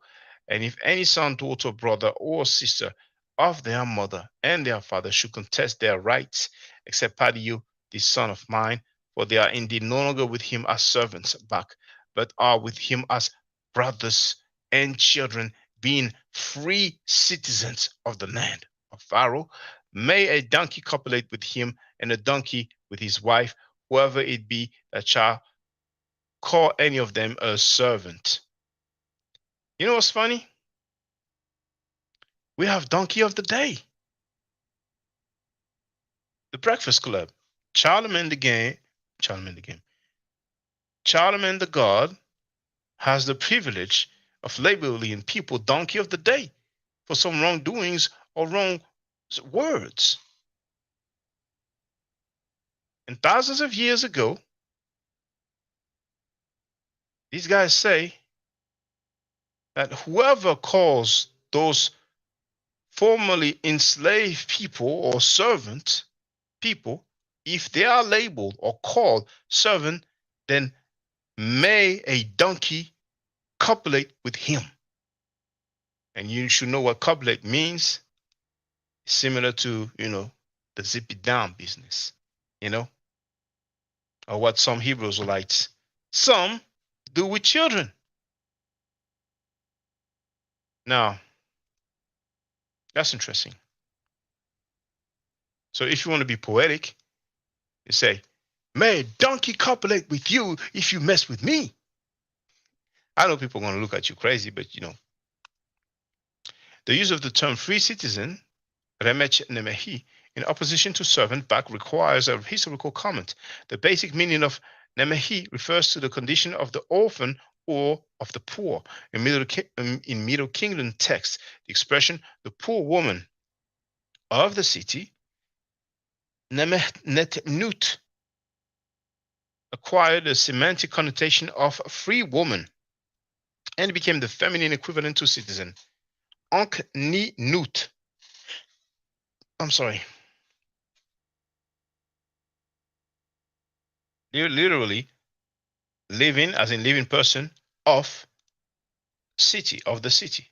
and if any son, daughter, brother, or sister of their mother and their father should contest their rights, except Padiu, this son of mine, for they are indeed no longer with him as servants back, but are with him as brothers and children, being free citizens of the land of Pharaoh, may a donkey copulate with him and a donkey with his wife, whoever it be that shall call any of them a servant. You know what's funny? We have donkey of the day. The Breakfast Club. Charlemagne the God has the privilege of labeling people donkey of the day for some wrongdoings or wrong words. And thousands of years ago, these guys say that whoever calls those formerly enslaved people or servant people, if they are labeled or called servant, then may a donkey copulate with him. And you should know what copulate means. Similar to, the zip it down business, or what some Hebrews some do with children. Now, that's interesting. So if you want to be poetic, you say, may a donkey copulate with you if you mess with me. I know people are going to look at you crazy, but the use of the term free citizen, remech nemehi, in opposition to servant back requires a historical comment. The basic meaning of nemehi refers to the condition of the orphan or of the poor. In Middle Kingdom texts, the expression the poor woman of the city, nemetnut, acquired a semantic connotation of free woman and became the feminine equivalent to citizen. Ankh ni nut. I'm sorry. Literally, living as in living person of city, of the city.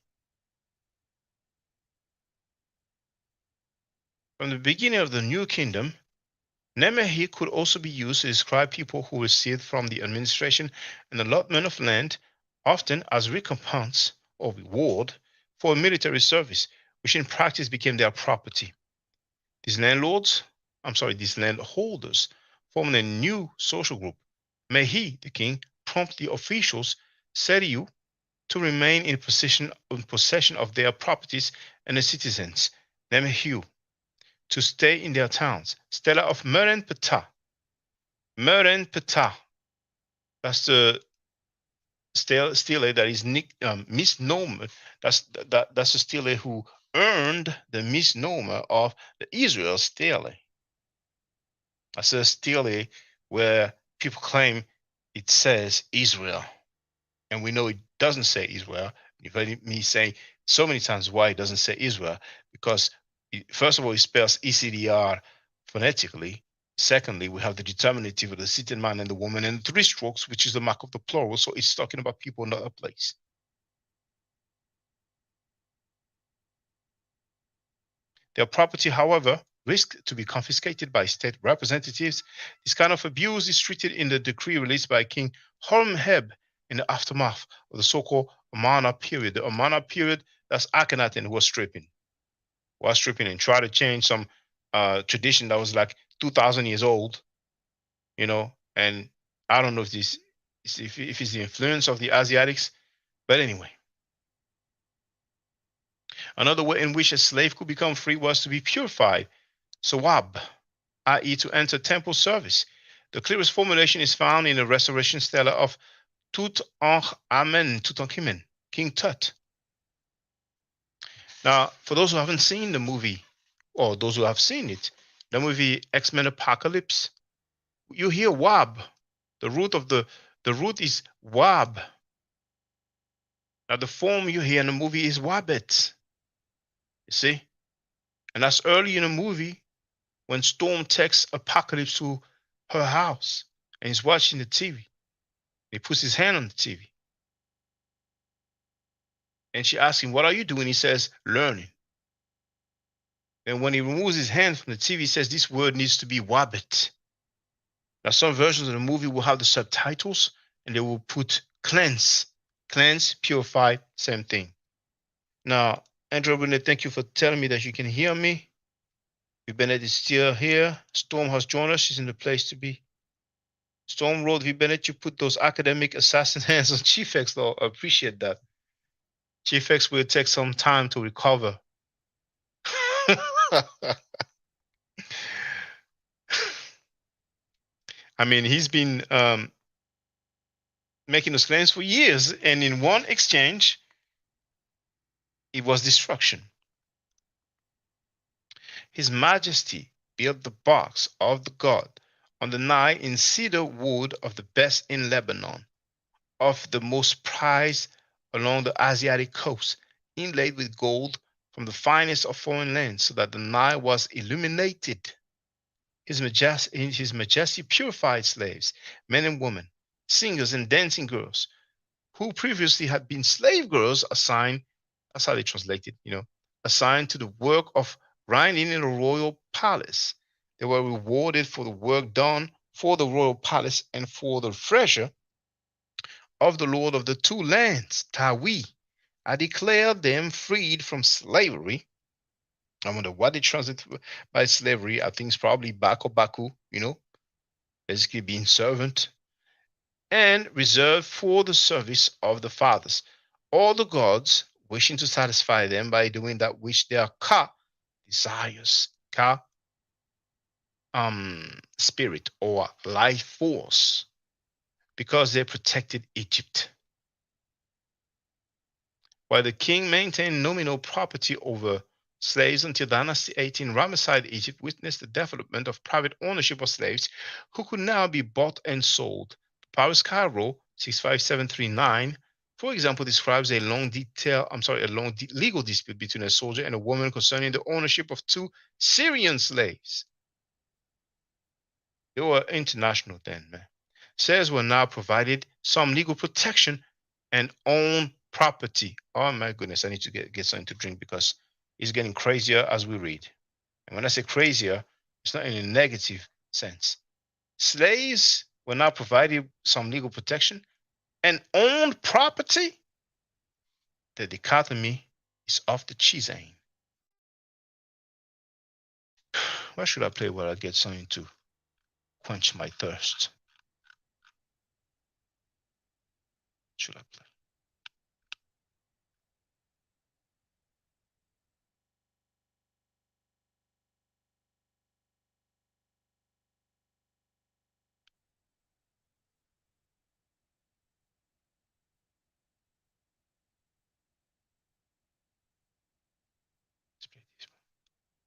From the beginning of the New Kingdom, nemehi could also be used to describe people who received from the administration an allotment of land, often as recompense or reward for military service, which in practice became their property. These landholders formed a new social group. May he, the king, prompt the officials, Seriu, to remain in possession of their properties and the citizens, Nemehu, to stay in their towns. Stella of Meren Ptah. Meren Ptah. That's the stele that is misnomer. That's the stele who earned the misnomer of the Israel stele. That's a stele where people claim it says Israel, and we know it doesn't say Israel. You've heard me say so many times why it doesn't say Israel, because first of all, it spells ECDR phonetically. Secondly, we have the determinative of the sitting man and the woman, and 3 strokes, which is the mark of the plural. So it's talking about people, not a place. Their property, however, risked to be confiscated by state representatives. This kind of abuse is treated in the decree released by King Horemheb in the aftermath of the so-called Amarna period. The Amarna period, that's Akhenaten who was stripping and tried to change some tradition that was like 2,000 years old, and I don't know if it's the influence of the Asiatics, but anyway. Another way in which a slave could become free was to be purified, sawab, i.e. to enter temple service. The clearest formulation is found in the restoration stela of Tutankhamen, King Tut. Now, for those who haven't seen the movie, or those who have seen it, the movie X-Men Apocalypse, you hear Wab. The root is Wab. Now, the form you hear in the movie is Wabbit. You see? And that's early in the movie when Storm takes Apocalypse to her house and he's watching the TV. He puts his hand on the TV. And she asks him, what are you doing? He says, learning. And when he removes his hand from the TV, he says, this word needs to be Wabbit. Now, some versions of the movie will have the subtitles and they will put cleanse. Cleanse, purify, same thing. Now, Andrew Bennett, thank you for telling me that you can hear me. V Bennett is still here. Storm has joined us. She's in the place to be. Storm wrote, V Bennett, you put those academic assassin hands on Chief X, though. I appreciate that. Chief X will take some time to recover. I mean, he's been making those claims for years, and in one exchange, it was destruction. His Majesty built the box of the god on the Nile in cedar wood of the best in Lebanon, of the most prized along the Asiatic coast, inlaid with gold from the finest of foreign lands, so that the Nile was illuminated. His Majesty purified slaves, men and women, singers and dancing girls, who previously had been slave girls assigned, that's how they translate it, assigned to the work of grinding in the royal palace. They were rewarded for the work done for the royal palace and for the treasure of the Lord of the two lands, Tawi. I declare them freed from slavery. I wonder what they translate by slavery. I think it's probably Baku, basically being servant, and reserved for the service of the fathers. All the gods wishing to satisfy them by doing that which their Ka desires, Ka, spirit or life force, because they protected Egypt. While the king maintained nominal property over slaves until Dynasty 18, Ramesside Egypt witnessed the development of private ownership of slaves who could now be bought and sold. Papyrus Cairo 65739, for example, describes a long legal dispute between a soldier and a woman concerning the ownership of two Syrian slaves. They were international then, man. Slaves were now provided some legal protection and own property. Oh my goodness, I need to get something to drink because it's getting crazier as we read. And when I say crazier, it's not in a negative sense. Slaves were now provided some legal protection and owned property. The dichotomy is off the chain. Where should I play where I get something to quench my thirst? Should I play?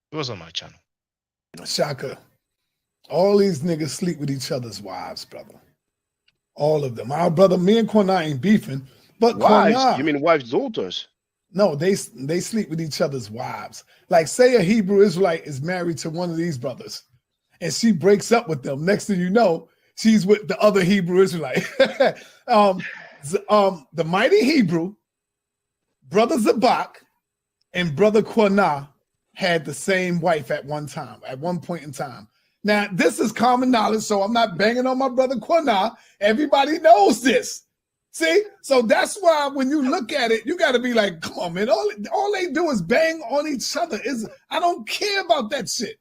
It was on my channel. Shaka, all these niggas sleep with each other's wives, brother. All of them. Our brother, me and Quana ain't beefing, but Wives? Quana, You mean wives' daughters? no, they sleep with each other's wives. Like, say a Hebrew Israelite is married to one of these brothers, and she breaks up with them. Next thing you know, she's with the other Hebrew Israelite. The mighty Hebrew, brother Zabak, and brother Quana had the same wife at one point in time. Now, this is common knowledge, so I'm not banging on my brother Quana. Everybody knows this. See? So that's why when you look at it, you got to be like, come on, man. All they do is bang on each other. I don't care about that shit,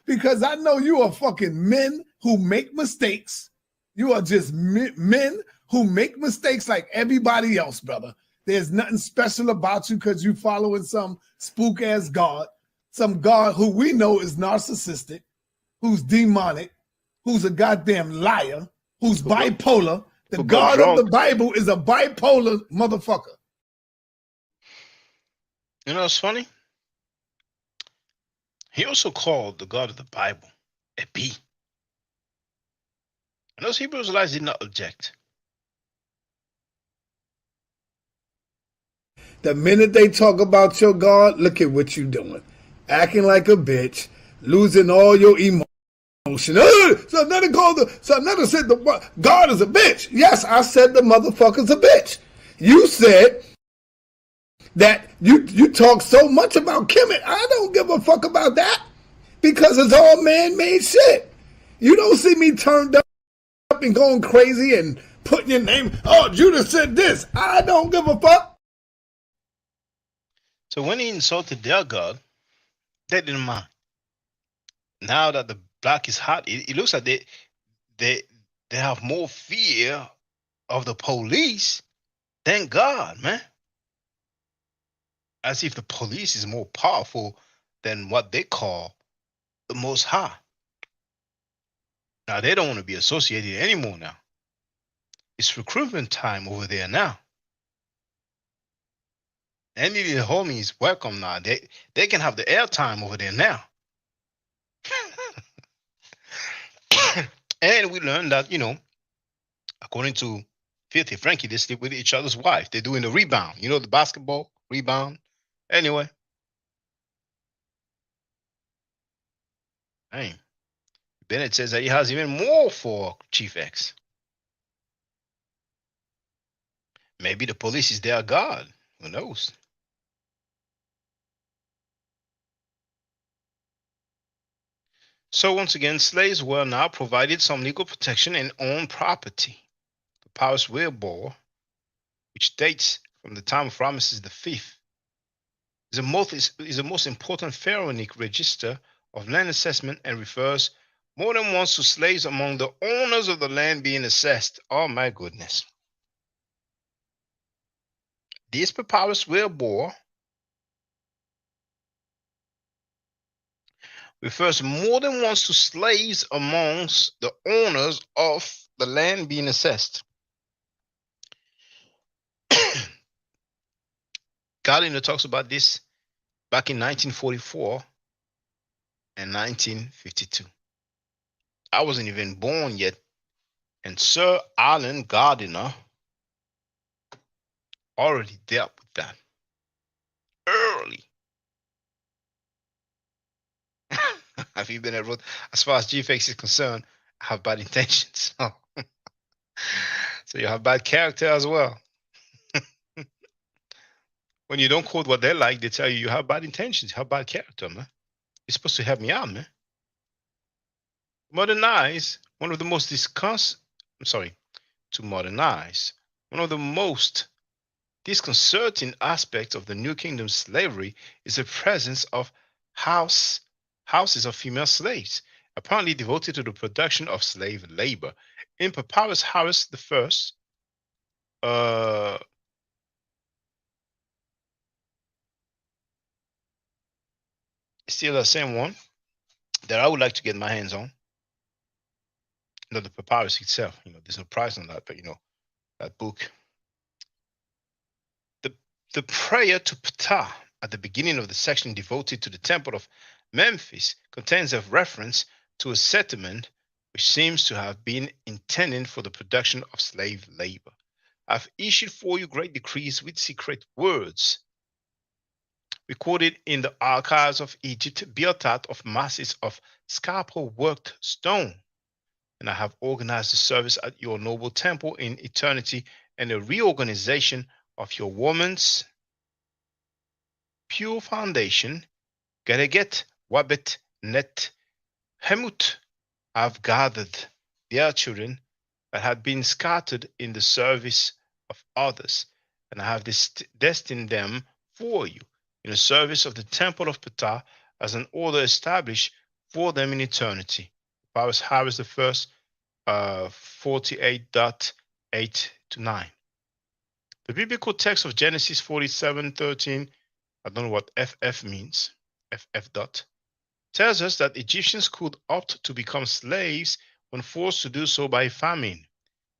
because I know you are fucking men who make mistakes. You are just men who make mistakes like everybody else, brother. There's nothing special about you because you following some spook-ass God, some God who we know is narcissistic, who's demonic, who's a goddamn liar, who's bipolar. The who got God of the drunk. Bible is a bipolar motherfucker. You know what's funny? He also called the God of the Bible a bee. And those Hebrew Israelites did not object. The minute they talk about your God, look at what you doing. Acting like a bitch, losing all your emotion. So another said the God is a bitch. Yes, I said the motherfucker's a bitch. You said that you talk so much about Kemet. I don't give a fuck about that because it's all man-made shit. You don't see me turned up and going crazy and putting your name. Oh, Judah said this. I don't give a fuck. So when he insulted their God, they didn't mind. Now that the black is hot, it looks like they have more fear of the police than God, man. As if the police is more powerful than what they call the Most High. Now they don't want to be associated anymore now. It's recruitment time over there now. Any of the homies welcome now. They can have the airtime over there now. And we learned that, according to Filthy Frankie, they sleep with each other's wife. They're doing the rebound. You know, the basketball rebound. Anyway. Hey. Bennett says that he has even more for Chief X. Maybe the police is their God. Who knows? So once again, slaves were now provided some legal protection and owned property. Papyrus Wilbur, which dates from the time of Ramesses V, is the most important pharaonic register of land assessment and refers more than once to slaves among the owners of the land being assessed. Oh my goodness. This Papyrus Wilbur refers more than once to slaves amongst the owners of the land being assessed. Gardiner talks about this back in 1944 and 1952. I wasn't even born yet, and Sir Alan Gardiner already dealt with that early. Have you been at road? As far as GFX is concerned, I have bad intentions. So you have bad character as well. When you don't quote what they like, they tell you have bad intentions, you have bad character, man. You're supposed to help me out, man. Modernize, one of the most disconcerting aspects of the New Kingdom slavery is the presence of houses of female slaves, apparently devoted to the production of slave labor. In Papyrus Harris I, still the same one that I would like to get my hands on. Not the papyrus itself, there's no price on that, but that book. The prayer to Ptah at the beginning of the section devoted to the temple of Memphis contains a reference to a settlement which seems to have been intended for the production of slave labor. I've issued for you great decrees with secret words recorded in the archives of Egypt, built out of masses of scalpel-worked stone. And I have organized the service at your noble temple in eternity and a reorganization of your woman's pure foundation, Gereget, Wabet, Net, Hemut. I've gathered their children that had been scattered in the service of others, and I have destined them for you in the service of the temple of Ptah as an order established for them in eternity. Papyrus Harris the first, 48.8 to 9. The biblical text of Genesis 47:13, I don't know what FF means, FF dot, tells us that Egyptians could opt to become slaves when forced to do so by famine.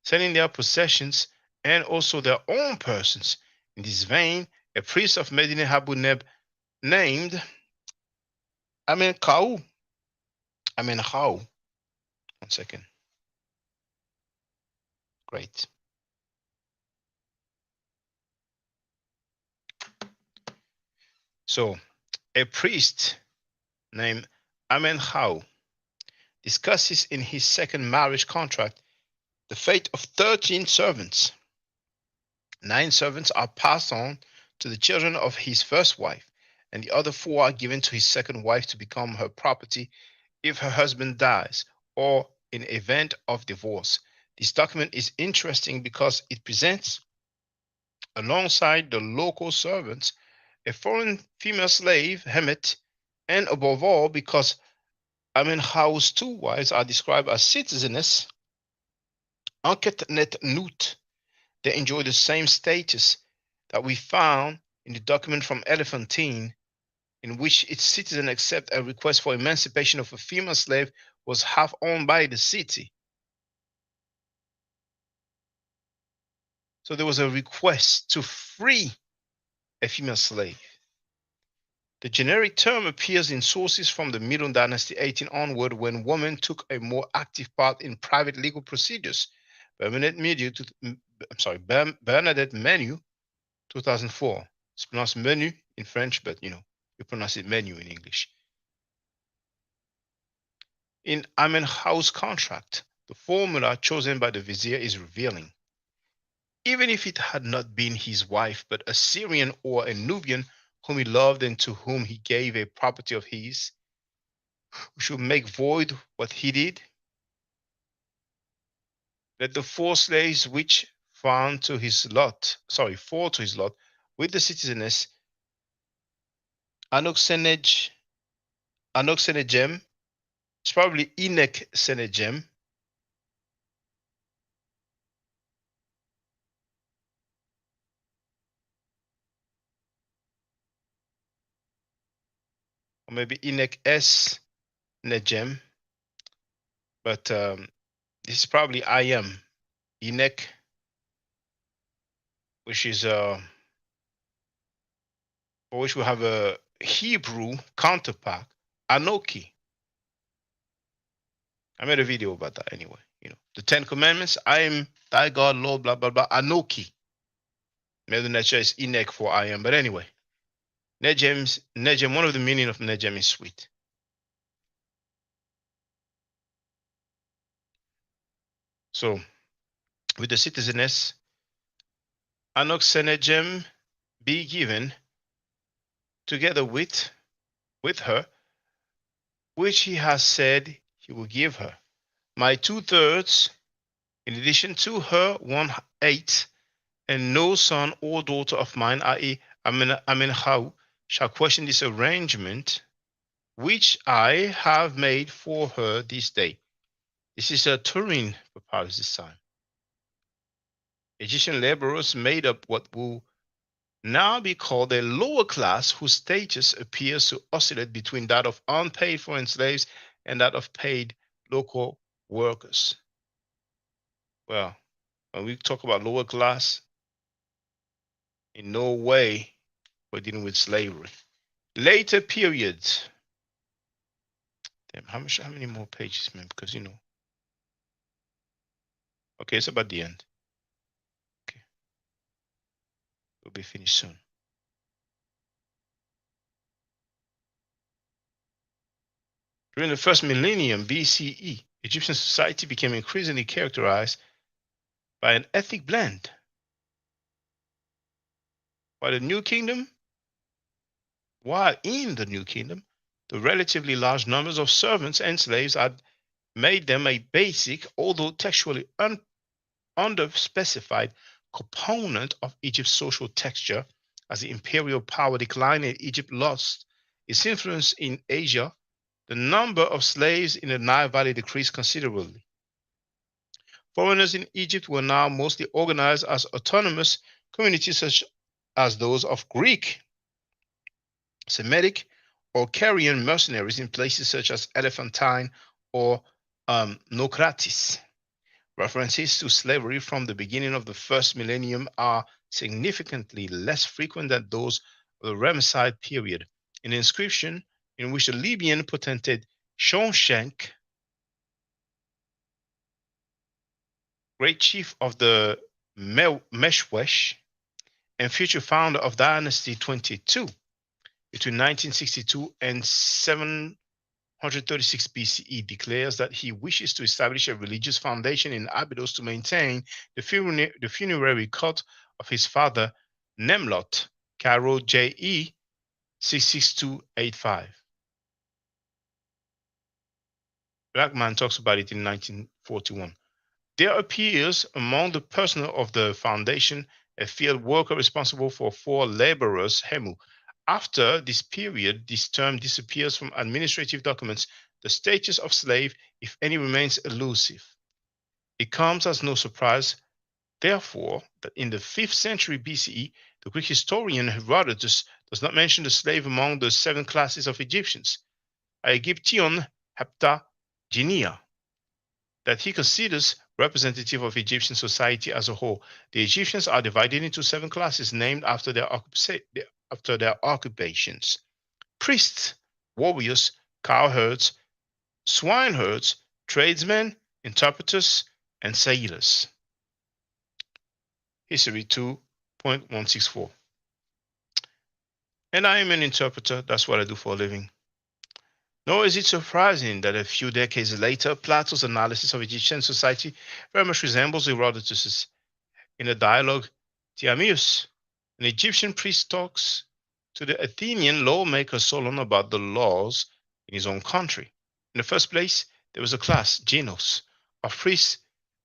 selling their possessions and also their own persons. In this vein, a priest of Medinet Habu Neb named Amenchau. One second. Great. So, a priest named Amenchau discusses in his second marriage contract the fate of 13 servants. 9 servants are passed on to the children of his first wife, and the other 4 are given to his second wife to become her property if her husband dies or in event of divorce. This document is interesting because it presents, alongside the local servants, a foreign female slave, Hemet, and above all, because Amenchau's 2 wives are described as citizeness, Anket net Nut. They enjoy the same status that we found in the document from Elephantine, in which its citizen accept a request for emancipation of a female slave was half owned by the city. So there was a request to free a female slave. The generic term appears in sources from the Middle Dynasty 18 onward, when women took a more active part in private legal procedures. Bernadette Menu, 2004. It's pronounced menu in French, but you pronounce it menu in English. In Amenchau's contract, the formula chosen by the vizier is revealing. Even if it had not been his wife, but a Syrian or a Nubian whom he loved and to whom he gave a property of his, who should make void what he did, let the 4 slaves which fall to his lot with the citizeness Anoxenegem, it's probably Inek Senegem, or maybe Inek S Negem, but this is probably I am Inek, which is for which we have a Hebrew counterpart, Anoki. I made a video about that anyway. The 10 Commandments, I am thy God, Lord, blah, blah, blah, Anoki. Maybe the nature is Inek for I am, but anyway. Negem, one of the meaning of Negem is sweet. So, with the citizeness, Anoxenegem be given together with her, which he has said he will give her. My 2/3, in addition to her 1/8, and no son or daughter of mine, i.e. Amenchau, shall question this arrangement which I have made for her this day. This is a Turin papyrus this time. Egyptian laborers made up what will now be called a lower class, whose status appears to oscillate between that of unpaid foreign slaves and that of paid local workers. Well, when we talk about lower class, in no way we're dealing with slavery. Later periods. Damn, how many more pages, man? Because okay, it's about the end. Okay, we'll be finished soon. During the first millennium BCE, Egyptian society became increasingly characterized by an ethnic blend. While in the New Kingdom, the relatively large numbers of servants and slaves had made them a basic, although textually underspecified, component of Egypt's social texture. As the imperial power declined and Egypt lost its influence in Asia, the number of slaves in the Nile Valley decreased considerably. Foreigners in Egypt were now mostly organized as autonomous communities, such as those of Greek, Semitic, or Carian mercenaries in places such as Elephantine or Naucratis, References to slavery from the beginning of the first millennium are significantly less frequent than those of the Ramesside period. An inscription in which the Libyan potentate Shawshank, great chief of the Meshwesh and future founder of Dynasty 22 between 1962 and 736 BCE, declares that he wishes to establish a religious foundation in Abydos to maintain the funerary cult of his father Nemlot, Cairo JE 66285. Blackman talks about it in 1941. There appears among the personnel of the foundation a field worker responsible for 4 laborers, Hemu. After this period, this term disappears from administrative documents. The status of slave, if any, remains elusive. It comes as no surprise, therefore, that in the 5th century BCE, the Greek historian Herodotus does not mention the slave among the 7 classes of Egyptians, Aegyption hepta genia, that he considers representative of Egyptian society as a whole. The Egyptians are divided into 7 classes named after their occupations: priests, warriors, cowherds, swineherds, tradesmen, interpreters, and sailors. History 2.164. And I am an interpreter. That's what I do for a living. Nor is it surprising that a few decades later, Plato's analysis of Egyptian society very much resembles Herodotus's. In a dialogue, Timaeus, an Egyptian priest, talks to the Athenian lawmaker Solon about the laws in his own country. In the first place, there was a class, Genos, of priests,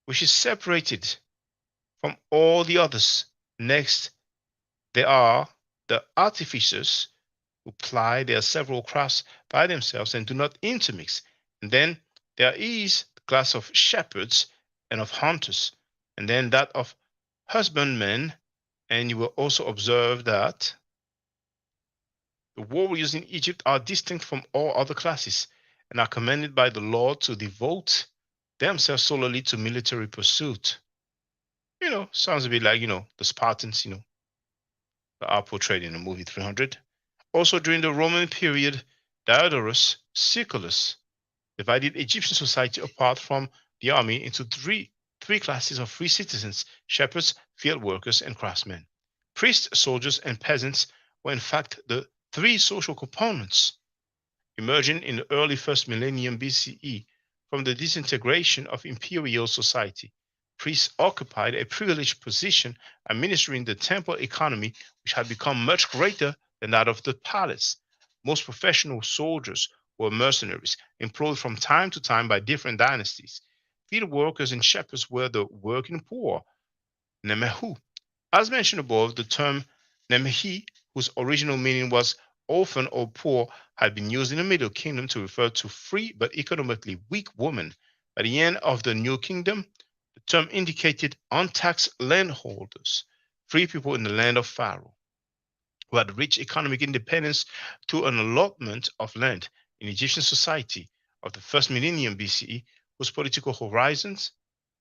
which is separated from all the others. Next, there are the artificers, who ply their several crafts by themselves and do not intermix. And then there is the class of shepherds and of hunters, and then that of husbandmen. And you will also observe that the warriors in Egypt are distinct from all other classes and are commanded by the law to devote themselves solely to military pursuit. Sounds a bit like, the Spartans, that are portrayed in the movie 300. Also, during the Roman period, Diodorus Siculus divided Egyptian society apart from the army into three classes of free citizens: shepherds, field workers, and craftsmen. Priests, soldiers, and peasants were in fact the 3 social components emerging in the early 1st millennium BCE from the disintegration of imperial society. Priests occupied a privileged position administering the temple economy, which had become much greater than that of the palace. Most professional soldiers were mercenaries, employed from time to time by different dynasties. Field workers and shepherds were the working poor, Nemehu. As mentioned above, the term Nemehi, whose original meaning was orphan or poor, had been used in the Middle Kingdom to refer to free but economically weak women. By the end of the New Kingdom, the term indicated untaxed landholders, free people in the land of Pharaoh, who had reached economic independence through an allotment of land. In Egyptian society of the 1st millennium BCE, whose political horizons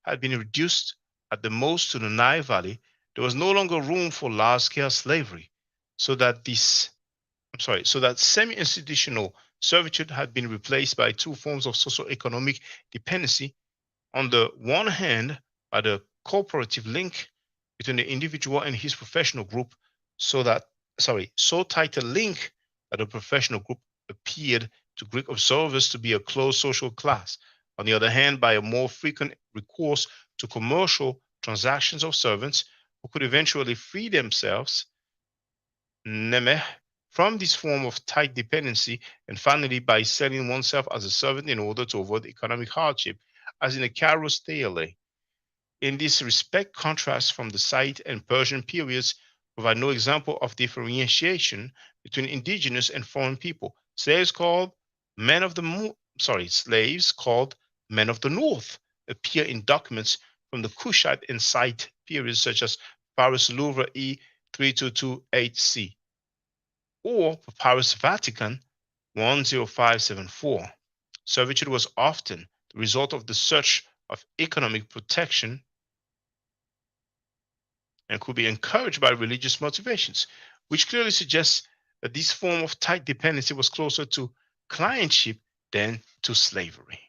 had been reduced at the most to the Nile Valley, there was no longer room for large-scale slavery, so that semi-institutional servitude had been replaced by 2 forms of socio-economic dependency. On the one hand, by the cooperative link between the individual and his professional group, so tight a link that the professional group appeared to Greek observers to be a closed social class. On the other hand, by a more frequent recourse to commercial transactions of servants who could eventually free themselves from this form of tight dependency, and finally by selling oneself as a servant in order to avoid economic hardship, as in the Cairo stele. In this respect, contrasts from the Scythian and Persian periods provide no example of differentiation between indigenous and foreign people. Slaves called men of the North appear in documents from the Kushite and Scythian periods, such as Papyrus Louvre E 3228C or Papyrus Vatican 10574. Servitude was often the result of the search of economic protection and could be encouraged by religious motivations, which clearly suggests that this form of tight dependency was closer to clientship than to slavery.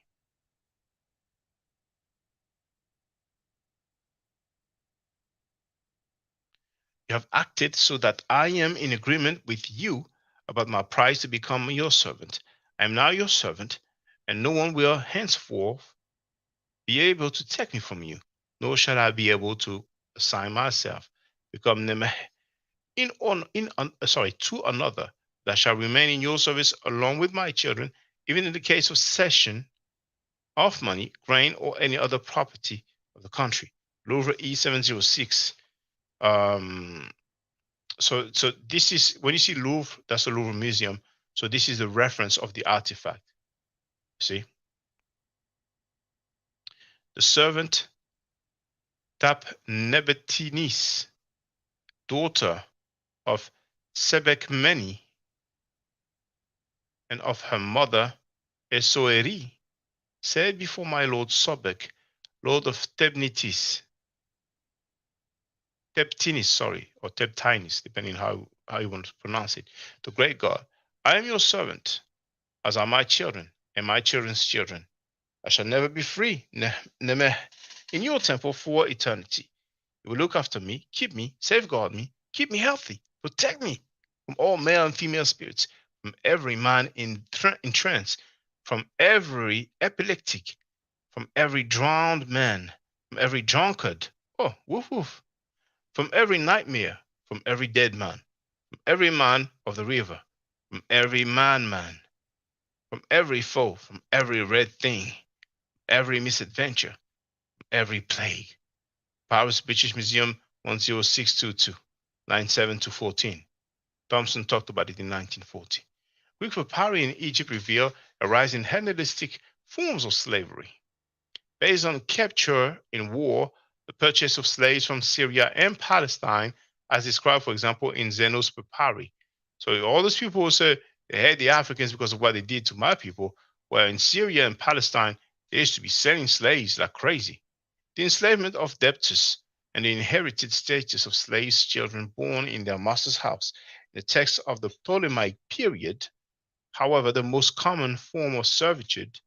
You have acted so that I am in agreement with you about my price to become your servant. I am now your servant, and no one will henceforth be able to take me from you, nor shall I be able to assign myself, become them to another that shall remain in your service along with my children, even in the case of cession of money, grain, or any other property of the country. Louvre E706. So this is, when you see Louvre, that's the Louvre Museum. So this is the reference of the artifact. See? The servant Tapnebetinis, daughter of Sebekmeni, and of her mother Esoeri, said before my lord Sobek, lord of Tebtinis, or Tebtinis, depending how you want to pronounce it, the great God, I am your servant, as are my children and my children's children. I shall never be free, in your temple for eternity. You will look after me, keep me, safeguard me, keep me healthy, protect me from all male and female spirits, from every man in trance, from every epileptic, from every drowned man, from every drunkard, oh, woof woof, from every nightmare, from every dead man, from every man of the river, from every man, from every foe, from every red thing, every misadventure, every plague. Paris British Museum 10622, line 7 to 14. Thompson talked about it in 1940. Greek papyri in Egypt reveal a rise in Hellenistic forms of slavery. Based on capture in war, the purchase of slaves from Syria and Palestine, as described, for example, in Zeno's papyri. So all those people who say they hate the Africans because of what they did to my people, well, in Syria and Palestine, they used to be selling slaves like crazy. The enslavement of debtors and the inherited status of slaves' children born in their master's house. In the text of the Ptolemaic period, however, the most common form of servitude,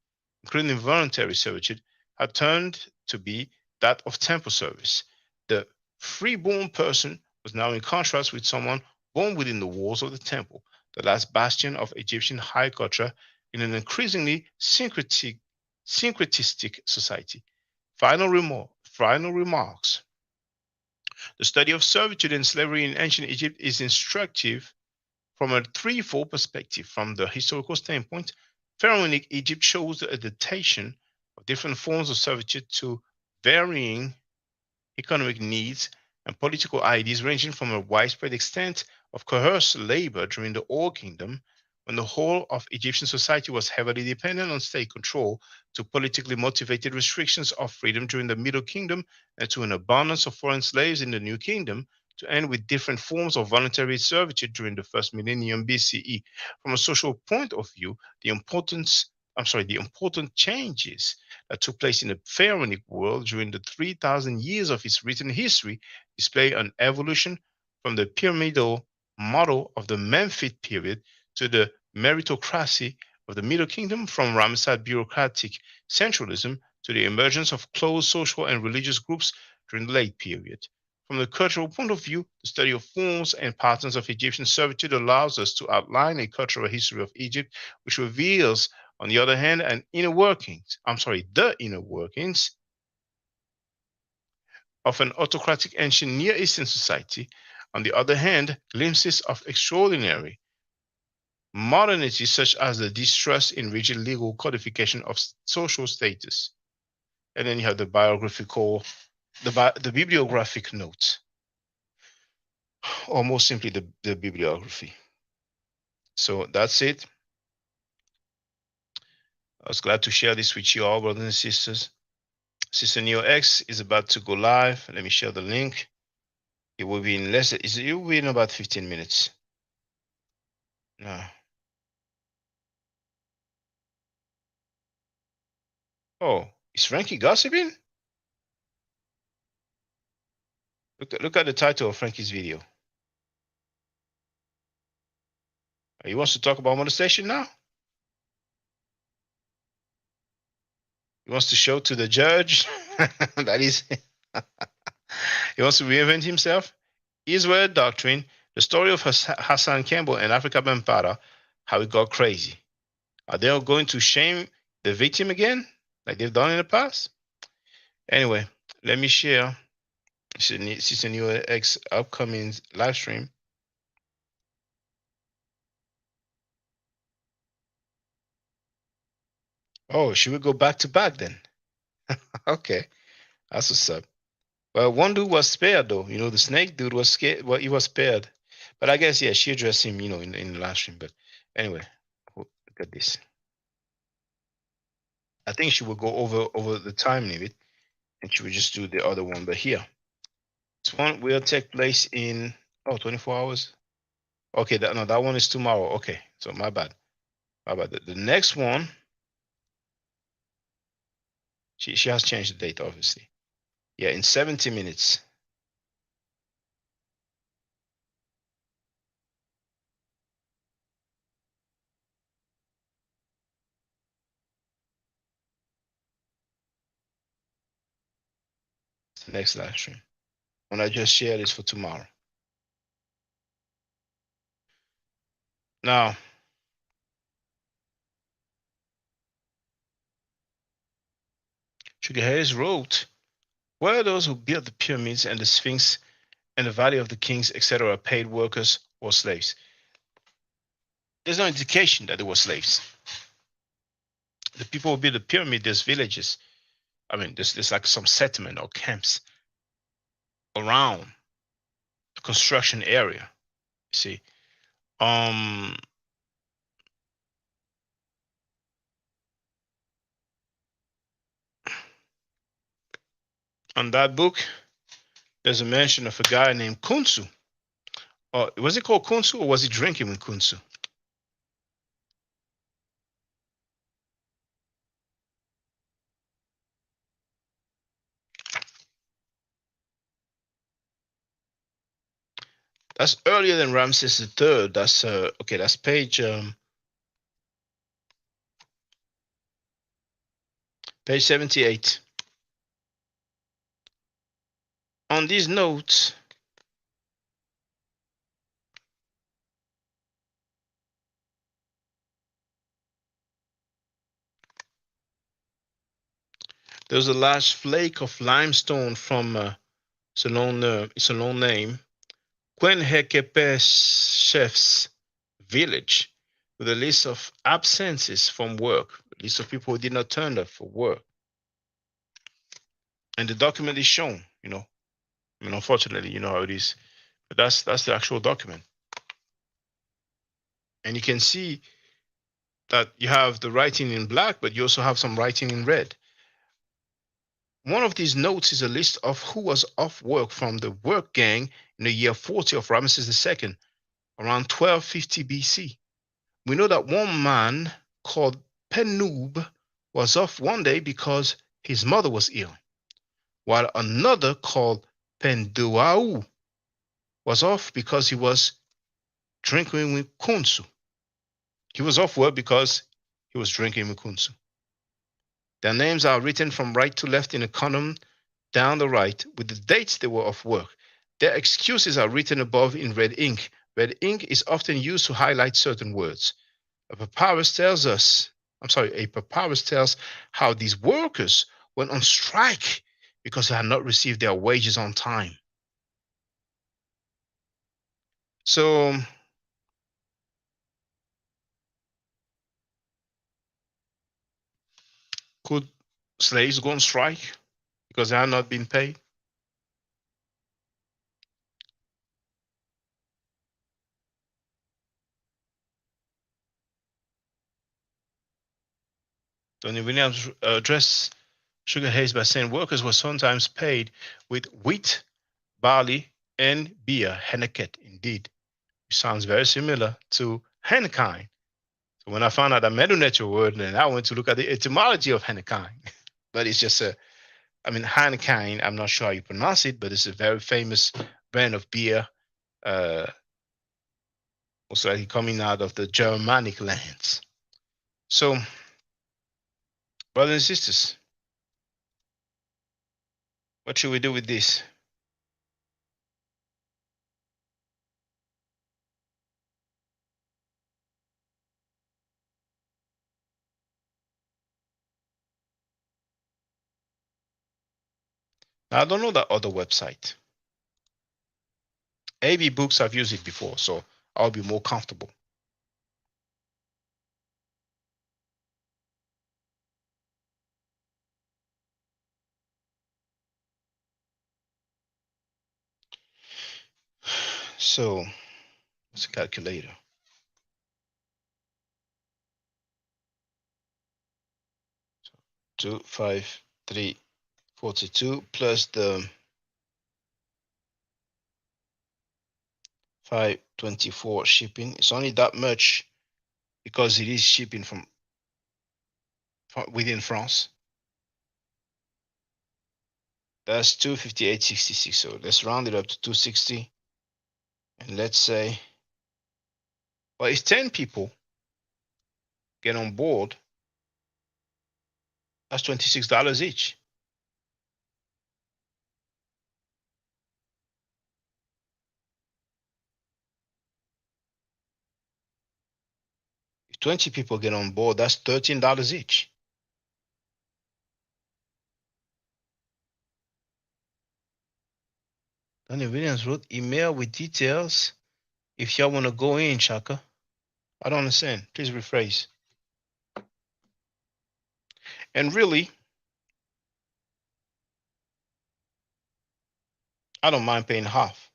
including voluntary servitude, had turned to be that of temple service. The freeborn person was now in contrast with someone born within the walls of the temple, the last bastion of Egyptian high culture in an increasingly syncretistic society. Final remarks. The study of servitude and slavery in ancient Egypt is instructive from a threefold perspective. From the historical standpoint, Pharaonic Egypt shows the adaptation of different forms of servitude to varying economic needs and political ideas, ranging from a widespread extent of coerced labor during the Old Kingdom, when the whole of Egyptian society was heavily dependent on state control, to politically motivated restrictions of freedom during the Middle Kingdom, and to an abundance of foreign slaves in the New Kingdom, to end with different forms of voluntary servitude during the first millennium BCE. From a social point of view, the important changes that took place in the Pharaonic world during the 3,000 years of its written history display an evolution from the pyramidal model of the Memphite period to the meritocracy of the Middle Kingdom, from Ramesside bureaucratic centralism to the emergence of closed social and religious groups during the late period. From the cultural point of view, the study of forms and patterns of Egyptian servitude allows us to outline a cultural history of Egypt, which reveals, on the other hand, the inner workings of an autocratic ancient Near Eastern society. On the other hand, glimpses of extraordinary modernity, such as the distrust in rigid legal codification of social status. And then you have the bibliographic notes, or more simply, the bibliography. So that's it. I was glad to share this with you all, brothers and sisters. Sister Neo X is about to go live. Let me share the link. It will be in about 15 minutes. No. Oh, Is Frankie gossiping? Look at the title of Frankie's video. He wants to talk about molestation now? He wants to show to the judge that is he wants to reinvent himself. Israel doctrine, the story of Hassan Campbell and Africa Bambaataa, how it got crazy. Are they all going to shame the victim again, like they've done in the past? Anyway, let me share Sister New X upcoming live stream. Oh, should we go back to back then? Okay, that's what's up. Well, one dude was spared though. The snake dude was scared. Well, he was spared. But I guess, yeah, she addressed him, in the live stream. But anyway, look at this. I think she will go over the time limit, and she will just do the other one. But here, this one will take place in 24 hours. Okay, that one is tomorrow. Okay, so my bad. The next one, she has changed the date, obviously. Yeah, in 70 minutes. It's the next live stream. When I just share this for tomorrow. Now, Sugar Hayes wrote, were those who built the pyramids and the Sphinx and the Valley of the Kings, etc., paid workers or slaves? There's no indication that they were slaves. The people who built the pyramid, there's villages. I mean, there's like some settlement or camps around the construction area. You see, on that book, there's a mention of a guy named Khonsu. Or was it called Khonsu, or was he drinking with Khonsu? That's earlier than Ramses III. That's okay. That's page 78. On these notes, there's a large flake of limestone from it's a long name, Qenhekepeshef's village, with a list of absences from work, a list of people who did not turn up for work. And the document is shown, I mean, unfortunately, you know how it is. But that's the actual document. And you can see that you have the writing in black, but you also have some writing in red. One of these notes is a list of who was off work from the work gang in the year 40 of Ramesses II, around 1250 BC. We know that one man called Penub was off one day because his mother was ill, while another called Penduau was off because he was drinking with Khonsu. He was off work because he was drinking with Khonsu. Their names are written from right to left in a column down the right with the dates they were off work. Their excuses are written above in red ink. Red ink is often used to highlight certain words. A papyrus tells how these workers went on strike because they had not received their wages on time. So, could slaves go on strike because they had not been paid? Tony Williams addressed Sugar Hayes by saying workers were sometimes paid with wheat, barley, and beer, henneket, indeed. Which sounds very similar to Hennekein. So when I found out that Medu Nature word, then I went to look at the etymology of Hennekein. but it's just a, I mean, Heineken, I'm not sure how you pronounce it, but it's a very famous brand of beer. Also like coming out of the Germanic lands. So, brothers and sisters, what should we do with this? Now, I don't know that other website. AB Books, I've used it before, so I'll be more comfortable. So, what's a calculator? 2, 5, 3, 42 plus the 524 shipping. It's only that much because it is shipping from within France. That's 258.66. So let's round it up to 260. And let's say, well, if 10 people get on board, that's $26 each. If 20 people get on board, that's $13 each. Donnie Williams wrote email with details. If y'all want to go in, Shaka. I don't understand. Please rephrase. And really, I don't mind paying half.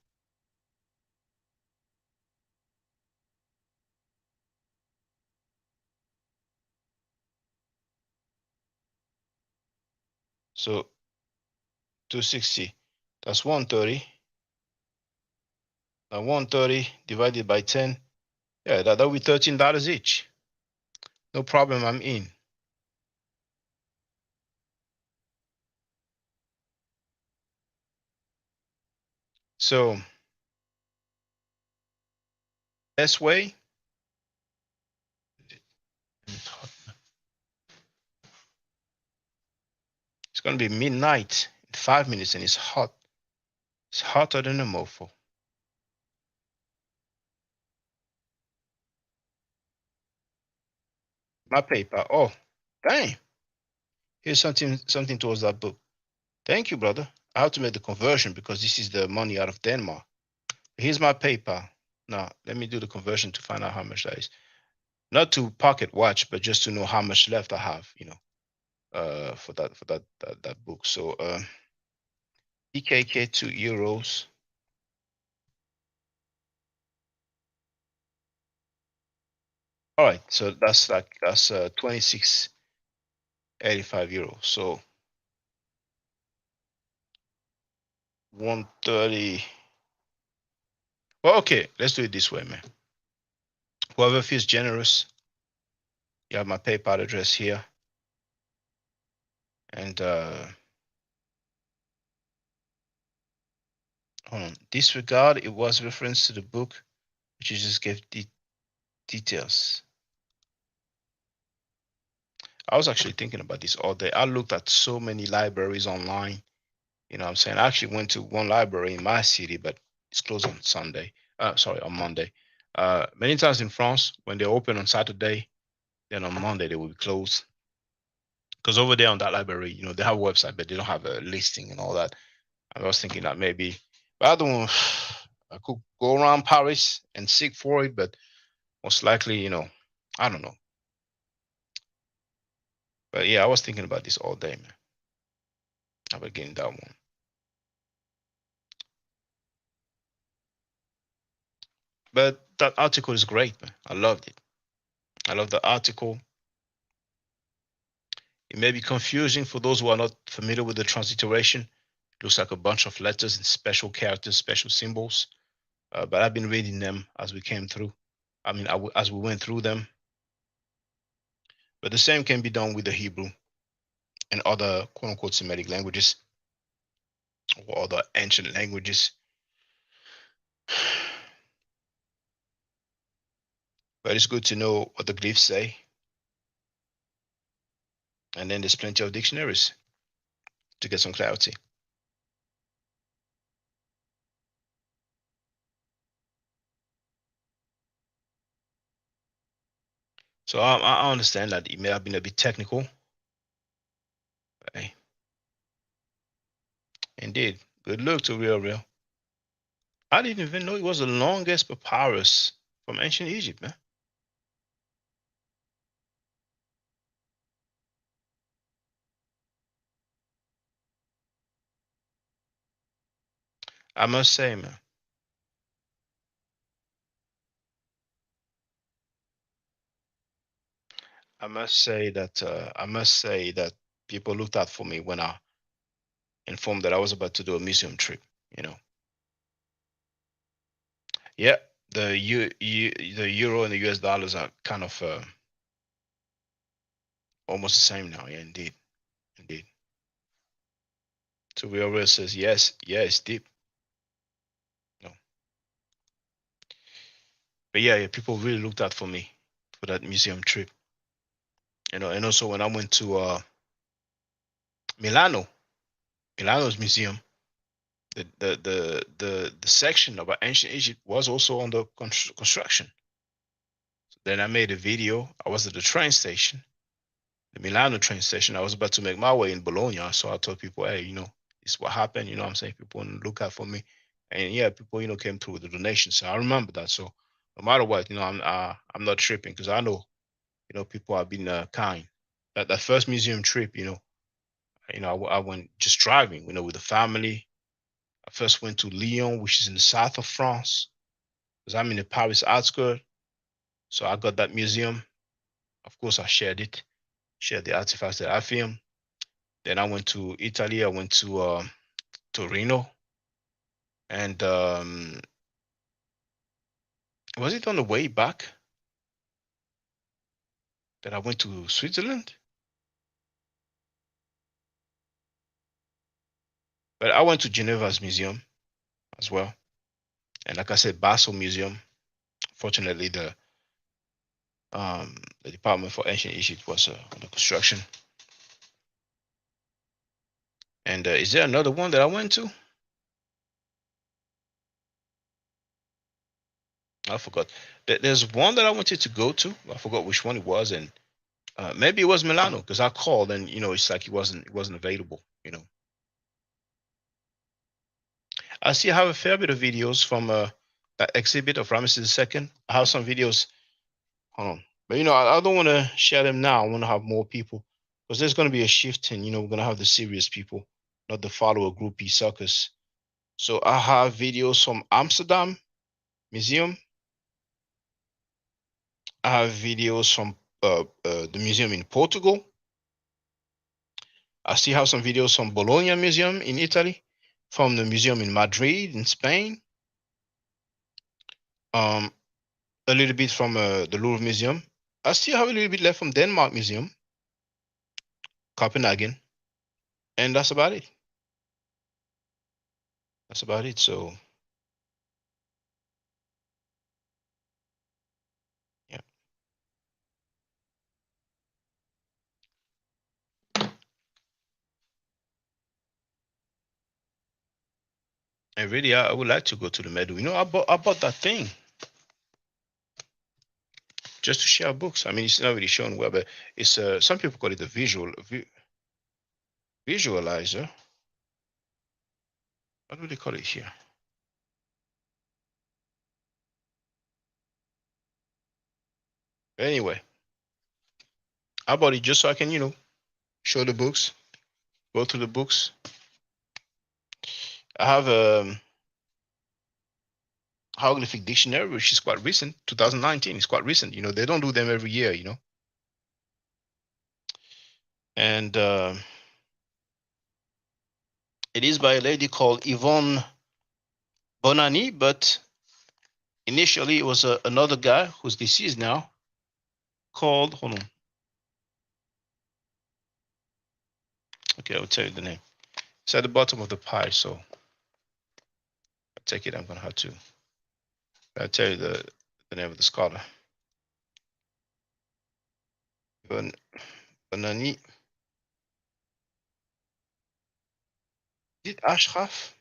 So 260, that's 130. Now 130 divided by 10. Yeah, that'll be $13 each. No problem, I'm in. So best way. It's gonna be midnight in 5 minutes and it's hot. It's hotter than a mofo. My paper. Oh, dang. Here's something towards that book. Thank you, brother. I have to make the conversion because this is the money out of Denmark. Here's my PayPal. Now, let me do the conversion to find out how much that is. Not to pocket watch, but just to know how much left I have, you know, for that book. So EKK to euros. All right, so that's 26.85 euros. So 130. Well, okay, let's do it this way, man. Whoever feels generous, you have my PayPal address here. And hold on, disregard, it was reference to the book, which you just gave the details. I was actually thinking about this all day. I looked at so many libraries online. You know what I'm saying? I actually went to one library in my city, but it's closed on Sunday. Sorry, on Monday. Many times in France, when they open on Saturday, then on Monday they will be closed. Because over there on that library, you know, they have a website, but they don't have a listing and all that. I was thinking that maybe, but I don't. I could go around Paris and seek for it, but most likely, you know, I don't know. But yeah, I was thinking about this all day, man. About getting that one. But that article is great, man. I loved it. I love the article. It may be confusing for those who are not familiar with the transliteration. It looks like a bunch of letters and special characters, special symbols. But I've been reading them as we came through. I mean, as we went through them. But the same can be done with the Hebrew. and other quote unquote Semitic languages or other ancient languages. But it's good to know what the glyphs say. And then there's plenty of dictionaries to get some clarity. So I understand that it may have been a bit technical. Hey. Indeed. Good luck to Real. I didn't even know it was the longest papyrus from ancient Egypt, man. I must say, man. I must say that people looked out for me when I informed that I was about to do a museum trip. You know. Yeah, the euro and the US dollars are kind of almost the same now. Yeah, indeed. So we always says yes, it's deep. No. But yeah, people really looked out for me for that museum trip. You know, and also when I went to Milano's museum, the section about ancient Egypt was also under construction. So then I made a video. I was at the train station, the Milano train station. I was about to make my way in Bologna. So I told people, hey, this is what happened. You know what I'm saying? People want to look out for me. And yeah, people, came through with the donation. So I remember that. So no matter what, I'm not tripping because I know, people have been kind. That first museum trip, I went just driving, with the family. I first went to Lyon, which is in the south of France, because I'm in the Paris outskirts. So I got that museum. Of course, I shared the artifacts that I filmed. Then I went to Italy. I went to Torino. And was it on the way back that I went to Switzerland? But I went to Geneva's museum as well. And like I said, Basel Museum. Fortunately, the Department for Ancient Egypt was under construction. And is there another one that I went to? I forgot. There's one that I wanted to go to. I forgot which one it was, and maybe it was Milano because I called and it's like it wasn't available. I see I have a fair bit of videos from that exhibit of Ramesses II. I have some videos. Hold on, but I don't want to share them now. I want to have more people because there's going to be a shift, and we're going to have the serious people, not the follower groupie suckers. So I have videos from Amsterdam Museum. I have videos from the museum in Portugal. I still have some videos from Bologna Museum in Italy, from the museum in Madrid in Spain. A little bit from the Louvre Museum. I still have a little bit left from Denmark Museum, Copenhagen, and that's about it. So, yeah. And really, I would like to go to the Meadow. I bought that thing just to share books. I mean, it's not really shown well, but it's some people call it a visualizer. What do they call it here? Anyway, I bought it just so I can, show the books, go through the books. I have a hieroglyphic dictionary, which is quite recent, 2019. It's quite recent. They don't do them every year, And it is by a lady called Yvonne Bonani, but initially it was another guy who's deceased now called, hold on. Okay, I'll tell you the name. It's at the bottom of the pie, so I'll take it. I'm gonna have to. I'll tell you the name of the scholar. Banani. Is it Ashraf?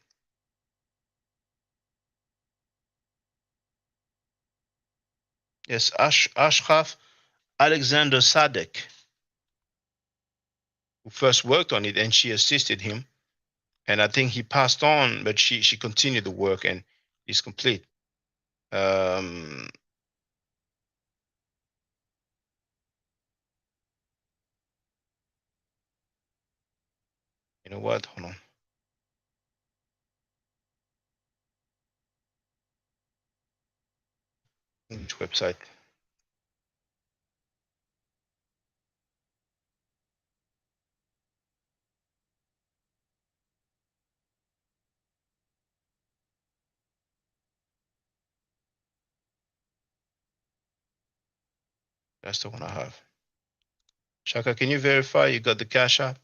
Yes, Ashraf Alexander Sadek, who first worked on it, and she assisted him. And I think he passed on, but she continued the work, and it's complete. You know what? Hold on. Which website? That's the one I have. Shaka, can you verify you got the Cash App?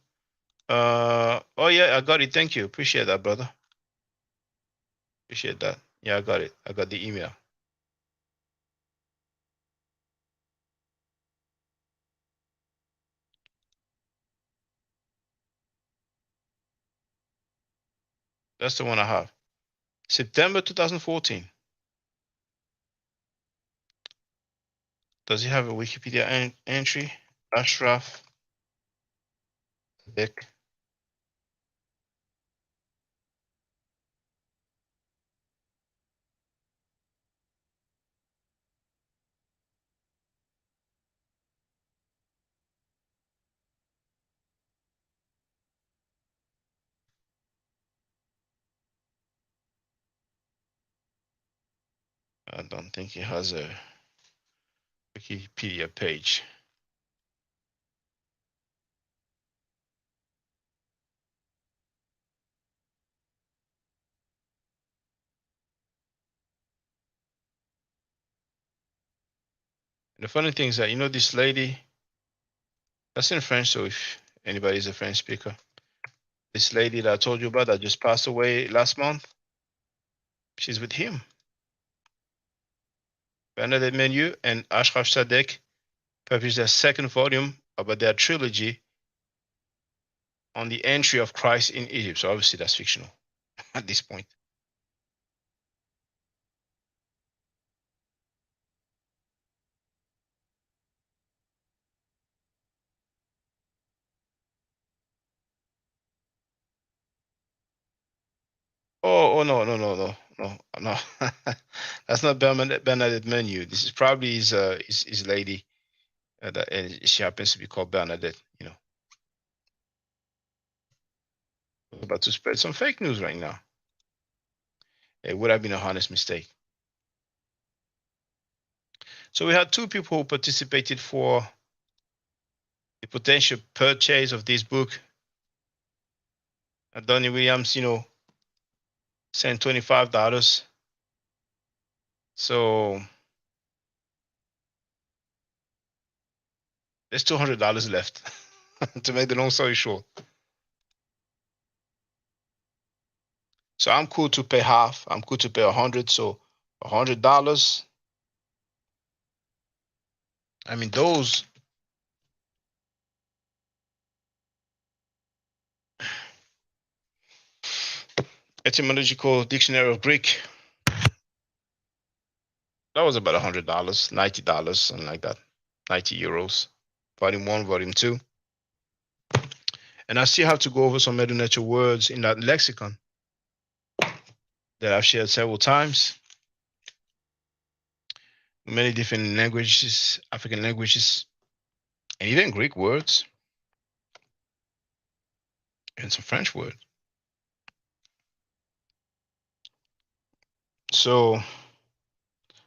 Oh yeah, I got it. Thank you. Appreciate that, brother. Appreciate that. Yeah, I got it. I got the email. That's the one I have. September 2014. Does he have a Wikipedia entry? Ashraf Sadek. I don't think he has a Wikipedia page. And the funny thing is that, you know, this lady, that's in French, so if anybody's a French speaker, this lady that I told you about that just passed away last month, she's with him. Bernadette Menu and Ashraf Sadek published their second volume about their trilogy on the entry of Christ in Egypt. So obviously that's fictional at this point. Oh no. That's not Bernadette Menu. This is probably his lady, that, and she happens to be called Bernadette. You know, we're about to spread some fake news right now. It would have been a honest mistake. So we had two people who participated for the potential purchase of this book. Donnie Williams, you know, sent $25. So there's $200 left to make the long story short. So I'm cool to pay half. I'm cool to pay $100. So $100. I mean, those. Etymological Dictionary of Greek. That was about $100, $90, something like that. 90 euros. Volume 1, Volume 2. And I still have to go over some Medu words in that lexicon that I've shared several times. Many different languages, African languages, and even Greek words, and some French words. So,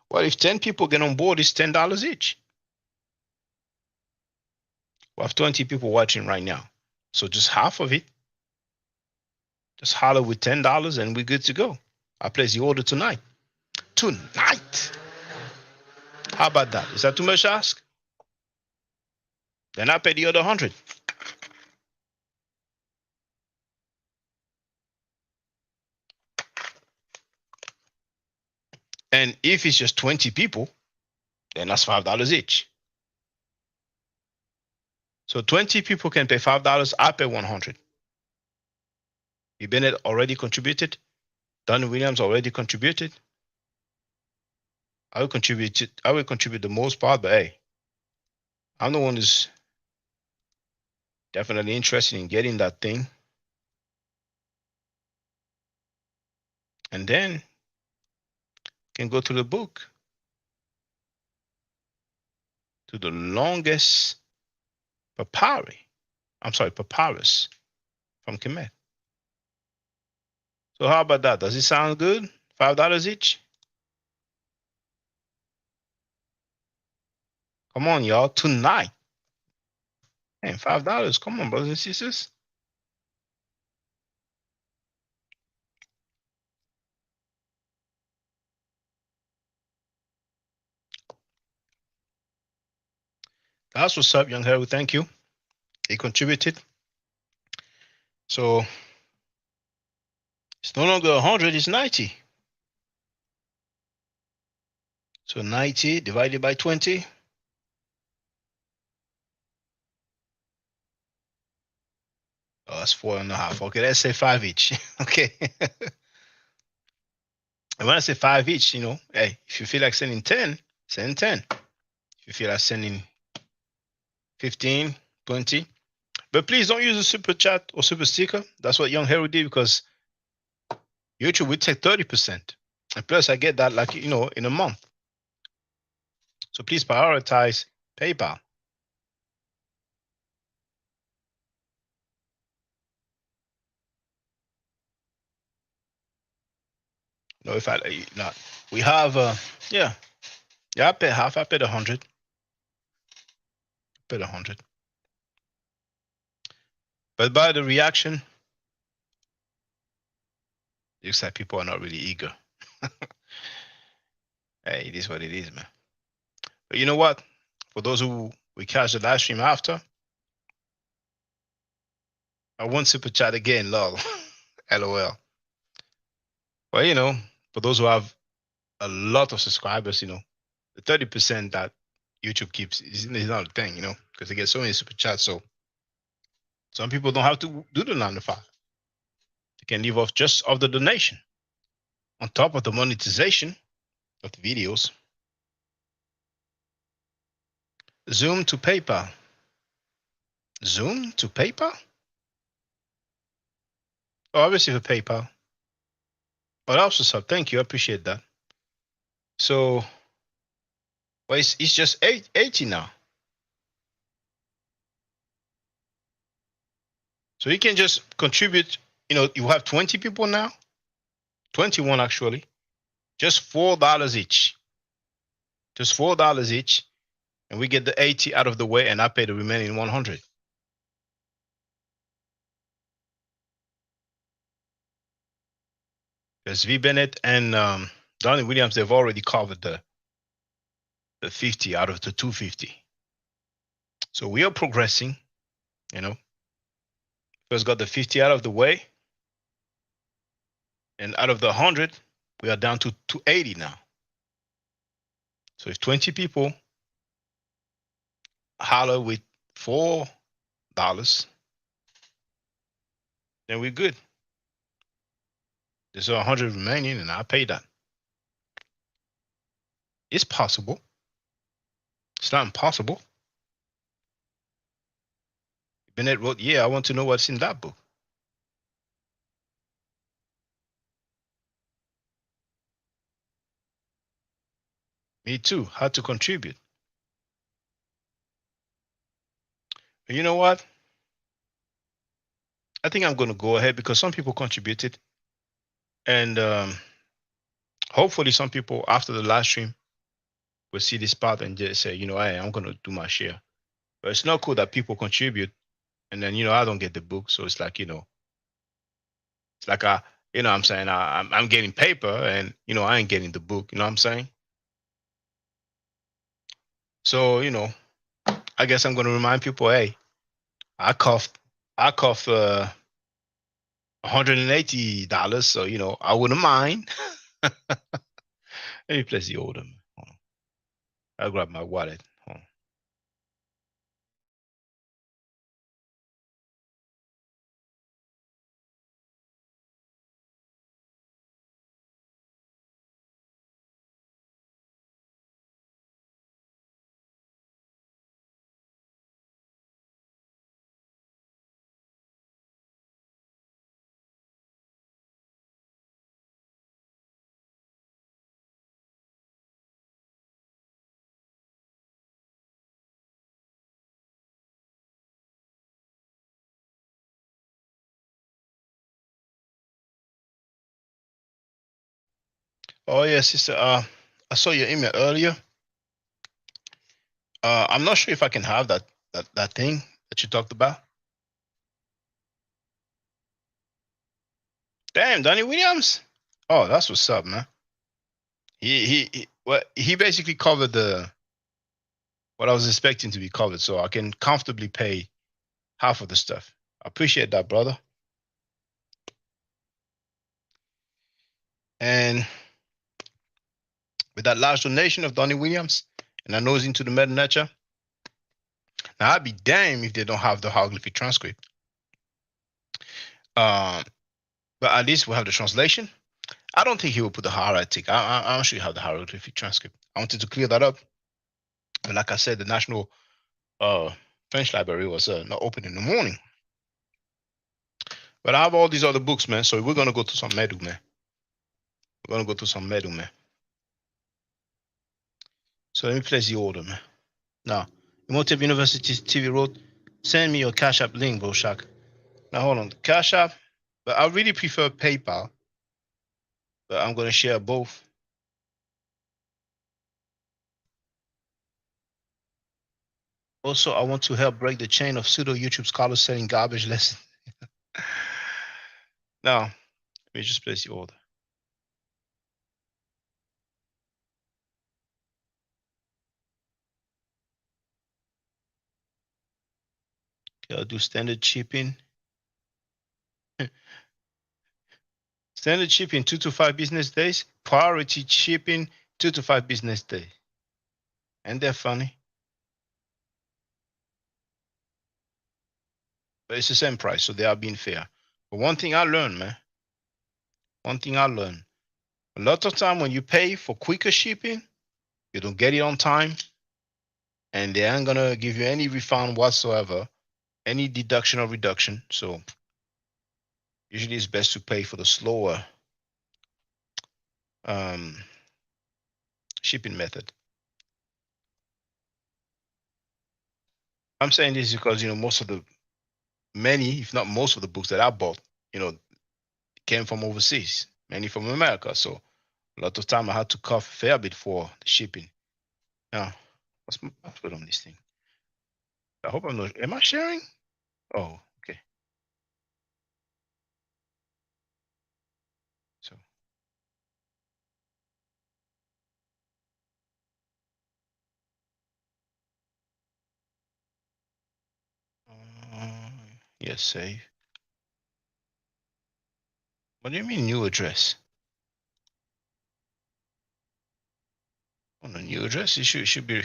what if 10 people get on board? It's $10 each. We have 20 people watching right now. So just half of it. Just holler with $10 and we're good to go. I'll place the order tonight. Tonight. How about that? Is that too much to ask? Then I pay the other 100. And if it's just 20 people, then that's $5 each. So 20 people can pay $5. I pay 100. V. Bennett already contributed. Donnie Williams already contributed. I will contribute the most part, but hey, I'm the one who's definitely interested in getting that thing. And then can go to the book, to the longest papyrus from Kemet. So how about that? Does it sound good? $5 each? Come on, y'all, tonight. And $5. Come on, brothers and sisters. That's what's up, young Harry. Thank you. He contributed. So it's no longer 100, it's 90. So 90 divided by 20. Oh, that's 4.5. Okay, let's say 5 each. Okay. And when I say 5 each, you know, hey, if you feel like sending 10, send 10. If you feel like sending 15, 20. But please don't use a super chat or super sticker. That's what young Harry did, because YouTube will take 30%. And plus I get that, like, you know, in a month. So please prioritize PayPal. No, if I not, we have yeah, I paid half. I paid 100. Paid 100. But by the reaction, it looks like people are not really eager. Hey, it is what it is, man. But you know what? For those who we catch the live stream after, I won't super chat again, lol. LOL. Well, you know, for those who have a lot of subscribers, you know, the 30% that YouTube keeps is not a thing, you know, because they get so many super chats. So some people don't have to do the 9 to 5. They can leave off just of the donation on top of the monetization of the videos. Zoom to PayPal. Zoom to PayPal? Oh, obviously for PayPal. Oh, that was what's up. Thank you. I appreciate that. So, well, it's just 80 now. So you can just contribute, you know, you have 20 people now, 21 actually, just $4 each. Just $4 each, and we get the 80 out of the way, and I pay the remaining 100. Because V. Bennett and Donnie Williams, they've already covered the 50 out of the 250. So we are progressing, you know. First got the 50 out of the way, and out of the 100, we are down to 80 now. So if 20 people holler with $4, then we're good. There's 100 remaining, and I'll pay that. It's possible. It's not impossible. Bennett wrote, yeah, I want to know what's in that book. Me too. How to contribute. But you know what? I think I'm going to go ahead because some people contributed. And hopefully some people after the live stream will see this part and just say, you know, hey, I'm going to do my share. But it's not cool that people contribute and then, you know, I don't get the book. So it's like, you know, it's like, you know what I'm saying? I'm getting paper and, you know, I ain't getting the book. You know what I'm saying? So, you know, I guess I'm going to remind people, hey, I coughed $180. So, you know, I wouldn't mind. Let me place the order. Hold on. I'll grab my wallet. Hold on. Oh yeah, sister. I saw your email earlier. I'm not sure if I can have that thing that you talked about. Damn, Donnie Williams. Oh, that's what's up, man. He basically covered what I was expecting to be covered, so I can comfortably pay half of the stuff. I appreciate that, brother. And with that large donation of Donnie Williams, and I nose into the Meta Nature. Now I'd be damned if they don't have the hieroglyphic transcript. But at least we'll have the translation. I don't think he will put the hieratic. I'm sure you have the hieroglyphic transcript. I wanted to clear that up. But like I said, the National French Library was not open in the morning. But I have all these other books, man. So we're gonna go to some Medu, man. We're gonna go to some Medu, man. So let me place the order, man. Now, Imhotep University TV wrote, send me your Cash App link, bro, Shaq. Now hold on, Cash App, but I really prefer PayPal. But I'm gonna share both. Also, I want to help break the chain of pseudo YouTube scholars selling garbage lessons. Now, let me just place the order. Okay, I'll do standard shipping. Standard shipping 2 to 5 business days. Priority shipping 2 to 5 business days. And they're funny. But it's the same price, so they are being fair. But one thing I learned, man. One thing I learned. A lot of time when you pay for quicker shipping, you don't get it on time. And they aren't gonna give you any refund whatsoever, any deduction or reduction. So usually it's best to pay for the slower shipping method. I'm saying this because most of the many, if not most of the books that I bought, came from overseas, many from America. So a lot of time I had to cough a fair bit for the shipping. Now, what's my password on this thing? I hope I'm not. Am I sharing? Oh, okay. So. Yes, save. What do you mean new address? On the new address, it should be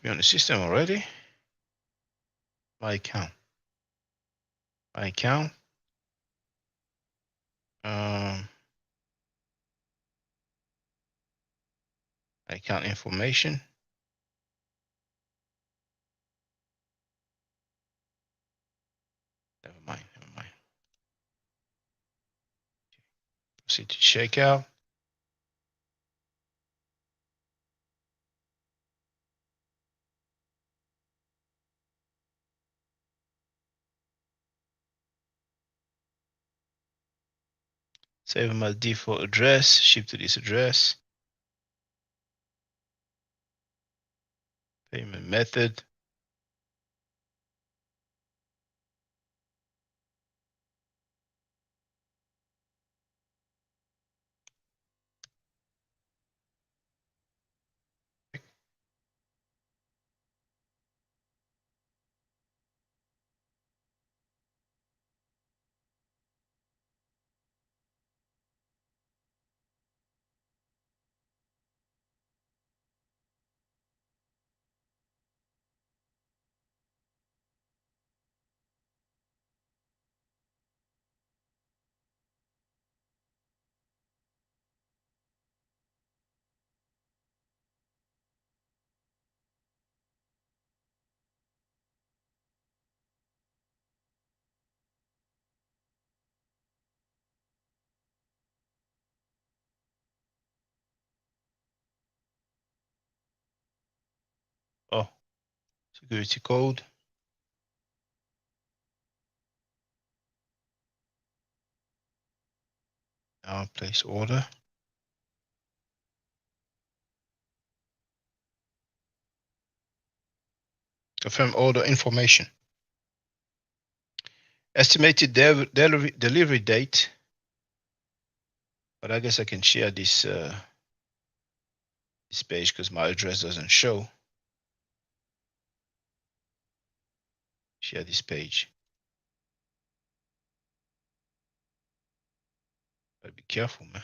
on the system already. My account. My account. Account information. Never mind. Proceed to checkout. Save my default address. Ship to this address. Payment method. Security code. Now place order. Confirm order information. Estimated delivery date. But I guess I can share this this page because my address doesn't show. Share this page. Gotta be careful, man.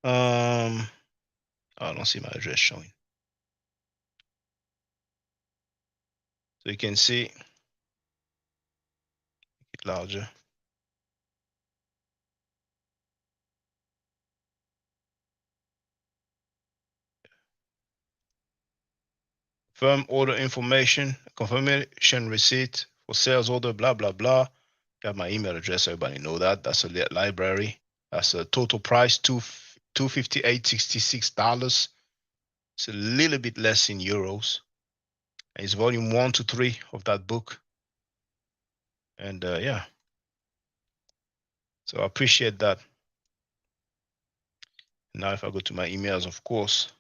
I don't see my address showing. So you can see it larger. Firm order information, confirmation receipt for sales order, blah, blah, blah. Got my email address, everybody know that. That's a library. That's a total price, $258.66. It's a little bit less in euros. And it's volume 1 to 3 of that book. And yeah. So I appreciate that. Now if I go to my emails, of course.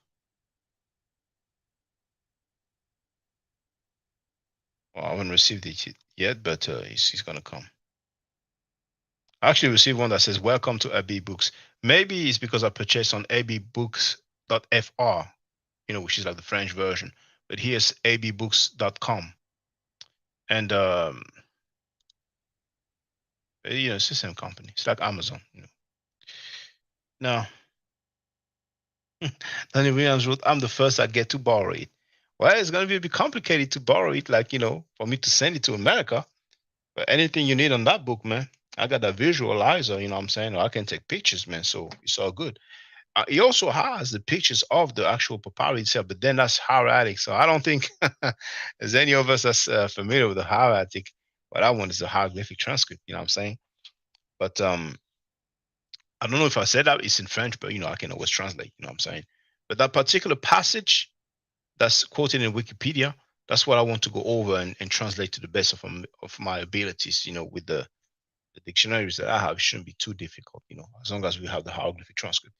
Well, I haven't received it yet, but it's gonna come. I actually received one that says, welcome to AB Books. Maybe it's because I purchased on abbooks.fr, you know, which is like the French version. But here's abbooks.com. And, you know, it's the same company. It's like Amazon, you know. Now, Danny Williams wrote, I'm the first I get to borrow it. Well, it's going to be a bit complicated to borrow it, like, you know, for me to send it to America. But anything you need on that book, man, I got a visualizer, you know what I'm saying? Or I can take pictures, man, so it's all good. He also has the pictures of the actual papyri itself, but then that's hieratic. So I don't think there's any of us that's familiar with the hieratic. But that one is a hieroglyphic transcript, you know what I'm saying? But I don't know if I said that it's in French, but, you know, I can always translate, you know what I'm saying? But that particular passage that's quoted in Wikipedia, that's what I want to go over and translate to the best of my abilities, you know, with the dictionaries that I have. It shouldn't be too difficult, you know, as long as we have the hieroglyphic transcript.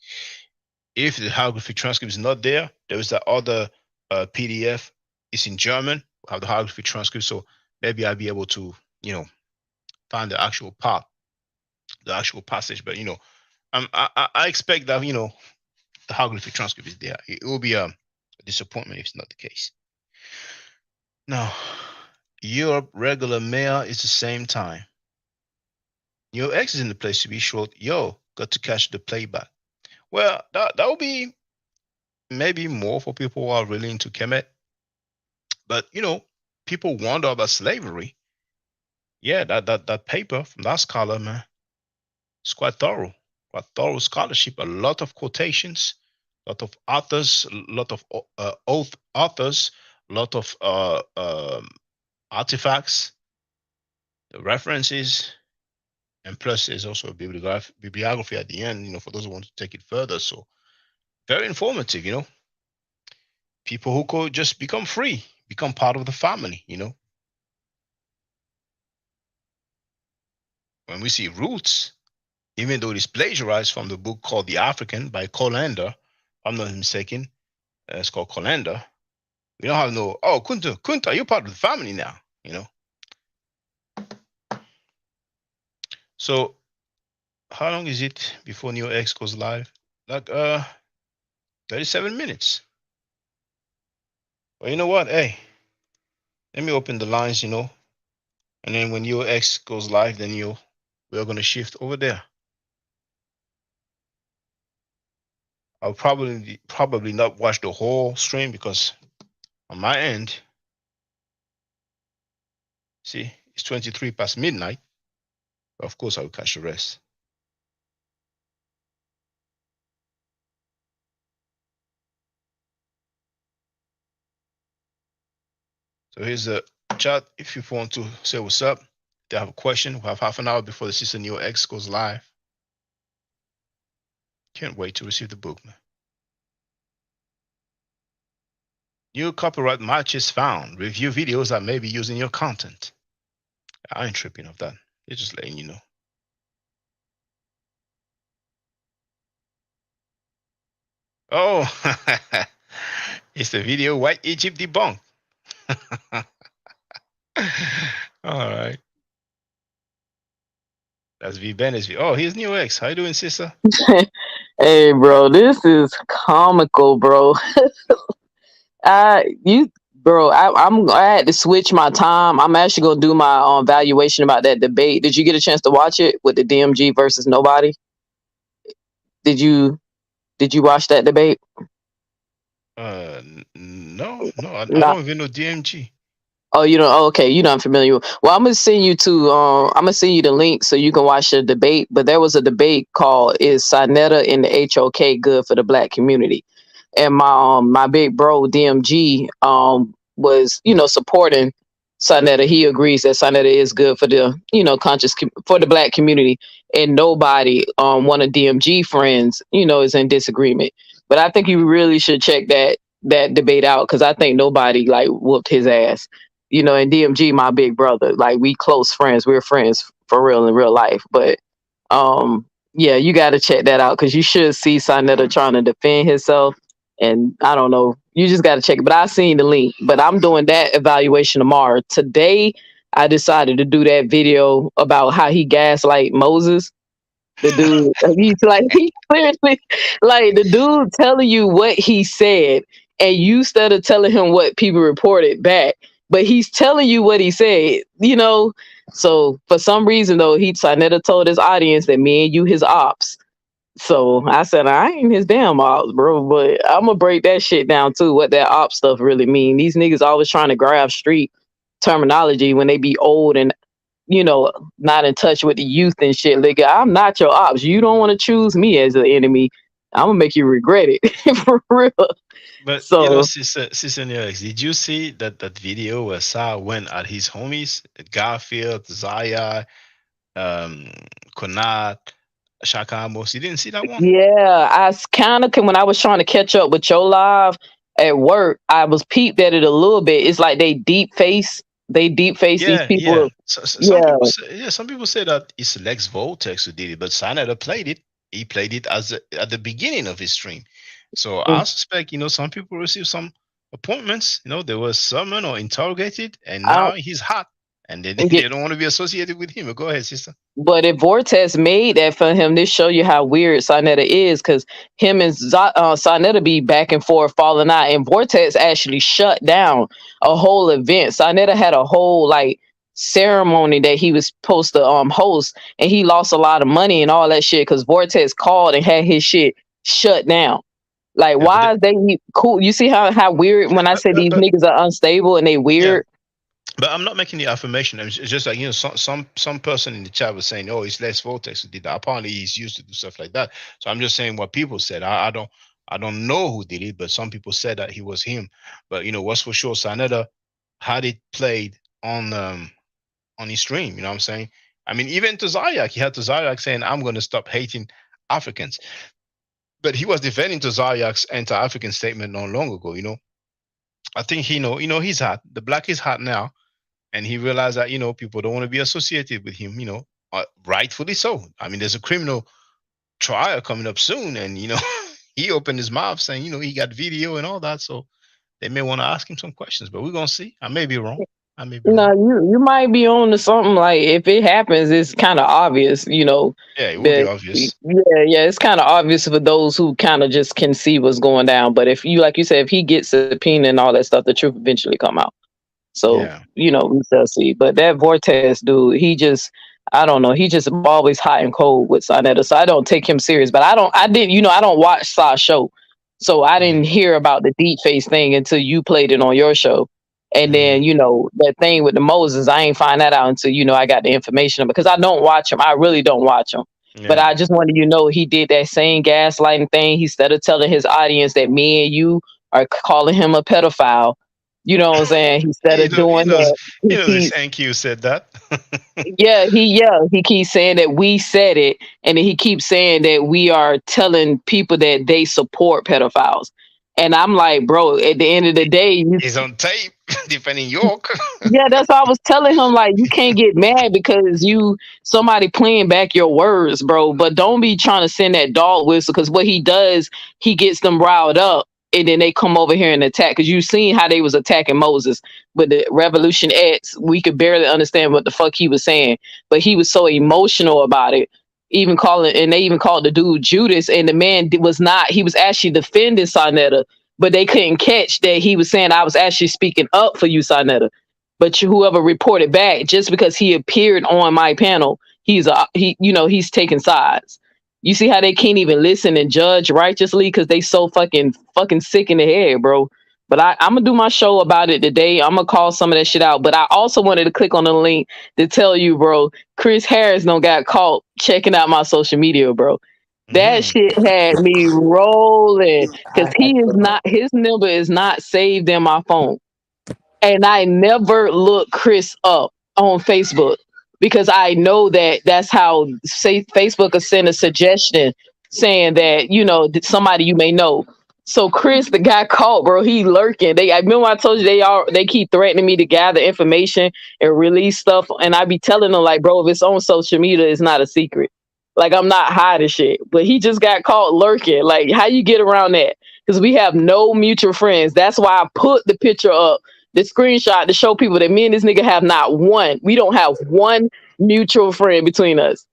If the hieroglyphic transcript is not there, there is that other PDF. It's in German. We have the hieroglyphic transcript, so maybe I'll be able to, you know, find the actual part, the actual passage. But, you know, I expect that, you know, the hieroglyphic transcript is there. It will be a disappointment if it's not the case. Now, Europe regular mail is the same time. Your X is in the place to be short. Yo, got to catch the playback. Well, that will be maybe more for people who are really into Kemet. But, you know, people wonder about slavery. Yeah, that paper from that scholar, man, it's quite thorough scholarship, a lot of quotations, a lot of authors, a lot of oath authors, a lot of artifacts, references, and plus there's also a bibliography at the end, you know, for those who want to take it further. So very informative, you know. People who could just become free, become part of the family, you know. When we see roots, even though it is plagiarized from the book called The African by Colander, if I'm not mistaken, it's called Colander. We don't have no, oh, Kunta, you're part of the family now, you know. So how long is it before Neo X goes live? Like 37 minutes. Well, you know what? Hey, let me open the lines, you know. And then when Neo X goes live, then we're gonna shift over there. I'll probably not watch the whole stream because on my end, see, it's 23 past midnight. But of course, I will catch the rest. So here's the chat. If you want to say what's up, if they have a question, we'll have half an hour before the Sister Neo X goes live. Can't wait to receive the book, man. New copyright matches found. Review videos that may be using your content. I ain't tripping off that. They're just letting you know. Oh, it's the video White Egypt debunked. All right. That's V Bennett's view. Oh, here's New X. How you doing, sister? Hey, bro, this is comical, bro. I had to switch my time. I'm actually gonna do my valuation about that debate. Did you get a chance to watch it with the DMG versus nobody? Did you watch that debate? No, I No. don't even know DMG. Oh, you don't. Oh, okay, you're not familiar with. Well, I'm gonna send you to. I'm gonna send you the link so you can watch the debate. But there was a debate called "Is Sinetta and the HOK good for the Black community?" And my big bro DMG was supporting Sinetta. He agrees that Sinetta is good for the for the Black community, and nobody one of DMG friends is in disagreement. But I think you really should check that debate out because I think nobody like whooped his ass. And DMG, my big brother, like we close friends. We're friends for real in real life. But yeah, you got to check that out because you should see Sinetta trying to defend himself. And I don't know, you just got to check it. But I seen the link. But I'm doing that evaluation tomorrow. Today, I decided to do that video about how he gaslight Moses. The dude, he seriously, like the dude telling you what he said, and you instead of telling him what people reported back. But he's telling you what he said, So for some reason, though, Sinetta told his audience that me and you his ops. So I said, I ain't his damn ops, bro. But I'm going to break that shit down, too, what that op stuff really mean. These niggas always trying to grab street terminology when they be old and, not in touch with the youth and shit. Like, I'm not your ops. You don't want to choose me as an enemy. I'm going to make you regret it. For real. But So, Sister Nerex, did you see that video where Sal went at his homies, Garfield, Zaya, Konat, Shaka Amos? You didn't see that one? yeah, I kind of when I was trying to catch up with your live at work, I was peeped at it a little bit. It's like they deep face these people. Yeah. Some people say that it's Lex Voltex who did it, but Sinetta played it. He played it at the beginning of his stream. So I suspect, some people receive some appointments, they were summoned or interrogated, and now he's hot, and they don't want to be associated with him. Go ahead, sister. But if Vortex made that for him, this show you how weird Sinetta is, because him and Sinetta be back and forth falling out, and Vortex actually shut down a whole event. Sinetta had a whole ceremony that he was supposed to host, and he lost a lot of money and all that shit because Vortex called and had his shit shut down. Like, yeah, why is they cool? You see how weird when I say these niggas are unstable and they weird. Yeah. But I'm not making the affirmation. It's just like some person in the chat was saying, "Oh, it's Les Vortex who did that." Apparently, he's used to do stuff like that. So I'm just saying what people said. I don't know who did it, but some people said that he was him. But what's for sure, Sinetta had it played on his stream. You know what I'm saying? I mean, even to Zayak, he had to Zayak saying, "I'm going to stop hating Africans." But he was defending to Zayak's anti-African statement not long ago. I think he's hot. The black is hot now, and he realized that people don't want to be associated with him. Rightfully so. I mean, there's a criminal trial coming up soon, and he opened his mouth saying he got video and all that. So they may want to ask him some questions, but we're gonna see. I may be wrong. No, you might be on to something. Like if it happens, it's kind of obvious, Yeah, it will be obvious. Yeah, it's kind of obvious for those who kind of just can see what's going down. But if you, like you said, if he gets a subpoena and all that stuff, the truth eventually come out. So we shall see. But that Vortex dude, I don't know, he just always hot and cold with Sinetta. So I don't take him serious. But I don't watch Sa's show, so I didn't hear about the deep face thing until you played it on your show. And then, that thing with the Moses, I ain't find that out until, I got the information because I don't watch him. I really don't watch him. Yeah. But I just wanted he did that same gaslighting thing. Instead of telling his audience that me and you are calling him a pedophile, you know what I'm saying? Instead of doing that. NQ said that. He keeps saying that we said it. And then he keeps saying that we are telling people that they support pedophiles. And I'm like, bro, at the end of the day, you It's on tape, defending York. yeah, that's why I was telling him, like, you can't get mad because somebody playing back your words, bro. But don't be trying to send that dog whistle, because what he does, he gets them riled up, and then they come over here and attack. Because you seen how they was attacking Moses with the Revolution X. We could barely understand what the fuck he was saying, but he was so emotional about it. They even called the dude Judas, and the man was not. He was actually defending Sarnetta, but they couldn't catch that he was saying, I was actually speaking up for you, Sarnetta. But whoever reported back, just because he appeared on my panel, he's taking sides. You see how they can't even listen and judge righteously because they so fucking sick in the head, bro. But I'm gonna do my show about it today. I'm gonna call some of that shit out. But I also wanted to click on the link to tell you, bro, Chris Harris don't got caught checking out my social media, bro. That shit had me rolling because his number is not saved in my phone. And I never look Chris up on Facebook because I know that's how Facebook will send a suggestion saying that, somebody you may know. So Chris, the guy caught, bro, he lurking. I remember I told you they keep threatening me to gather information and release stuff. And I be telling them, like, bro, if it's on social media, it's not a secret. Like, I'm not hiding shit. But he just got caught lurking. Like, how you get around that? Because we have no mutual friends. That's why I put the picture up, the screenshot, to show people that me and this nigga have not one. We don't have one mutual friend between us.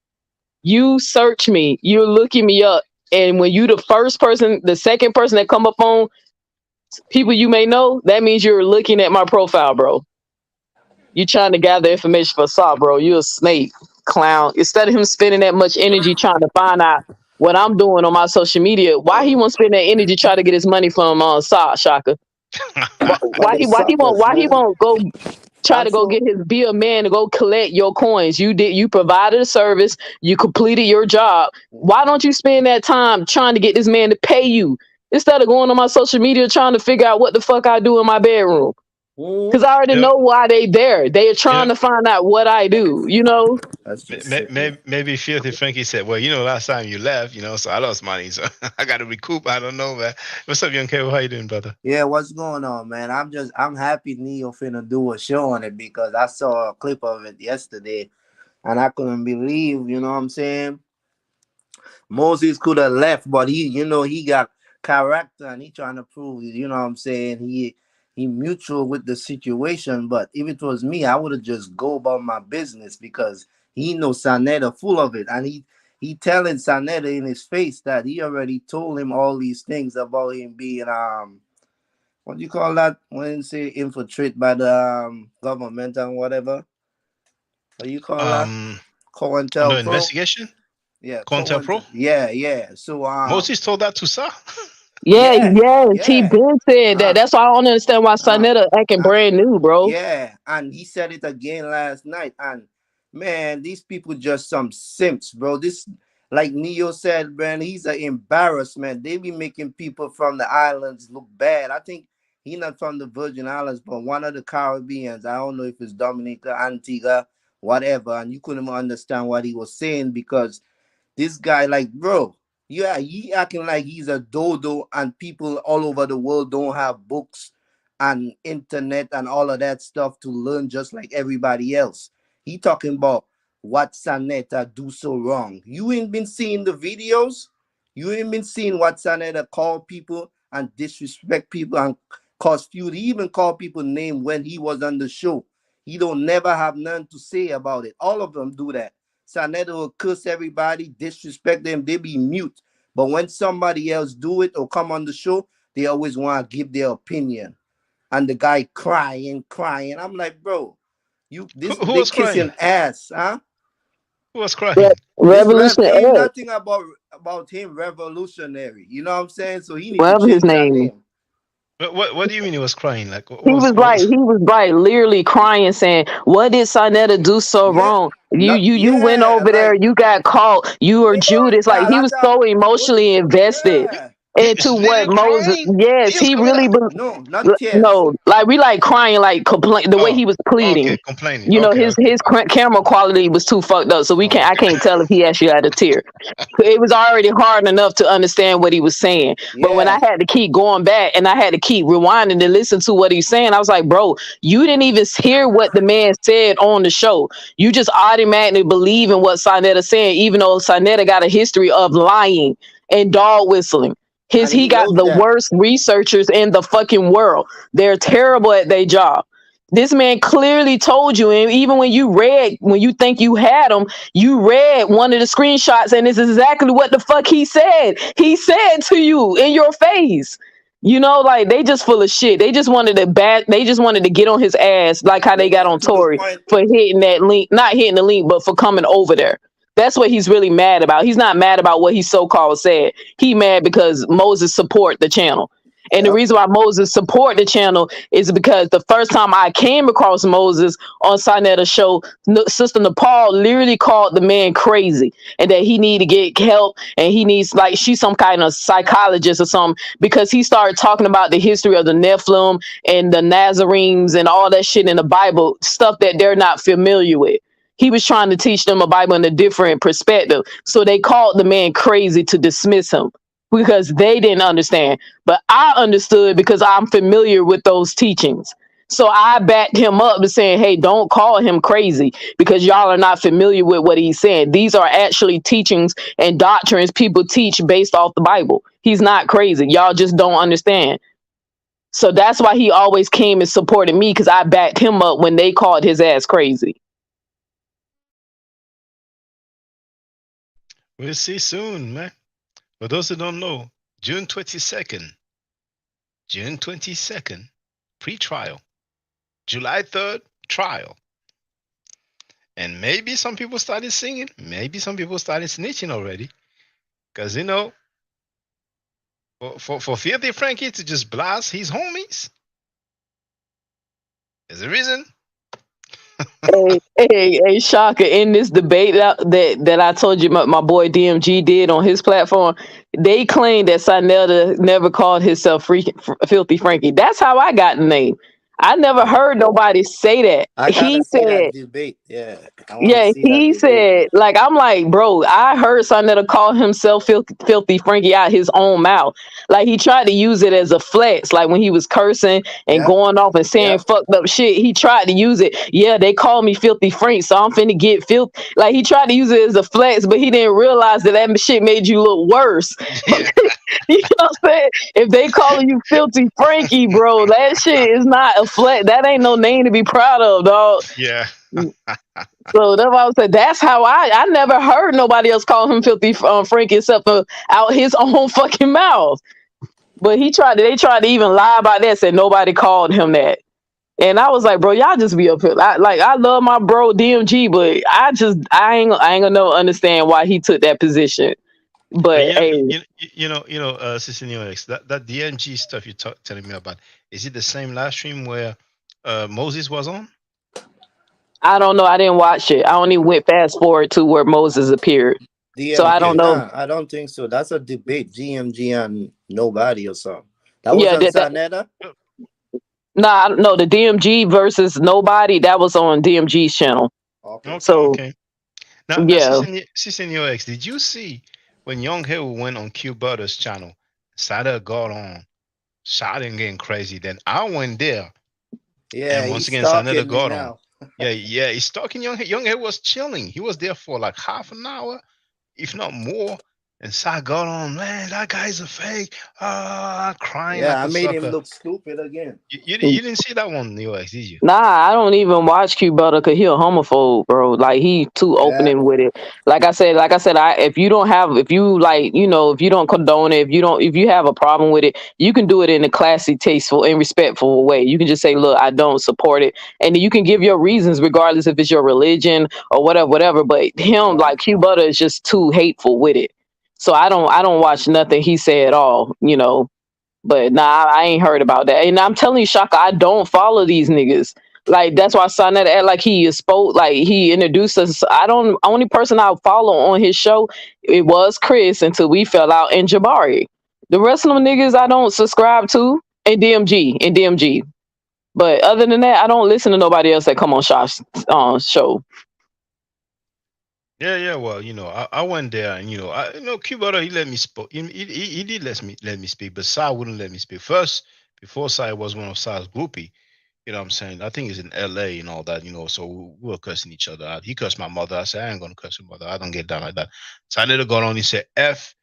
You search me, you're looking me up. And when you the second person that come up on people you may know, that means you're looking at my profile, bro. You trying to gather information for Saw, bro. You a snake, clown. Instead of him spending that much energy trying to find out what I'm doing on my social media, why he won't spend that energy trying to get his money from Saw, Shaka? Why he won't go try to go be a man to go collect your coins? You provided a service, you completed your job. Why don't you spend that time trying to get this man to pay you instead of going on my social media trying to figure out what the fuck I do in my bedroom? Because I already know why they there. They are trying to find out what I do, That's just Maybe Filthy Frankie said, well, last time you left, so I lost money, so I got to recoup. I don't know, man. What's up, Young Kev? How you doing, brother? Yeah, what's going on, man? I'm happy Neo finna do a show on it because I saw a clip of it yesterday and I couldn't believe, you know what I'm saying? Moses could have left, but he got character and he trying to prove, you know what I'm saying? He mutual with the situation, but if it was me, I would have just go about my business because he knows Sarnetta full of it, and he telling Sarnetta in his face that he already told him all these things about him being what do you call that when you say infiltrate by the government and whatever? What do you call that? COINTELPRO. Investigation? Yeah, COINTELPRO? Yeah. So Moses told that to Sir? Yes, he been said that. That's why I don't understand why Sarnetta acting brand new, bro. Yeah, and he said it again last night. And man, these people just some simps, bro. This, like Neo said, man, he's an embarrassment. They be making people from the islands look bad. I think he not from the Virgin Islands, but one of the Caribbeans. I don't know if it's Dominica, Antigua, whatever. And you couldn't understand what he was saying because this guy, like, bro, yeah, he acting like he's a dodo and people all over the world don't have books and internet and all of that stuff to learn just like everybody else. He talking about what Sarnetta do so wrong. You ain't been seeing the videos. You ain't been seeing what Sarnetta call people and disrespect people and cause feud. He even called people name when he was on the show. He don't never have nothing to say about it. All of them do that. Sarnetta will curse everybody, disrespect them, they be mute. But when somebody else do it or come on the show, they always want to give their opinion. And the guy crying. I'm like, bro, who was kissing crying? Ass, huh? Who was crying? Revolutionary. Ain't nothing about him revolutionary. You know what I'm saying? So he needs Whatever to his change that name. name. What do you mean he was crying? Like He was literally crying, saying, "What did Sarnetta do so wrong? You went over there, you got caught, you were Judas." Like he was so emotionally invested. into Is what Lillian Moses, crying? yes, Tears he coming really out? No, not tears. no, like we like crying, like complain the way Oh, he was okay, pleading. complaining. You know, Okay, okay. camera quality was too fucked up, so Oh, I can't tell if he actually had a tear. It was already hard enough to understand what he was saying. But when I Yeah. had to keep going back and I had to keep rewinding to listen to what he's saying, I was like, bro, you didn't even hear what the man said on the show. You just automatically believe in what Sinetta saying, even though Sinetta got a history of lying and dog whistling. And He he got knows the that. worst researchers in the fucking world. They're terrible at their job. This man clearly told you, and even when you think you had him, you read one of the screenshots, and it's exactly what the fuck he said. He said to you in your face. You know, like they just full of shit. They just wanted to get on his ass, like how They they got want on to prove a Tory point. for hitting that link, not hitting the link, but for coming over there. That's what he's really mad about. He's not mad about what he so-called said. He mad because Moses support the channel. And the Yep. reason why Moses support the channel is because the first time I came across Moses on Sinetta's show, Sister Nepal literally called the man crazy and that he need to get help and he needs, like, she's some kind of psychologist or something, because he started talking about the history of the Nephilim and the Nazarenes and all that shit in the Bible, stuff that they're not familiar with. He was trying to teach them a Bible in a different perspective. So they called the man crazy to dismiss him because they didn't understand. But I understood because I'm familiar with those teachings. So I backed him up to saying, hey, don't call him crazy because y'all are not familiar with what he's saying. These are actually teachings and doctrines people teach based off the Bible. He's not crazy. Y'all just don't understand. So that's why he always came and supported me, because I backed him up when they called his ass crazy. we'll see soon, man. For those who don't know, June 22nd, pre-trial. July 3rd, trial. And maybe some people started singing. Maybe some people started snitching already. Because, you know, for Filthy Frankie to just blast his homies, there's a reason. Hey, Shaka, in this debate that I told you my boy DMG did on his platform, they claim that Sinetta never called himself Filthy Frankie. That's how I got the name. I never heard nobody say that. I gotta He see that said, debate. Yeah. I want to yeah, see that he debate. said, like, I'm like, bro, I heard Sinetta call himself Filthy Frankie out his own mouth. Like, he tried to use it as a flex, like when he was cursing and Yep. going off and saying Yep. fucked up shit. He tried to use it. Yeah, they call me Filthy Frank, so I'm finna get filth. Like, he tried to use it as a flex, but he didn't realize that shit made you look worse. Yeah. You know what I'm saying? If they calling you Filthy Frankie, bro, that shit is not a flex. That ain't no name to be proud of, dog. Yeah. So that's why I said that's how I never heard nobody else call him Filthy Frankie except for out his own fucking mouth. But they tried to even lie about that, said nobody called him that. And I was like, bro, y'all just be up here. I love my bro DMG, but I ain't gonna never understand why he took that position. But yeah, hey, Sister Neox, that DMG stuff you're telling me about, is it the same live stream where Moses was on? I don't know. I didn't watch it. I only went fast forward to where Moses appeared. So I don't know. Nah, I don't think so. That's a debate. GMG and nobody or something. That was Yeah, on Sanetta? Nah, no, the DMG versus nobody, that was on DMG's channel. Okay. So Okay. Now, yeah. Sister Neox, did you see when Young Hill went on Q Butter's channel, Sada got on, shouting and getting crazy? Then I went there. Yeah, And once he's again, stalking Sanetta me got now. on. Yeah, he's talking Young Hill. Young Hill was chilling. He was there for like half an hour, if not more. And Sai got on, man, that guy's a fake. Crying Yeah, like I a made him sucker. look stupid again. You didn't see that one, Neox, did you? Nah, I don't even watch Q Butter because he a homophobe, bro. Like he too Yeah. opening with it. Like I said, if you don't condone it, if you have a problem with it, you can do it in a classy, tasteful, and respectful way. You can just say, look, I don't support it. And then you can give your reasons regardless if it's your religion or whatever. But him, like Q Butter, is just too hateful with it. So I don't watch nothing he say at all, But nah, I ain't heard about that. And I'm telling you, Shaka, I don't follow these niggas. Like that's why Sonetta act like he spoke, like he introduced us. Only person I follow on his show, it was Chris until we fell out, and Jabari. The rest of them niggas I don't subscribe to, and DMG. But other than that, I don't listen to nobody else that come on Shaw's show. Yeah. Well, I went there, and Cuba, he let me speak. He did let me speak, but Sai wouldn't let me speak first. Before Sai was one of Sai's groupie. You know what I'm saying? I think he's in LA and all that, so we were cussing each other out. He cursed my mother. I said, I ain't gonna curse your mother. I don't get down like that. So I later got on, he said, F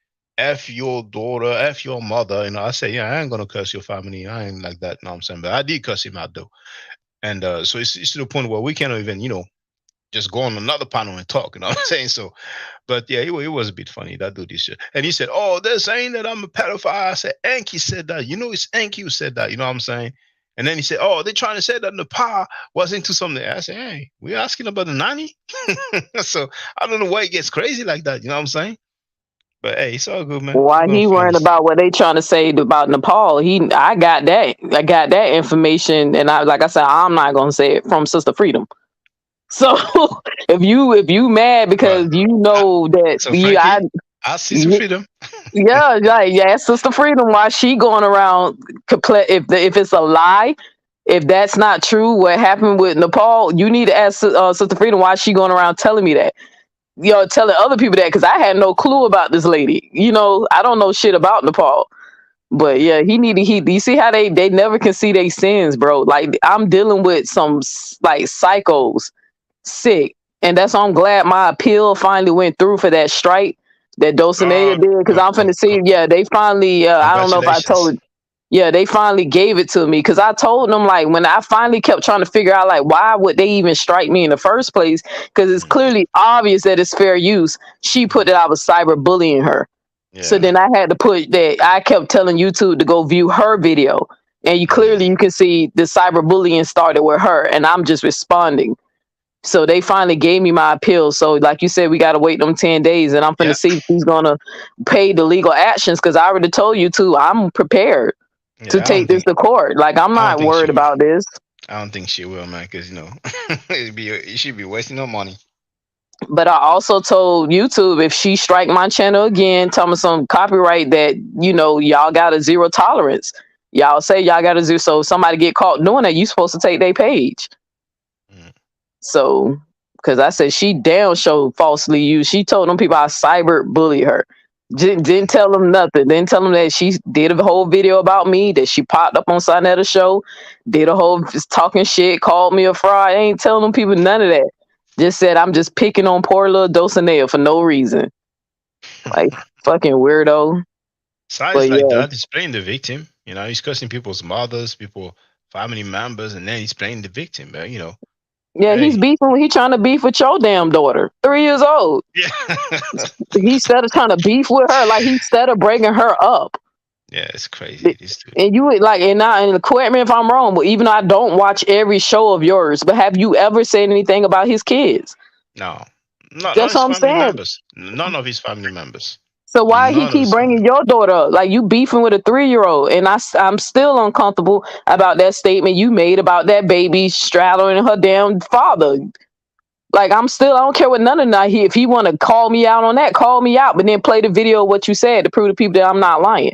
your daughter, F your mother. I said, yeah, I ain't gonna curse your family. I ain't like that. You know what I'm saying? But I did curse him out though. And so it's to the point where we can't even, just go on another panel and talk, you know what I'm saying? So, but yeah, it was a bit funny, that dude this shit. And he said, oh, they're saying that I'm a pedophile. I said, Enki said that. It's Enki who said that, you know what I'm saying? And then he said, oh, they're trying to say that Nepal was into something. I said, hey, we're asking about the nanny? So I don't know why it gets crazy like that, you know what I'm saying? But hey, it's all good, man. Why he worrying about what they trying to say about Nepal? I got that information, and like I said, I'm not gonna say it from Sister Freedom. So if you mad because that so Frankie, I see some freedom. Sister Freedom, why she going around if it's a lie, if that's not true, what happened with Nepal, you need to ask Sister Freedom why she going around telling me that. Telling other people that, because I had no clue about this lady. I don't know shit about Nepal. But yeah, you see how they never can see their sins, bro. Like, I'm dealing with some like psychos, sick, and that's why I'm glad my appeal finally went through for that strike that Dulcinea did, because I'm finna see. Yeah, they finally. I don't know if I told. Yeah, they finally gave it to me, because I told them, like, when I finally kept trying to figure out, like, why would they even strike me in the first place? Because it's clearly obvious that it's fair use. She put that I was cyberbullying her. Yeah. So then I had to put that. I kept telling YouTube to go view her video, and you can see the cyberbullying started with her, and I'm just responding. So they finally gave me my appeal. So like you said, we got to wait them 10 days, and I'm going to see if he's going to pay the legal actions, because I already told you to. I'm prepared to take this to court. Like, I'm not worried about this. I don't think she will, man, because it should be wasting her money. But I also told YouTube, if she strike my channel again, tell me some copyright, that y'all got a zero tolerance. Y'all say y'all got a zero, so if somebody get caught doing that, you supposed to take their page. So, because I said she damn sure falsely used. She told them people I cyber bullied her. Didn't tell them nothing. Didn't tell them that she did a whole video about me, that she popped up on Sinetta's show, did a whole talking shit, called me a fraud. I ain't telling them people none of that. Just said I'm just picking on poor little Dulcinea for no reason. Like, fucking weirdo. Size like that, he's playing the victim. He's cursing people's mothers, family members, and then he's playing the victim, man, Yeah, hey. He's beefing. He's trying to beef with your damn daughter, 3 years old. Yeah. Instead of trying to beef with her, like, instead of breaking her up. Yeah, it's crazy. And you like, and correct me if I'm wrong, but even though I don't watch every show of yours, but have you ever said anything about his kids? No, that's what I'm saying. Members. None of his family members. So why he keep bringing your daughter up? Like, you beefing with a 3-year-old, and I'm still uncomfortable about that statement you made about that baby straddling her damn father. Like, I don't care what none of that. If he want to call me out on that, call me out, but then play the video of what you said to prove to people that I'm not lying.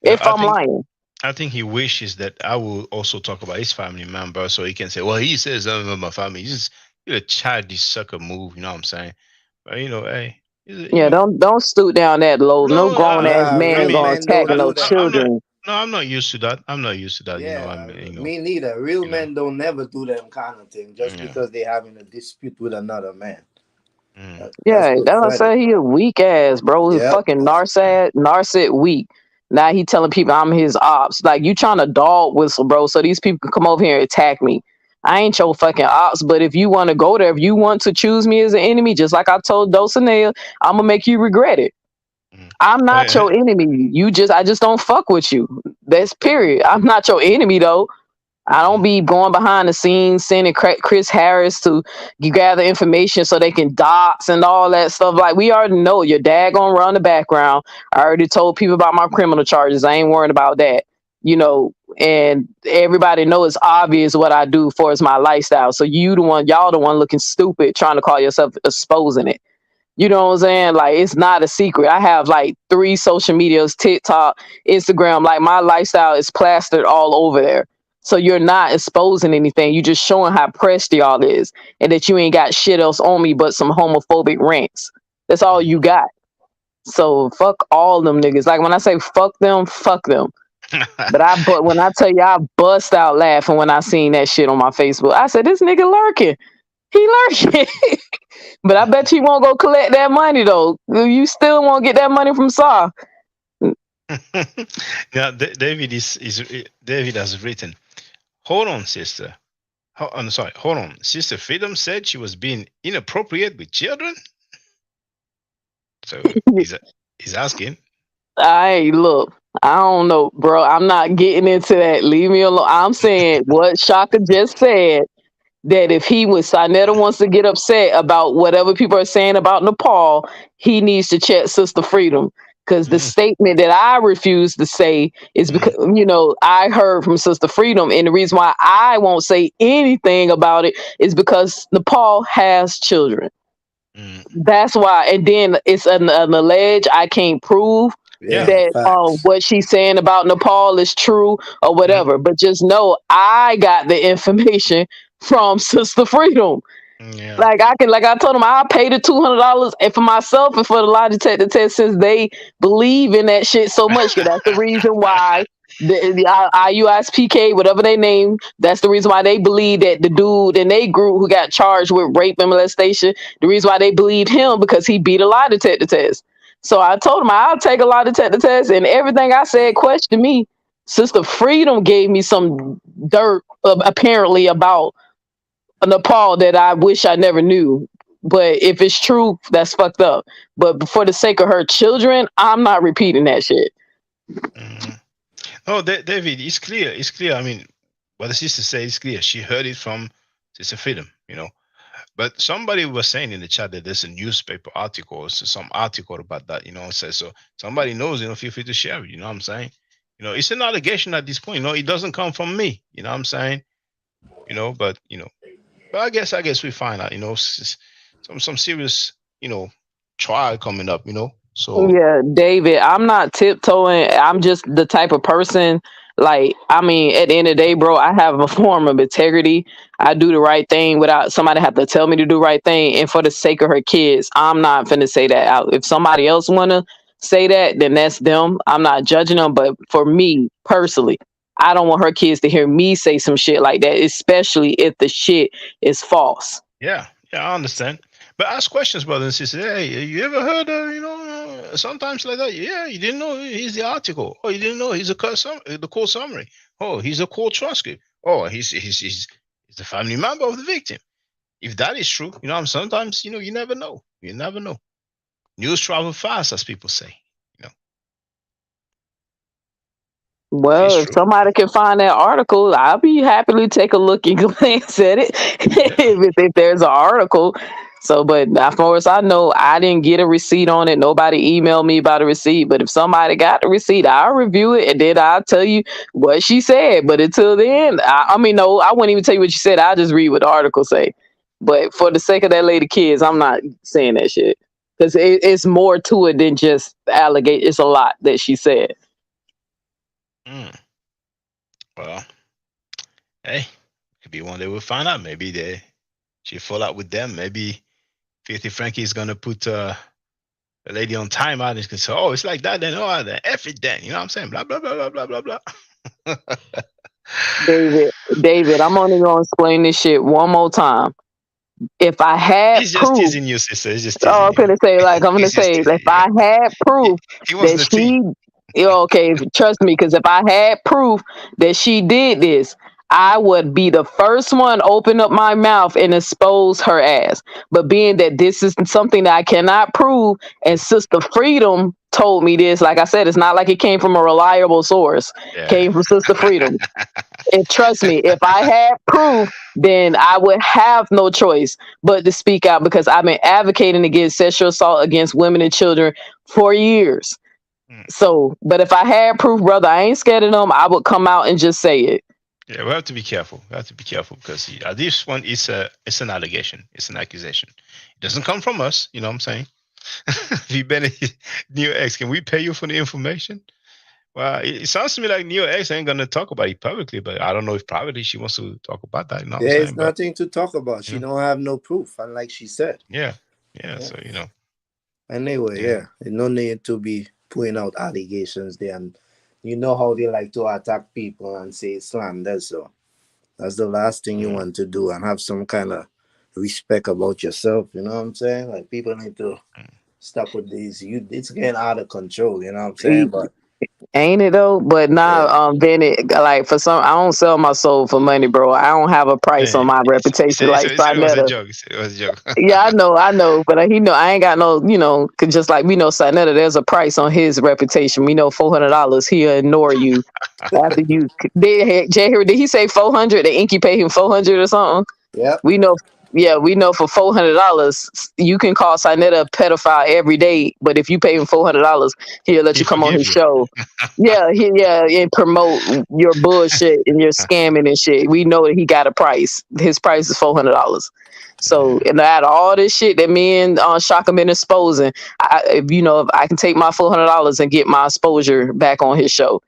I'm lying. I think he wishes that I will also talk about his family member, so he can say, well, he says something about my family. You're a childish sucker move, you know what I'm saying? But hey. Don't stoop down that low. No grown ass man gonna attack no children. I'm not used to that. Yeah, me neither. Real men don't never do them kind of thing just because they're having a dispute with another man. That's what I say. He a weak ass, bro. He's fucking narcissist weak. Now he telling people I'm his ops. Like, you trying to dog whistle, bro, so these people can come over here and attack me. I ain't your fucking ops, but if you want to go there, if you want to choose me as an enemy, just like I told Dulcinea, I'm gonna make you regret it. I'm not your enemy. I just don't fuck with you. That's period. I'm not your enemy though. I don't be going behind the scenes sending Chris Harris to gather information so they can dox and all that stuff. Like, we already know your dad gonna run the background. I already told people about my criminal charges. I ain't worried about that. And everybody knows it's obvious what I do for is my lifestyle. So y'all the one looking stupid trying to call yourself exposing it. You know what I'm saying? Like, it's not a secret. I have like 3 social medias, TikTok, Instagram. Like, my lifestyle is plastered all over there. So you're not exposing anything. You're just showing how pressed y'all is, and that you ain't got shit else on me but some homophobic rants. That's all you got. So fuck all them niggas. Like, when I say fuck them, fuck them. But when I tell you, I bust out laughing when I seen that shit on my Facebook. I said, this nigga lurking. He lurking. But I bet you won't go collect that money though. You still won't get that money from Saw. Now, David David has written, hold on, sister. I'm sorry, hold on. Sister Freedom said she was being inappropriate with children. So he's asking. Look, I don't know, bro. I'm not getting into that. Leave me alone. I'm saying what Shaka just said, that if Sinetta wants to get upset about whatever people are saying about Nepal, he needs to check Sister Freedom. Because the statement that I refuse to say is because, I heard from Sister Freedom, and the reason why I won't say anything about it is because Nepal has children. That's why. And then it's an alleged, I can't prove that what she's saying about Nepal is true or whatever. But just know I got the information from Sister Freedom. Yeah. Like I told him, I'll pay the $200 and for myself and for the lie detector test, since they believe in that shit so much. That's the reason why the IUSPK, whatever they name, that's the reason why they believe that the dude in they group who got charged with rape and molestation, the reason why they believed him, because he beat a lie detector test. So I told him I'll take a lie detector test, and everything I said questioned me. Sister Freedom gave me some dirt apparently about Nepal that I wish I never knew. But if it's true, that's fucked up. But for the sake of her children, I'm not repeating that shit. No, David, it's clear. It's clear. I mean, what the sister said is clear. She heard it from Sister Freedom, But somebody was saying in the chat that there's a newspaper article, some article about that, says so. Somebody knows, feel free to share it. You know what I'm saying? It's an allegation at this point. It doesn't come from me. You know what I'm saying? But I guess we find out. Some serious, trial coming up. So yeah, David, I'm not tiptoeing. I'm just the type of person. Like, at the end of the day, bro, I have a form of integrity. I do the right thing without somebody have to tell me to do the right thing. And for the sake of her kids, I'm not finna say that out. If somebody else wanna say that, then that's them. I'm not judging them. But for me personally, I don't want her kids to hear me say some shit like that, especially if the shit is false. Yeah, I understand. But ask questions, brother and sister. Hey, you ever heard, sometimes like that? Yeah, you didn't know he's the article. Oh, you didn't know he's the court summary. Oh, he's a court transcript. Oh, he's the family member of the victim. If that is true, sometimes, you never know. You never know. News travel fast, as people say. Well, if somebody can find that article, I'll be happy to take a look and glance at it if there's an article. So, but as far as I know, I didn't get a receipt on it. Nobody emailed me about a receipt. But if somebody got the receipt, I'll review it and then I'll tell you what she said. But until then, no, I wouldn't even tell you what she said. I'll just read what the article say. But for the sake of that lady kids, I'm not saying that shit. Because it's more to it than just allegate. It's a lot that she said. Well, hey, could be one day we'll find out. Maybe she fall out with them. Maybe Filthy Frankie is gonna put a lady on timeout and can say, "Oh, it's like that." Then, "Oh, then F it then." You know what I'm saying? Blah blah blah blah blah blah blah. David, I'm only gonna explain this shit one more time. If I had He's proof, just teasing you, sister. He's just teasing I'm gonna say, if I had proof that she. Okay, trust me, because if I had proof that she did this, I would be the first one open up my mouth and expose her ass. But being that this is something that I cannot prove, and Sister Freedom told me this, like I said, it's not like it came from a reliable source. Yeah. Came from Sister Freedom. And trust me, if I had proof, then I would have no choice but to speak out, because I've been advocating against sexual assault against women and children for years. So, but if I had proof, brother, I ain't scared of them. I would come out and just say it. Yeah, we have to be careful. Because at this one, it's an allegation. It's an accusation. It doesn't come from us. You know what I'm saying? V Bennett, Neo X, can we pay you for the information? Well, it sounds to me like Neo X ain't gonna talk about it publicly, but I don't know if privately she wants to talk about that. You know what I'm There's saying? But nothing to talk about. She yeah. don't have no proof, and like she said. yeah. Yeah. So you know. Anyway, Yeah. there's no need to be putting out allegations there, and you know how they like to attack people and say slander. So that's the last thing you want to do, and have some kind of respect about yourself. You know what I'm saying? Like people need to stop with these. It's getting out of control. You know what I'm saying? But Ain't it though? But now, Bennett, like for some, I don't sell my soul for money, bro. I don't have a price on my reputation like It was a Sarnetta. joke. It was a joke. Yeah, I know, but he know I ain't got no, 'cause just like we know Sarnetta, there's a price on his reputation. We know $400. He'll ignore you after you. Did he say 400? The Inky pay him 400 or something? Yep. We know. Yeah, we know for $400 you can call Sarnetta a pedophile every day, but if you pay him $400, he'll let you come on his show. And promote your bullshit and your scamming and shit. We know that he got a price. His price is $400. So, and out of all this shit that me and Shaka been exposing, if I can take my $400 and get my exposure back on his show,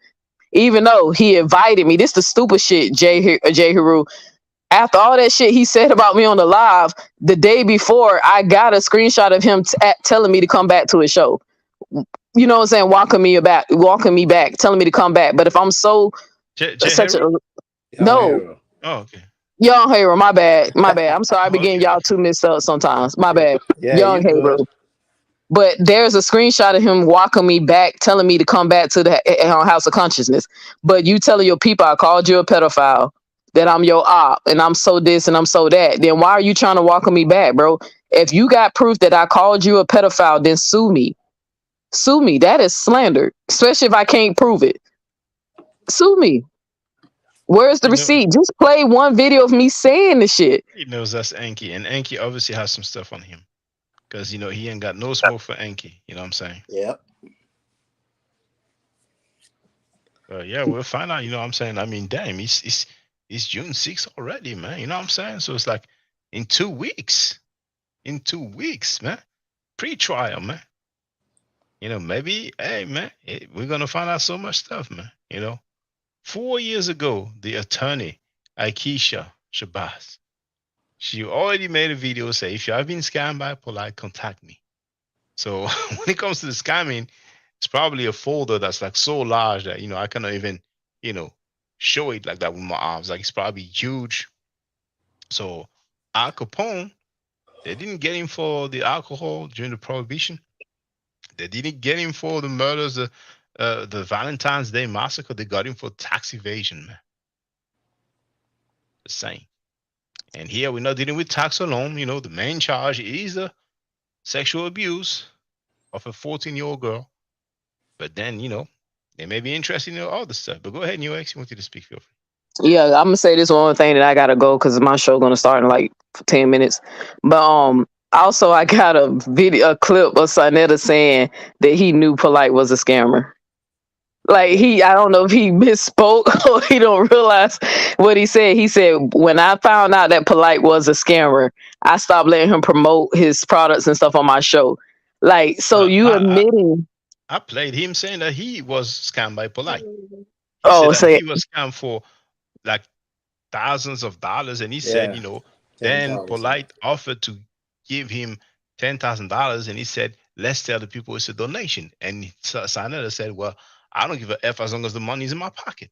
even though he invited me. This the stupid shit, Jay Haru. After all that shit he said about me on the live, the day before, I got a screenshot of him telling me to come back to his show. You know what I'm saying? Walking me back, telling me to come back. But if I'm so such a no, oh, okay. Young Hero, my bad. I'm sorry, I be getting y'all too mixed up sometimes. My bad. Young Hero. But there's a screenshot of him walking me back, telling me to come back to the House of Consciousness. But you telling your people I called you a pedophile, that I'm your op, and I'm so this and I'm so that. Then why are you trying to walk me back, bro? If you got proof that I called you a pedophile, then sue me. Sue me. That is slander, especially if I can't prove it. Sue me. Where's the receipt? Just play one video of me saying the shit. He knows that's Enki, and Enki obviously has some stuff on him. Because he ain't got no smoke for Enki. You know what I'm saying? Yep. Yeah, we'll find out. You know what I'm saying? I mean, damn, it's June 6th already, man. You know what I'm saying? So it's like in 2 weeks. In 2 weeks, man. Pre-trial, man. Maybe, hey, man, we're gonna find out so much stuff, man. 4 years ago, the attorney, Aikisha Shabazz, she already made a video say, if you have been scammed by Polite, contact me. So when it comes to the scamming, it's probably a folder that's like so large that, I cannot even, show it like that with my arms. Like it's probably huge. So Al Capone, they didn't get him for the alcohol during the Prohibition. They didn't get him for the murders, the Valentine's Day massacre. They got him for tax evasion, man. The same. And here we're not dealing with tax alone. The main charge is the sexual abuse of a 14-year-old girl. But then, they may be interested in all the stuff. But go ahead, Neo X, you wanted to speak, feel free. Yeah, I'm gonna say this one thing that I gotta go because my show gonna start in like 10 minutes. But also I got a clip of Sarnetta saying that he knew Polite was a scammer. Like I don't know if he misspoke or he don't realize what he said. He said, when I found out that Polite was a scammer, I stopped letting him promote his products and stuff on my show. Like, so admitting. I played him saying that he was scammed by Polite. He was scammed for like thousands of dollars. And he said, then Polite offered to give him $10,000. And he said, let's tell the people it's a donation. And Sarnetta said, well, I don't give a F as long as the money's in my pocket.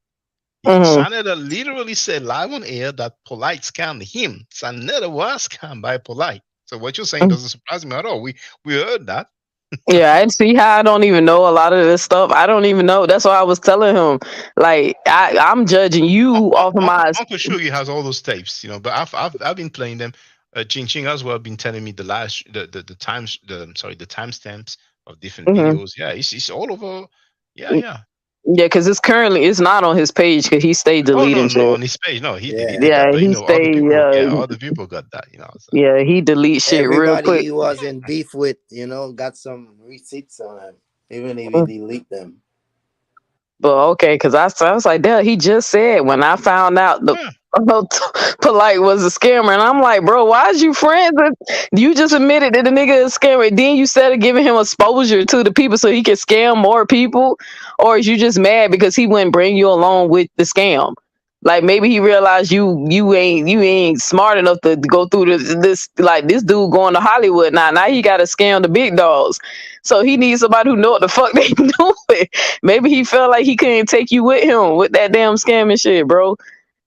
Sarnetta literally said live on air that Polite scammed him. Sarnetta was scammed by Polite. So what you're saying doesn't surprise me at all. We heard that. Yeah, and see how I don't even know a lot of this stuff. I don't even know. That's why I was telling him, like, I'm judging you off of my. Uncle Shugi has all those tapes, but I've been playing them. Ching Ching as well been telling me the timestamps of different videos. Yeah, it's all over. Yeah, because it's not on his page because he stayed deleting shit. No, on his page, no, he deleted that. He stayed. Other people got that. So. Yeah, he deletes shit real quick. He was in beef with, got some receipts on him, even if he delete them. But okay, because I was like, damn, he just said when I found out the Yeah. Polite was a scammer, and I'm like, bro, why is you friends with? You just admitted that the nigga is a scammer. Then you started giving him exposure to the people so he can scam more people, or is you just mad because he wouldn't bring you along with the scam? Like maybe he realized you ain't smart enough to go through this like this dude going to Hollywood now. Now he got to scam the big dogs. So he needs somebody who know what the fuck they doing. Maybe he felt like he couldn't take you with him with that damn scamming shit, bro.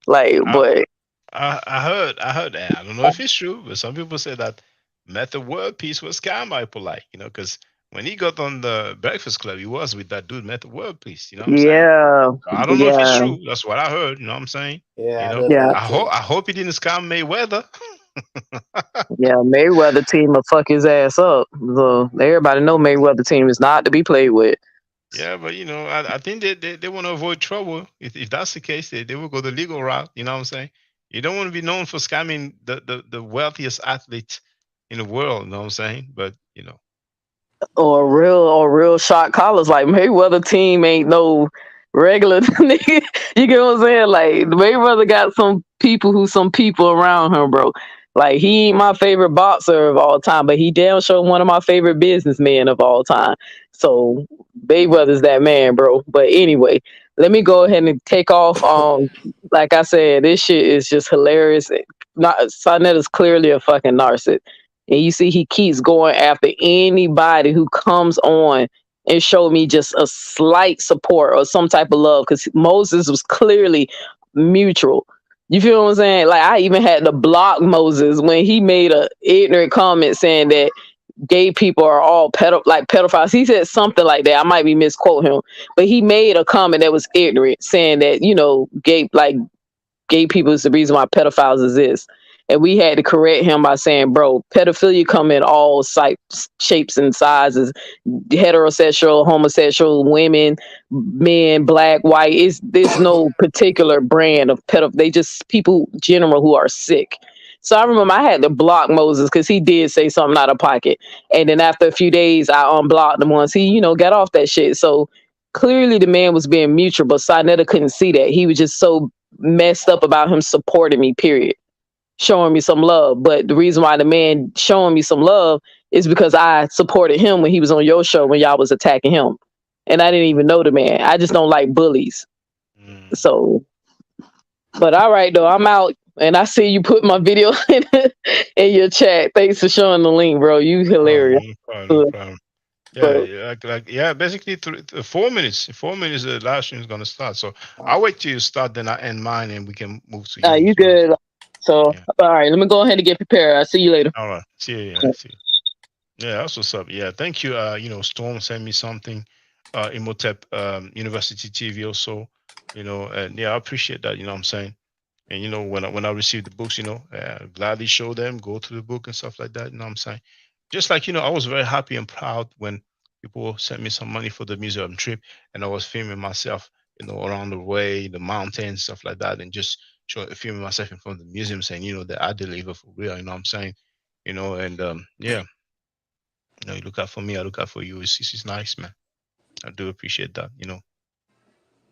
Like, but I heard that. I don't know if it's true, but some people say that Method World Peace was scammed by Polite, because when he got on the Breakfast Club, he was with that dude Method World Peace, you know what I'm saying? yeah, I don't know if it's yeah, true. That's what I heard, you know what I'm saying? Yeah, I You know, heard yeah, that I too. hope he didn't scam Mayweather. yeah. Mayweather team will fuck his ass up. So everybody know Mayweather team is not to be played with. Yeah, but I think they want to avoid trouble. If that's the case, they will go the legal route. You know what I'm saying? You don't want to be known for scamming the wealthiest athlete in the world. You know what I'm saying? But Or real shot callers. Like Mayweather team ain't no regular nigga. You get what I'm saying? Like Mayweather got some people around him, bro. Like he ain't my favorite boxer of all time, but he damn sure one of my favorite businessmen of all time. So Mayweather's that man, bro. But anyway, let me go ahead and take off. Like I said, this shit is just hilarious. Not Sonnet is clearly a fucking narcissist. And you see, he keeps going after anybody who comes on and show me just a slight support or some type of love. Because Moses was clearly mutual. You feel what I'm saying? Like I even had to block Moses when he made a ignorant comment saying that gay people are all pedophiles. He said something like that. I might be misquoting him, but he made a comment that was ignorant, saying that gay people is the reason why pedophiles exist. And we had to correct him by saying, bro, pedophilia come in all shapes and sizes, heterosexual, homosexual, women, men, black, white. There's no particular brand of they just people general who are sick. So I remember I had to block Moses because he did say something out of pocket. And then after a few days, I unblocked him once he, got off that shit. So clearly the man was being mutual, but Sinetta couldn't see that. He was just so messed up about him supporting me, period. Showing me some love. But the reason why the man showing me some love is because I supported him when he was on your show when y'all was attacking him. And I didn't even know the man. I just don't like bullies. So, but all right though, I'm out. And I see you put my video in your chat. Thanks for showing the link, bro. You hilarious. no problem. Yeah, basically 4 minutes. 4 minutes, the live stream is gonna start. So I'll wait till you start, then I end mine, and we can move to you. You good? So all right, let me go ahead and get prepared. I'll see you later. All right, see you. Yeah, see you. Yeah, that's what's up. Yeah, thank you. Storm sent me something. Imhotep University TV also. And yeah, I appreciate that. You know what I'm saying. And when I received the books, gladly show them, go through the book and stuff like that. You know what I'm saying? Just like, I was very happy and proud when people sent me some money for the museum trip and I was filming myself, around the way, the mountains, stuff like that, and just filming myself in front of the museum saying, that I deliver for real, you know what I'm saying? And yeah, you look out for me, I look out for you. It's nice, man. I do appreciate that,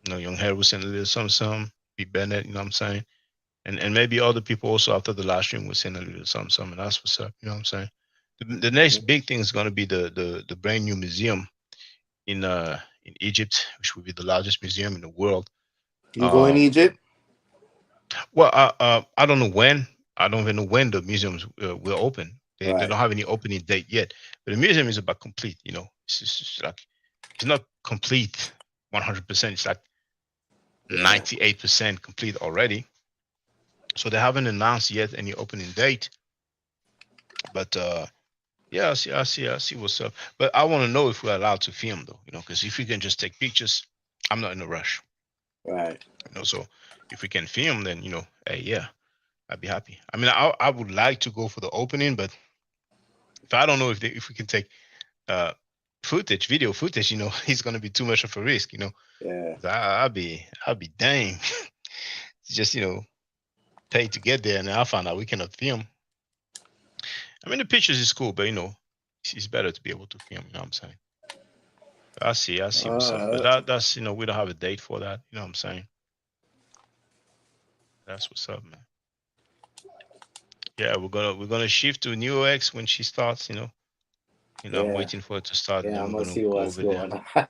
Young Harry was saying a little something, B. Bennett, you know what I'm saying? And maybe other people also after the live stream will send a little something, and that's what's up. You know what I'm saying? The next big thing is going to be the brand new museum in Egypt, which will be the largest museum in the world. You go in Egypt? Well, I don't know when. I don't even know when the museums will open. They don't have any opening date yet. But the museum is about complete. It's like it's not complete 100%. It's like 98% complete already. So they haven't announced yet any opening date, but yeah, I see what's up. But I want to know if we're allowed to film though, because if we can just take pictures, I'm not in a rush. Right. So if we can film, then hey, yeah, I'd be happy. I mean, I would like to go for the opening, but if I don't know if we can take video footage, it's gonna be too much of a risk, Yeah. I'll be dang. It's just pay to get there, and I found out we cannot film. I mean, the pictures is cool, but it's better to be able to film. You know what I'm saying? I see what's up. But that's we don't have a date for that. You know what I'm saying? That's what's up, man. Yeah, we're gonna shift to New X when she starts. I'm waiting for it to start, and Yeah, then I'm we're gonna gonna see go what's over there. going on.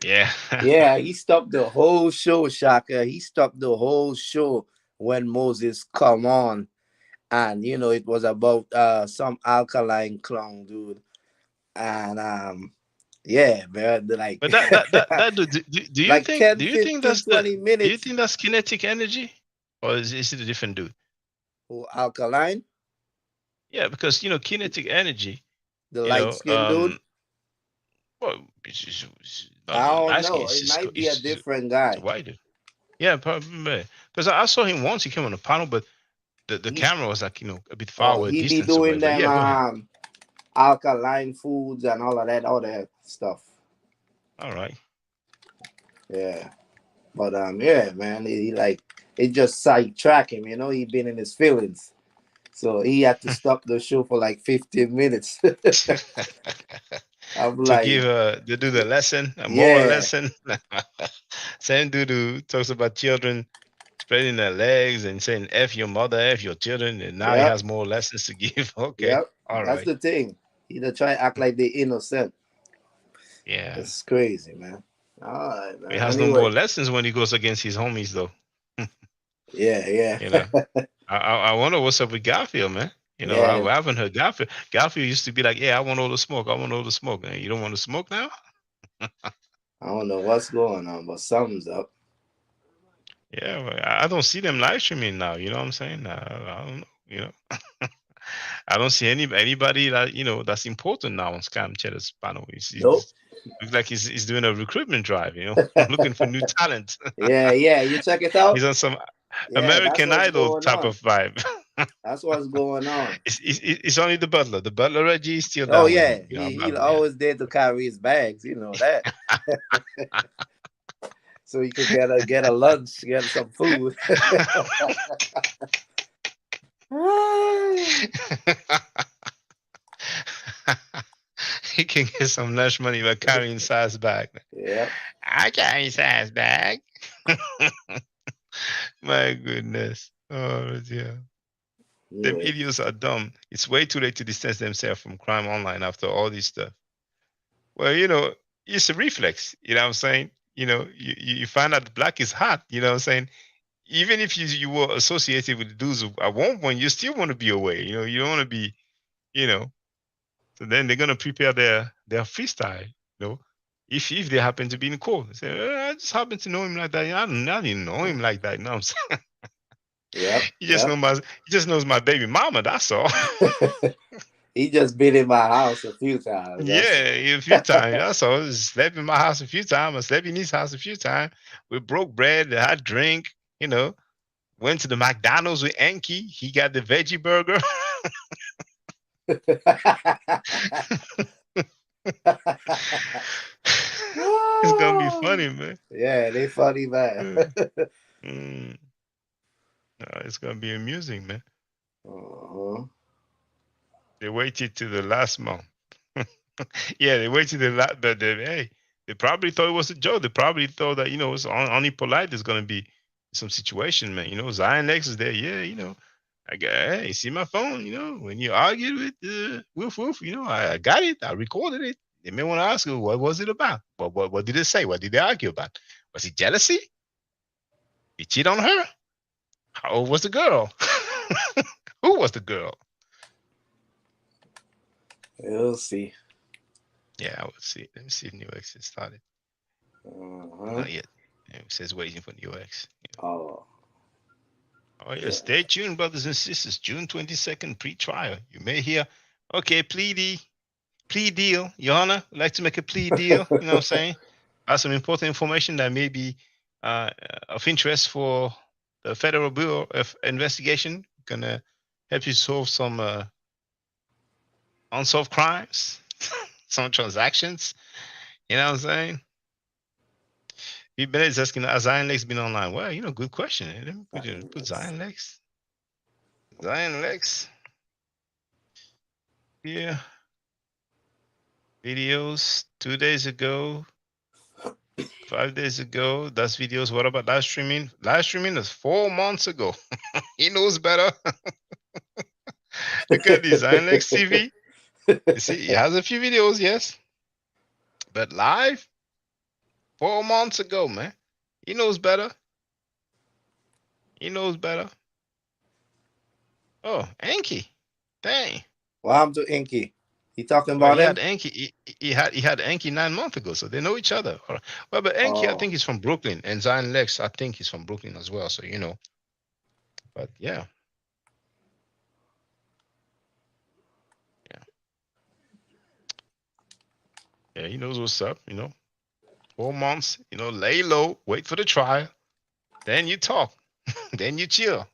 Yeah. Yeah, he stopped the whole show, Shaka. He stopped the whole show when Moses come on. And it was about some alkaline clown dude. And yeah, man, like But that do you like think 10, do you think 15, that's 20 do you minutes. think that's kinetic energy, or is it a different dude? Oh, alkaline, Yeah, because kinetic energy. the You light know, skinned dude. well, it's I not don't light skin. know. It might be a different guy. It's a white dude. Yeah, probably. Because I saw him once. He came on the panel, but the He, camera was like a bit far away he be distance away. doing But them yeah, go ahead. alkaline foods and all of that other stuff. All right. Yeah. But yeah, man, it just sidetrack him, he been in his feelings. So he had to stop the show for like 15 minutes. I'm To like, give to do the lesson, a moral yeah, lesson. Same dude who talks about children spreading their legs and saying F your mother, F your children, and now he yep, has more lessons to give. Okay. yep. All That's right. the thing. He don't try to act like they innocent. Yeah. It's crazy, man. All right, man. He has no Anyway, more lessons when he goes against his homies, though. yeah. I wonder what's up with Garfield, man. Yeah. I haven't heard Garfield. Garfield used to be like, "Yeah, I want all the smoke. I want all the smoke." And you don't want to smoke now? I don't know what's going on, but something's up. Yeah, well, I don't see them live streaming now. You know what I'm saying? I don't know. I don't see anybody that that's important now on Scam Cheddar's panel. Nope. Looks like he's doing a recruitment drive. Looking for new talent. Yeah. You check it out. He's on some Yeah, American that's what's Idol going type on. of vibe. That's what's going on. It's only the butler. The butler Reggie is still Oh down with yeah, him. he's always there to carry his bags. You know that. So you could get a lunch, get some food. He can get some lunch money by carrying size bag. Yeah. I carry size bag. My goodness. Oh dear. Them Yeah. idiots are dumb. It's way too late to distance themselves from crime online after all this stuff. Well, it's a reflex. You know what I'm saying? You find out the black is hot. You know what I'm saying? Even if you were associated with the dudes at one point, you still want to be away. You don't want to be, So then they're gonna prepare their freestyle. If they happen to be in court, they say, I just happen to know him like that. I didn't know him like that. You know what I'm saying? Yep. He just knows my baby mama. That's all. He just been in my house a few times. Yeah, a few times. That's all. Just slept in my house a few times. I slept in his house a few times. We broke bread. I had drink. Went to the McDonald's with Enki. He got the veggie burger. It's gonna be funny, man. Yeah, they funny, man. No, it's gonna be amusing, man. Uh-huh. They waited to the last month. Yeah, they waited but hey, they probably thought it was a joke. They probably thought that it's only polite. There's gonna be some situation, man. Zion X is there. Yeah, I got. Hey, see my phone. When you argued with Woof Woof, I got it. I recorded it. They may want to ask you what was it about. What did it say? What did they argue about? Was it jealousy? He cheat on her? How old was the girl? Who was the girl? We'll see. Yeah, I will see. Let me see if New X has started. Uh-huh. Not yet. It says waiting for New X. Oh. Oh, yeah. Stay tuned, brothers and sisters. June 22nd, pre-trial. You may hear, okay, plea deal. Your Honor, I'd like to make a plea deal. You know what I'm saying? That's some important information that may be of interest for the Federal Bureau of Investigation. Gonna help you solve some unsolved crimes, some transactions. You know what I'm saying? People is asking, has Zion Lex been online? Well, good question. Let me put Zion Lex. Zion Lex. Yeah. videos 2 days ago, 5 days ago. That's videos. What about live streaming? Live streaming is 4 months ago. He knows better. Look at Design Lex TV. You see, he has a few videos, yes. But live, 4 months ago, man. He knows better. He knows better. Oh, Enki. Dang. What happened to Inky? He talking Well, about he him? had Enki. He had Enki 9 months ago, so they know each other. Well, but Enki, I Oh, think he's from Brooklyn, and Zion Lex, I think he's from Brooklyn as well. So you know. But yeah, yeah, he knows what's up. You know, 4 months. You know, lay low, wait for the trial, then you talk, then you chill.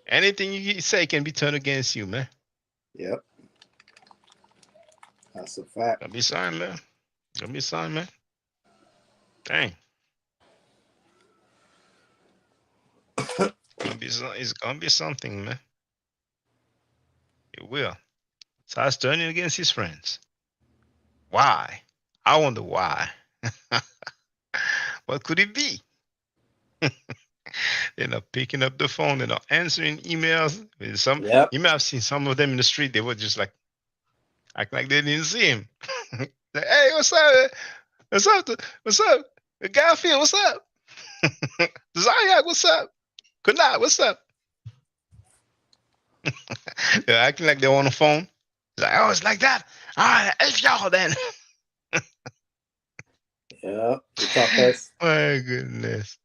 Anything you say can be turned against you, man. yep. That's a fact. Gonna be signed, man. Gonna be signed, man. Dang. It's gonna be something, man. It will. Starts turning against his friends. Why? I wonder why. What could it be? They're not picking up the phone. They're not answering emails. Yep. You may have seen some of them in the street. They were just like act like they didn't see him. Like, hey, what's up? What's up? What's up? Garfield, what's up? Zayak, what's up? Good night, what's up? They're acting like they're on the phone. Like, oh, it's like that. All right, F y'all then. Yep. The talkers. My goodness.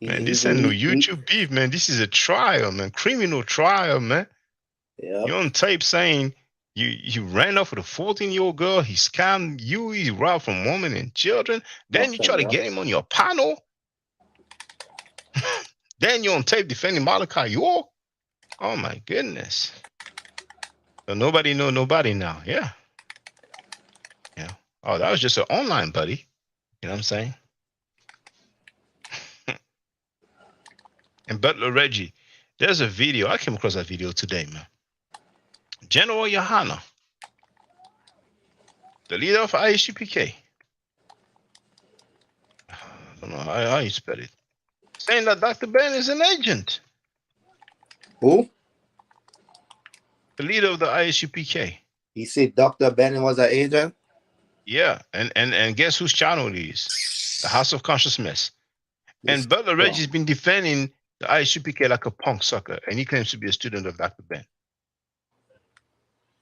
Man, this ain't no YouTube beef, man. This is a trial, man. Criminal trial, man. Yep. You're on tape saying you ran off with a 14-year-old girl. He scammed you. He robbed from women and children. Then you try to get him on your panel. Then you're on tape defending Malachi York. Oh my goodness. So nobody know nobody now. Yeah. Yeah. Oh, that was just an online buddy. You know what I'm saying? And Butler Reggie, there's a video. I came across that video today, man. General Yohana, the leader of ISUPK. I don't know how you spell it. Saying that Dr. Ben is an agent. Who? The leader of the ISUPK. He said Dr. Bennett was an agent? Yeah, and guess whose channel it is? The House of Conscious Mess. And Butler Reggie's been defending the ISUPK like a punk sucker, and he claims to be a student of Dr. Ben.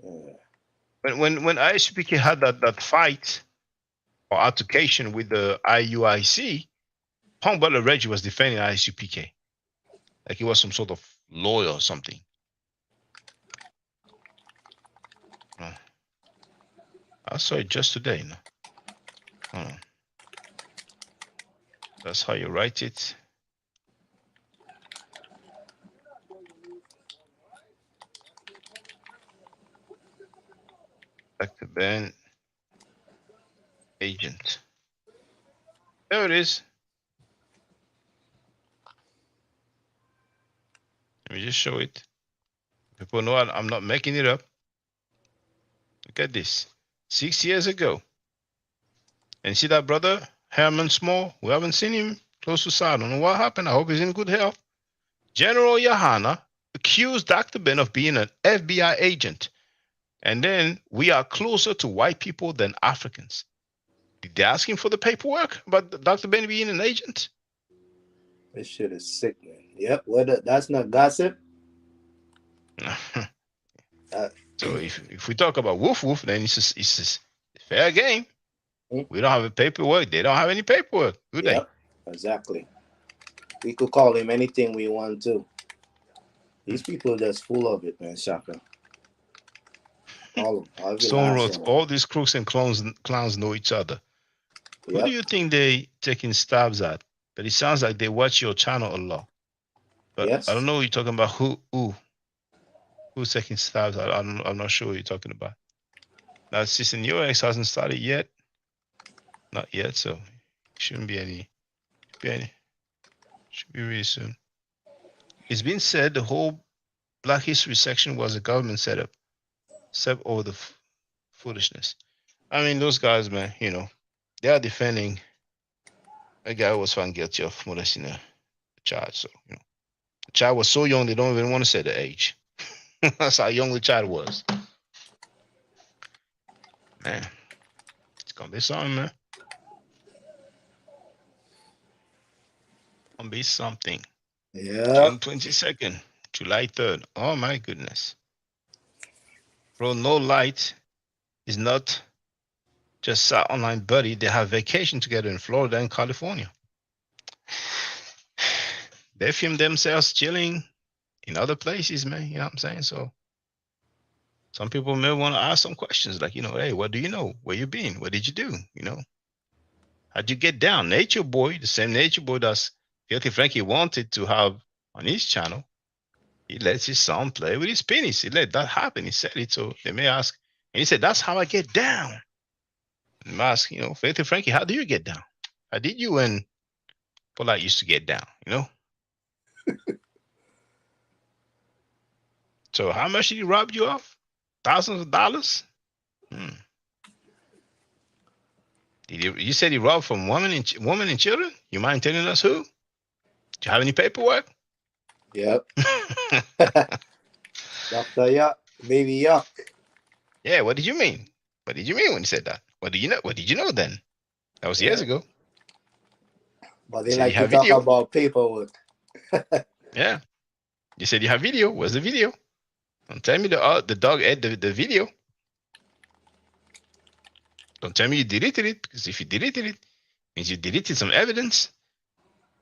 Yeah. When ISUPK had that fight or altercation with the IUIC, Punk Butler Reggie was defending ISUPK. Like he was some sort of lawyer or something. I saw it just today. No? That's how you write it. Dr. Ben, agent. There it is. Let me just show it. People know I'm not making it up. Look at this. 6 years ago. And see that brother, Herman Small? We haven't seen him close to side. I don't know what happened. I hope he's in good health. General Yohana accused Dr. Ben of being an FBI agent. And then we are closer to white people than Africans. Did they ask him for the paperwork about Dr. Ben being an agent? This shit is sick, man. Yep. That's not gossip. So if we talk about woof woof, then it's just fair game. We don't have a paperwork. They don't have any paperwork, do they? Yep, exactly. We could call him anything we want to. These people are just full of it, man. Shaka. All Stone wrote, all these crooks and clowns know each other. Yep. Who do you think they taking stabs at? But it sounds like they watch your channel a lot. But yes. I don't know what you're talking about. Who's taking stabs at? I'm not sure what you're talking about. Now, Sister New X hasn't started yet. Not yet, so shouldn't be any. Should be really soon. It's been said the whole Black History section was a government setup, except over the foolishness. I mean, those guys, man, you know, they are defending a guy who was found guilty of molesting a child. So, you know, the child was so young, they don't even want to say the age. That's how young the child was. Man, it's gonna be something, man. Gonna be something. Yeah. June 22nd, July 3rd. Oh my goodness. Bro, No Light is not just an online buddy. They have vacation together in Florida and California. They film themselves chilling in other places, man. You know what I'm saying? So some people may want to ask some questions like, you know, hey, what do you know? Where you been? What did you do? You know, how'd you get down? Nature Boy, the same Nature Boy that's Filthy Frankie wanted to have on his channel. He lets his son play with his penis. He let that happen. He said it. So they may ask, and he said, that's how I get down. And they ask, you know, Filthy Frankie, how do you get down? How did you and Polite used to get down, you know? So how much did he rob you of? Thousands of dollars? Did you said he robbed from women and children? You mind telling us who? Do you have any paperwork? Yep. Dr. Yuck, baby Yuck. Yeah, what did you mean? What did you mean when you said that? What did you know? What did you know then? That was years ago. But they So like you to have talk video? about paperwork. Yeah. You said you have video. Where's the video? Don't tell me the dog ate the video. Don't tell me you deleted it, because if you deleted it, means you deleted some evidence.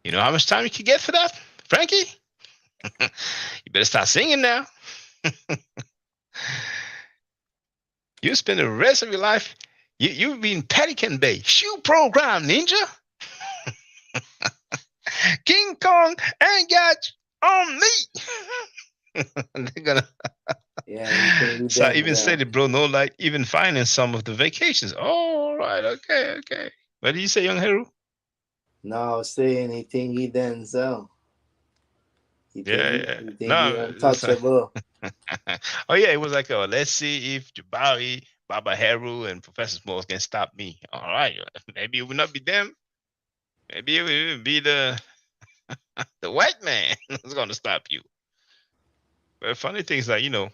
You know how much time you can get for that, Frankie? You better start singing now. You spend the rest of your life, you've been Pelican Bay, shoe program, ninja. King Kong ain't got on me. They're gonna so I even said it, bro. No, like even finance some of the vacations. Oh, all right, okay. What did you say, young Heru? No, saying he think he Denzel. He Yeah. think he No, untouchable. oh yeah, it was like, oh, let's see if Jabari, Baba Heru, and Professor Smalls can stop me. All right, maybe it will not be them. Maybe it will be the white man who's gonna stop you. But funny thing is that, you know,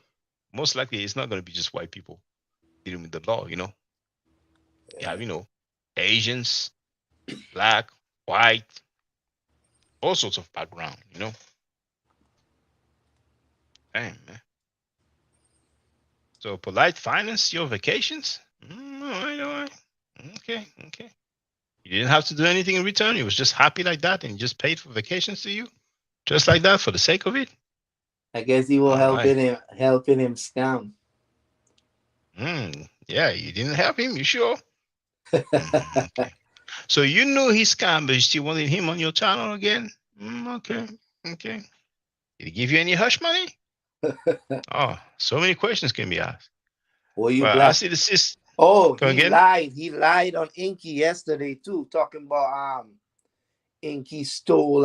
most likely it's not gonna be just white people dealing with the law. You know, you have, you know, Asians, black, white, all sorts of background. You know. Damn, man. So Polite finance your vacations? All right. Okay. You didn't have to do anything in return. He was just happy like that and just paid for vacations to you, just like that for the sake of it. I guess he will helping him scam. Yeah, you didn't help him. You sure? Okay. So you knew he scammed, but you still wanted him on your channel again? Okay. Did he give you any hush money? Oh, so many questions can be asked. Well, you I see the sis. Oh, Go he again? lied. He lied on Inky yesterday too, talking about Inky stole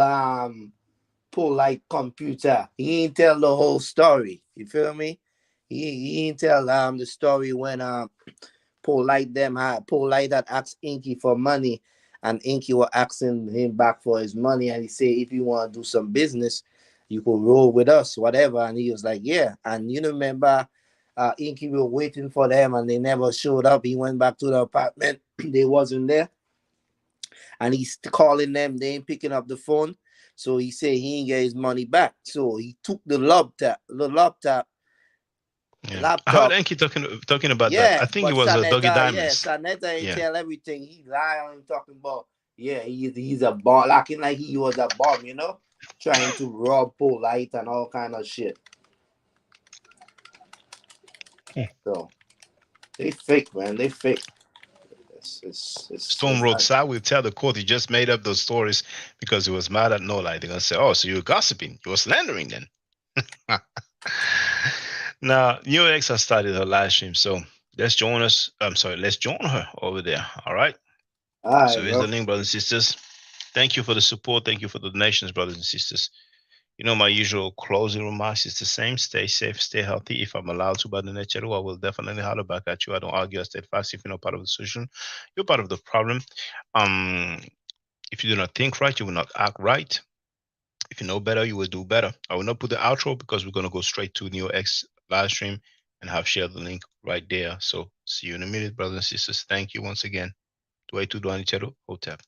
Polite computer. He didn't tell the whole story. You feel me? He didn't tell the story when Polite had asked Inky for money, and Inky was asking him back for his money, and he said, if you want to do some business, you could roll with us, whatever. And he was like, yeah. And you remember Inky were waiting for them and they never showed up. He went back to the apartment. They wasn't there. And he's calling them. They ain't picking up the phone. So he said he ain't get his money back. So he took the laptop. Yeah. I heard Enki talking about that. I think it was Doggy Diamonds. Yeah, Sanetta ain't tell everything. He lied on him talking about, he's a bomb, acting like he was a bomb, you know, trying to rob Polite and all kind of shit. So they fake, man. They fake. Stone Road Side will tell the court he just made up those stories because he was mad at No Light. They're gonna say, "Oh, so you were gossiping? You were slandering then?" Now, NeoX has started her live stream, so let's join us. Let's join her over there. All right. All right. So here's the link, brothers and sisters. Thank you for the support. Thank you for the donations, brothers and sisters. You know, my usual closing remarks is the same. Stay safe, stay healthy. If I'm allowed to by the next channel, I will definitely holler back at you. I don't argue, I stay fast. If you're not part of the solution, you're part of the problem. If you do not think right, you will not act right. If you know better, you will do better. I will not put the outro because we're going to go straight to NeoX live stream and have shared the link right there. So see you in a minute, brothers and sisters. Thank you once again. Tuaitu Duanichero Hotep.